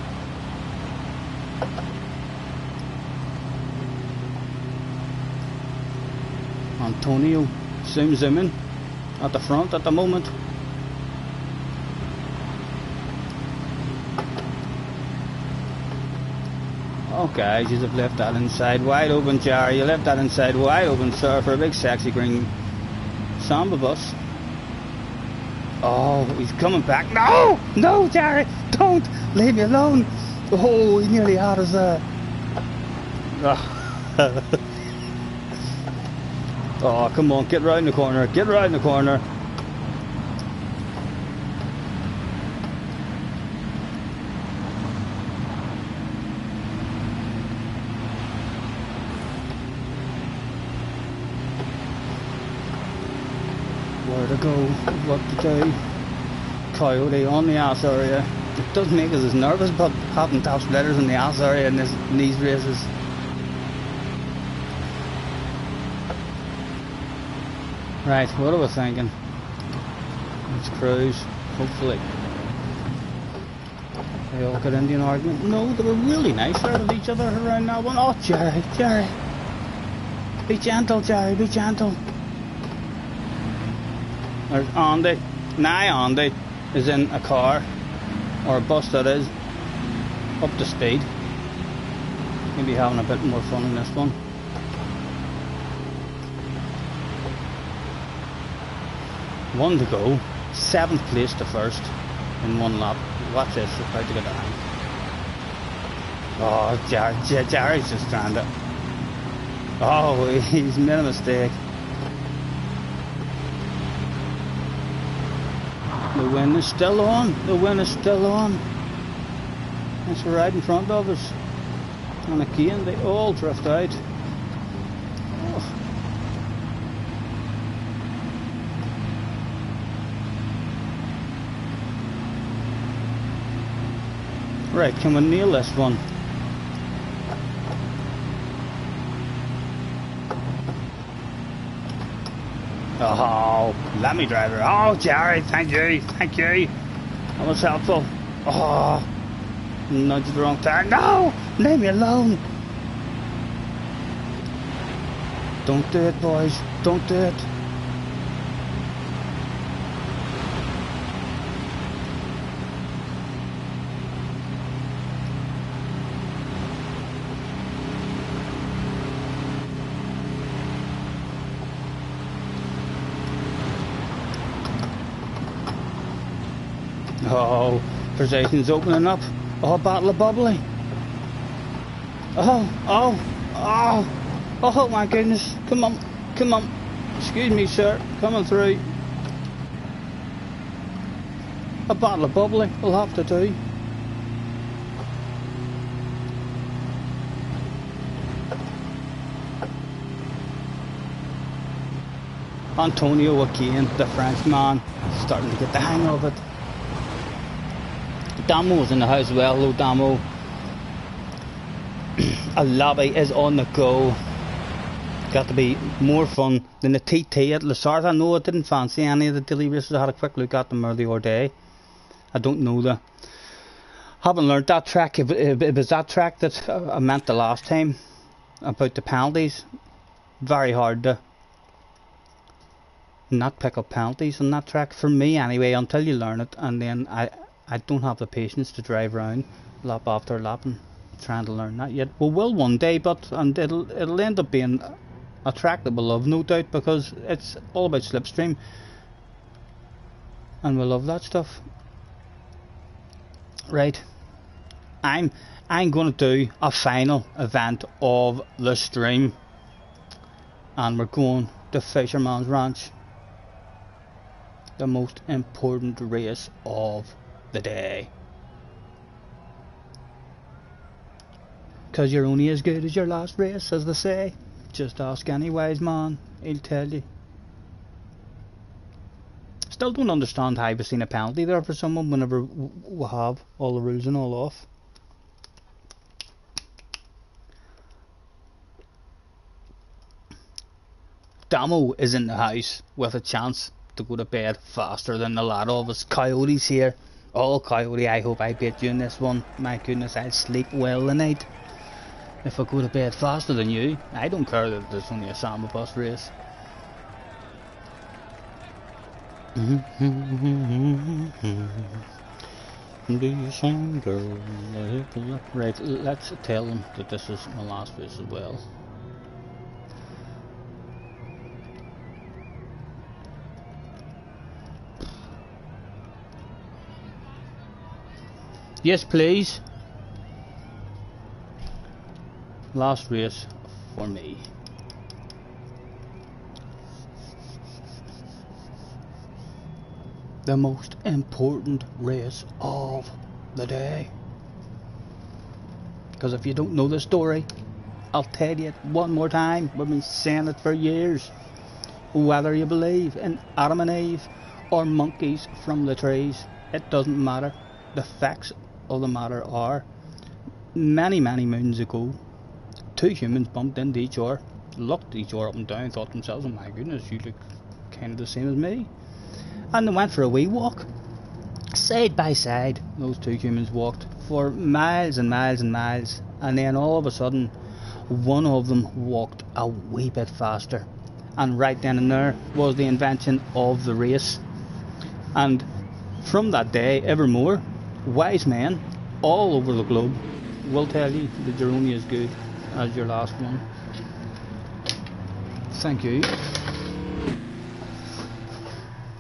Speaker 1: Antonio zoom in at the front at the moment. Oh guys, you have left that inside wide open, Jerry. You left that inside wide open, sir, for a big sexy green samba bus. Oh, he's coming back. No! No, Jerry! Don't! Leave me alone! Oh, he nearly had us there. Oh. Oh, come on, get round the corner, get round the corner. Where to go, what to do. Coyote on the ass area. It does make us as nervous, but having top splitters in the ass area in these races. Right, what are we thinking? Let's cruise, hopefully. They all get into an argument. No, they were really nice out of each other around that one. Oh, Jerry, Jerry. Be gentle, Jerry, be gentle. There's Andy. Now Andy is in a car, or a bus that is, up to speed. Maybe having a bit more fun in this one. One to go, 7th place to first in one lap. Watch this, it's about to go down. Oh, Jerry's just stranded. Oh, he's made a mistake. The wind is still on, the wind is still on. It's right in front of us. And again, they all drift out. Oh. Right, can we nail this one? Oh, let me drive her. Oh, Jerry, thank you, thank you. That was helpful. Oh, nudged the wrong tire. No, leave me alone. Don't do it, boys. Don't do it. Oh, position's opening up. Oh, battle of bubbly. Oh, oh, oh. Oh my goodness, come on, come on. Excuse me, sir, coming through. A bottle of bubbly will have to do. Antonio again, the Frenchman, starting to get the hang of it. Damo's in the house as well. Hello, Damo. A lobby is on the go. Got to be more fun than the TT at Lessart. I know I didn't fancy any of the daily races. I had a quick look at them earlier day. I don't know the. Haven't learnt that track. It was that track that I meant the last time about the penalties. Very hard to not pick up penalties on that track for me anyway, until you learn it, and then I don't have the patience to drive around lap after lap and trying to learn that yet. We will one day, and it'll end up being a track that we'll love, no doubt, because it's all about slipstream and we love that stuff. Right, I'm going to do a final event of the stream, and we're going to Fisherman's Ranch. The most important race of the day. Because you're only as good as your last race, as they say. Just ask any wise man, he'll tell you. Still don't understand how we've seen a penalty there for someone whenever we have all the rules and all off. Damo is in the house with a chance to go to bed faster than a lot of us. Coyotes here. Oh, Coyote, I hope I beat you in this one. My goodness, I'll sleep well tonight if I go to bed faster than you. I don't care that there's only a samba bus race. Right, let's tell them that this is my last race as well. Yes, please. Last race for me. The most important race of the day. Because if you don't know the story, I'll tell you it one more time. We've been saying it for years. Whether you believe in Adam and Eve or monkeys from the trees, it doesn't matter. The facts of the matter are, many moons ago, two humans bumped into each other, looked each other up and down, thought themselves, oh my goodness, you look kind of the same as me, and they went for a wee walk, side by side. Those two humans walked for miles and miles and miles, and then all of a sudden one of them walked a wee bit faster, and right then and there was the invention of the race. And from that day evermore, wise men all over the globe will tell you that you're only as good as your last one. Thank you.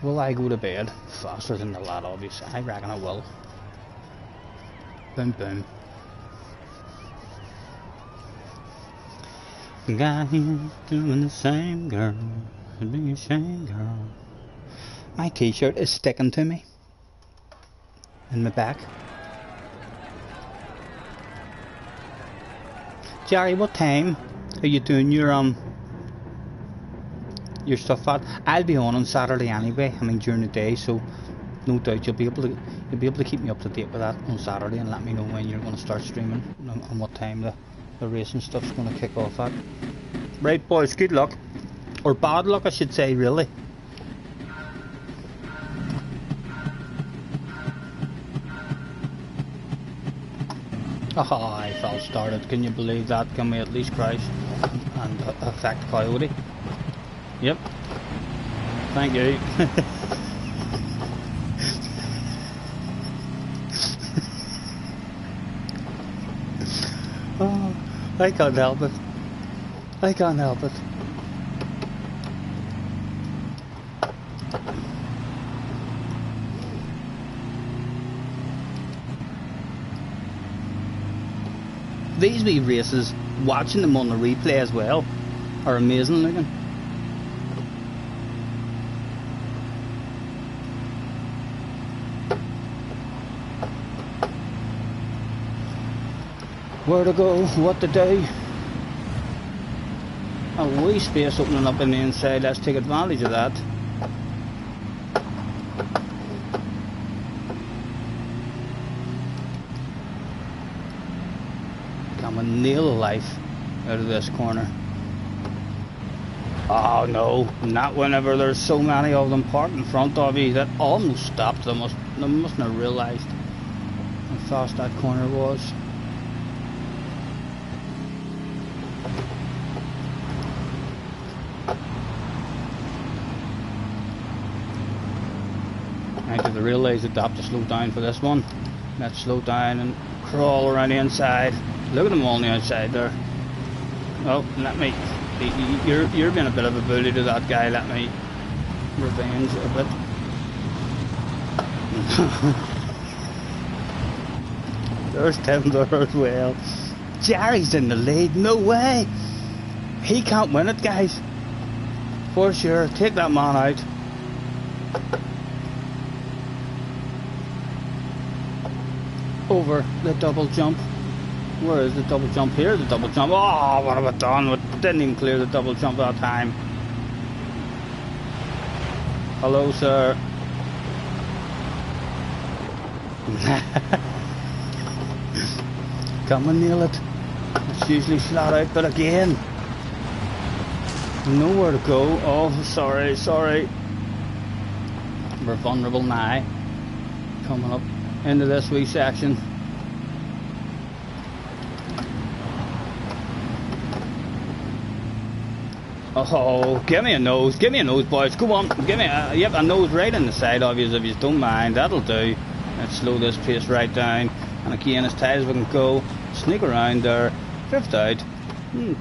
Speaker 1: Will I go to bed faster than the lad, obviously? I reckon I will. Boom boom. Got him doing the same, girl. Be a shame, girl. My t-shirt is sticking to me in my back. Jerry, what time are you doing your stuff at? I'll be on Saturday anyway. I mean during the day, so no doubt you'll be able to keep me up to date with that on Saturday and let me know when you're going to start streaming and what time the racing stuff's going to kick off at. Right, boys, good luck, or bad luck, I should say, really. Aha, I felt started. Can you believe that? Can we at least crash and affect Coyote? Yep. Thank you. Oh, I can't help it. I can't help it. These wee races, watching them on the replay as well, are amazing looking. Where to go, what to do. A wee space opening up on the inside, let's take advantage of that. Come and nail the life out of this corner. Oh no, not whenever there's so many of them parked in front of you. That almost stopped. They mustn't have realised how fast that corner was. Now did they realise that they have to slow down for this one? Let's slow down and crawl around the inside. Look at them all on the outside there. Oh, let me. You're being a bit of a bully to that guy. Let me revenge a bit. There's Tim there as well. Jerry's in the lead. No way. He can't win it, guys. For sure. Take that man out. Over the double jump. Where is the double jump? Here, the double jump. Oh, what have I done? We didn't even clear the double jump that time. Hello, sir. Come and nail it. It's usually flat out, but again, nowhere to go. Oh, sorry. We're vulnerable now. Coming up into this wee section. Oh, give me a nose, boys. Go on, give me a nose right in the side of you if you don't mind. That'll do. Let's slow this pace right down. And again, as tight as we can go, sneak around there, drift out,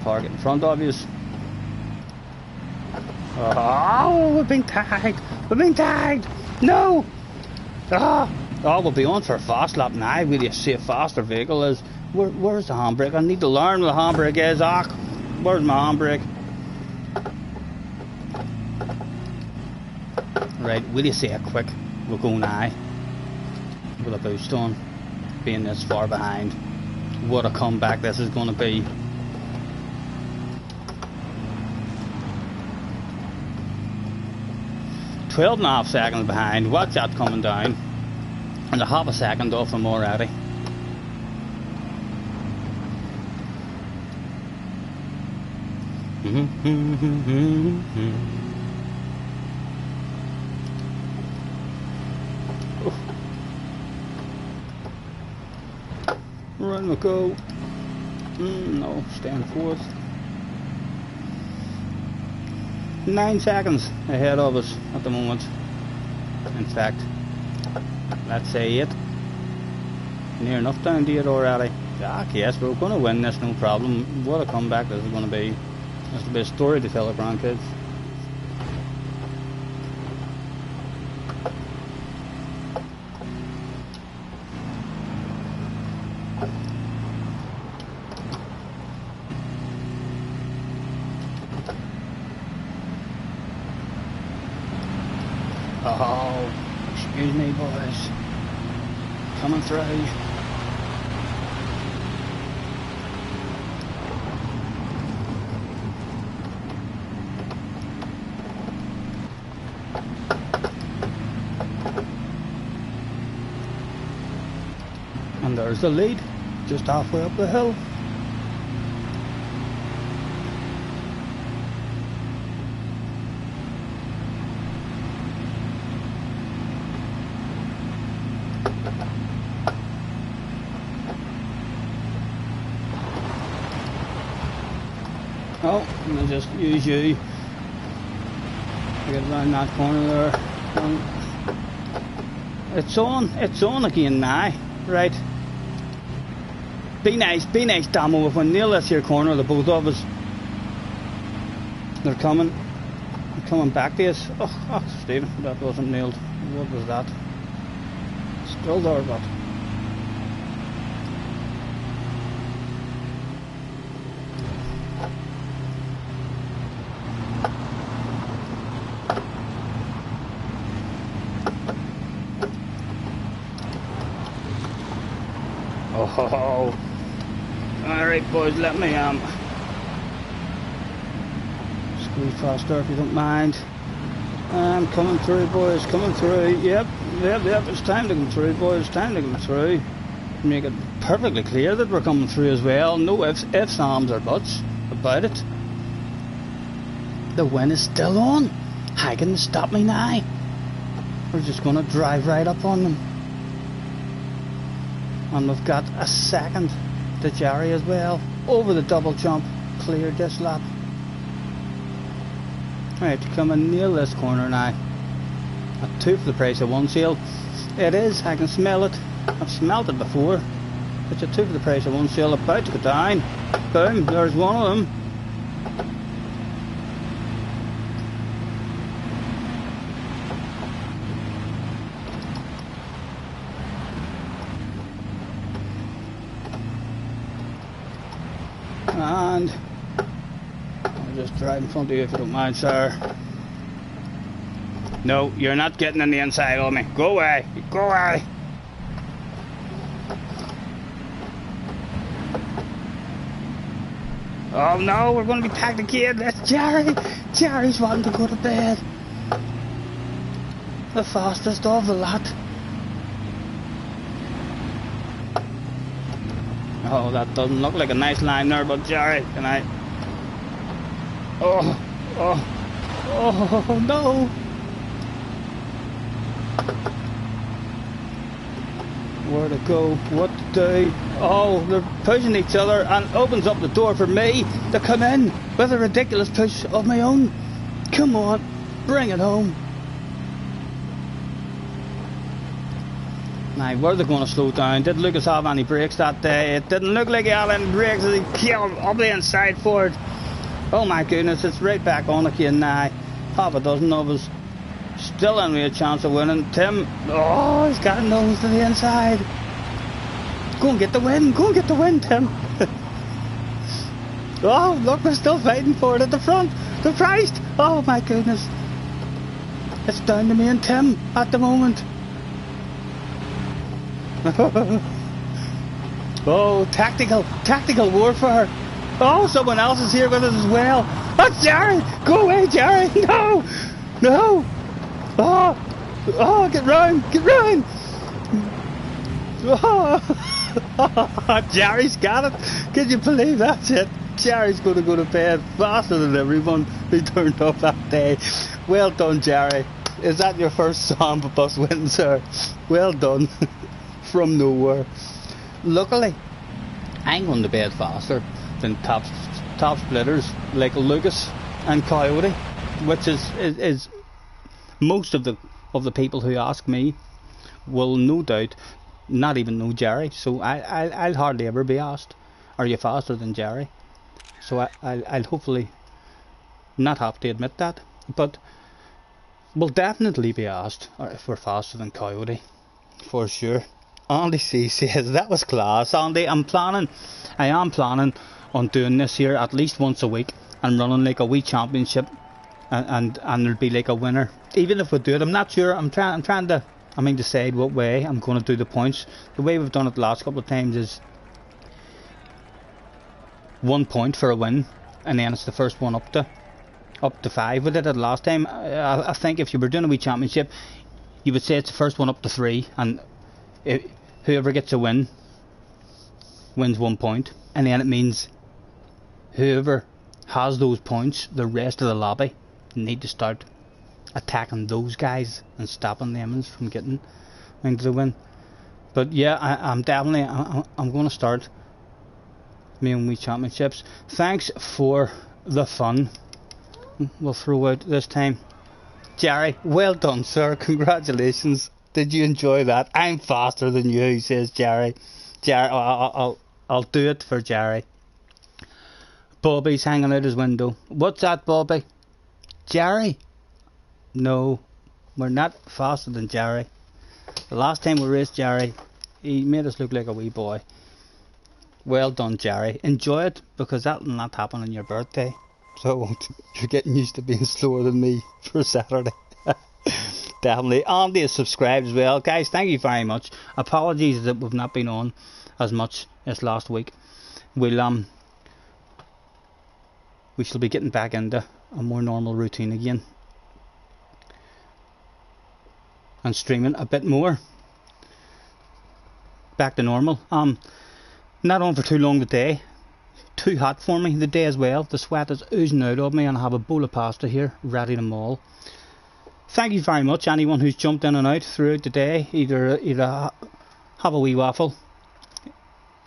Speaker 1: park it in front of you. Oh, we've been tagged. No. Oh, we'll be on for a fast lap now. Will you see a faster vehicle is? Where's the handbrake? I need to learn where the handbrake is. Where's my handbrake? Right, will you see a quick? We'll go now with a boost on, being this far behind. What a comeback this is going to be. .12.5 seconds behind. Watch that coming down. And a half a second off from already. Run we go. No, stand fourth. 9 seconds ahead of us at the moment. In fact, let's say 8. Near enough down to it already. Yes, we're going to win this, no problem. What a comeback this is going to be. This will be a story to tell the grandkids. Oh, excuse me, boys. Coming through. And there's the lead, just halfway up the hill. Oh, and I just use you to get around that corner there. It's on again now, right? Be nice, Damo. If we nail this here corner, the both of us, they're coming back to us. Oh, Stephen, that wasn't nailed. What was that? Still there, but. Oh. Alright boys, let me squeeze faster if you don't mind. I'm coming through boys, coming through. Yep, it's time to come through boys, time to come through. Make it perfectly clear that we're coming through as well. No ifs, ands or buts about it. The wind is still on. How can they stop me now? We're just going to drive right up on them. And we've got a second to Jerry as well. Over the double jump. Cleared this lap. Right, come and nail this corner now. A 2 for the price of 1 sale. It is, I can smell it. I've smelt it before. It's a 2 for the price of 1 sale. About to go down. Boom, there's one of them. And I'll just drive in front of you if you don't mind, sir. No, you're not getting on the inside of me. Go away. Go away. Oh no, we're going to be tagged again. That's Jerry. Jerry's wanting to go to bed. The fastest of the lot. Oh, that doesn't look like a nice line there, but Jerry, can I... Oh no! Where to go, what to do? Oh, they're pushing each other and opens up the door for me to come in with a ridiculous push of my own. Come on, bring it home. Now, were they going to slow down? Did Lucas have any brakes that day? It didn't look like he had any brakes as he killed up the inside for it. Oh my goodness, it's right back on again now. Half a dozen of us still only a chance of winning. Tim, oh, he's got a nose to the inside. Go and get the win, go and get the win, Tim. Oh, look, we're still fighting for it at the front. The price, oh my goodness. It's down to me and Tim at the moment. Oh, tactical warfare. Oh, someone else is here with us as well. That's Jerry. Go away, Jerry. No. Oh, get round. Oh, Jerry's got it. Can you believe that's it? Jerry's going to go to bed faster than everyone who turned up that day. Well done, Jerry. Is that your first song for bus win, sir? Well done. From nowhere. Luckily, I'm going to bed faster than top splitters like Lucas and Coyote, which is most of the people who ask me will no doubt not even know Jerry. So I'll hardly ever be asked, are you faster than Jerry? So I'll hopefully not have to admit that, but will definitely be asked if we're faster than Coyote, for sure. Andy C says, that was class. Andy, I am planning on doing this here at least once a week and running like a wee championship, and there'll be like a winner. Even if we do it, I'm not sure. I'm trying to decide what way I'm going to do the points. The way we've done it the last couple of times is 1 point for a win, and then it's the first one up to 5. We did it last time. I think if you were doing a wee championship, you would say it's the first one up to 3, and whoever gets a win wins 1 point, and then it means whoever has those points, the rest of the lobby need to start attacking those guys and stopping them from getting into the win. But yeah, I'm definitely I'm going to start me and wee championships. Thanks for the fun. We'll throw out this time. Jerry, well done, sir. Congratulations. Did you enjoy that? I'm faster than you, says Jerry. Jerry, I'll do it for Jerry. Bobby's hanging out his window. What's that, Bobby? Jerry? No, we're not faster than Jerry. The last time we raced Jerry, he made us look like a wee boy. Well done, Jerry. Enjoy it, because that'll not happen on your birthday. So it won't. You're getting used to being slower than me for Saturday. Definitely. Andy is subscribed as well. Guys, thank you very much. Apologies that we've not been on as much as last week. We shall be getting back into a more normal routine again and streaming a bit more. Back to normal. Not on for too long today. Too hot for me today as well. The sweat is oozing out of me, and I have a bowl of pasta here ready to maul. Thank you very much anyone who's jumped in and out throughout the day, either have a wee waffle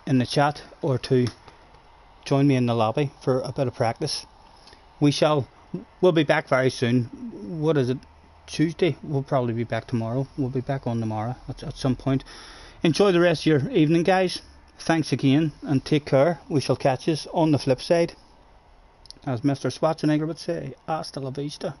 Speaker 1: in the chat or to join me in the lobby for a bit of practice. We'll be back very soon. What is it, Tuesday? We'll probably be back tomorrow. We'll be back on tomorrow at some point. Enjoy the rest of your evening, guys. Thanks again and take care. We shall catch you on the flip side. As Mr. Schwarzenegger would say, hasta la vista.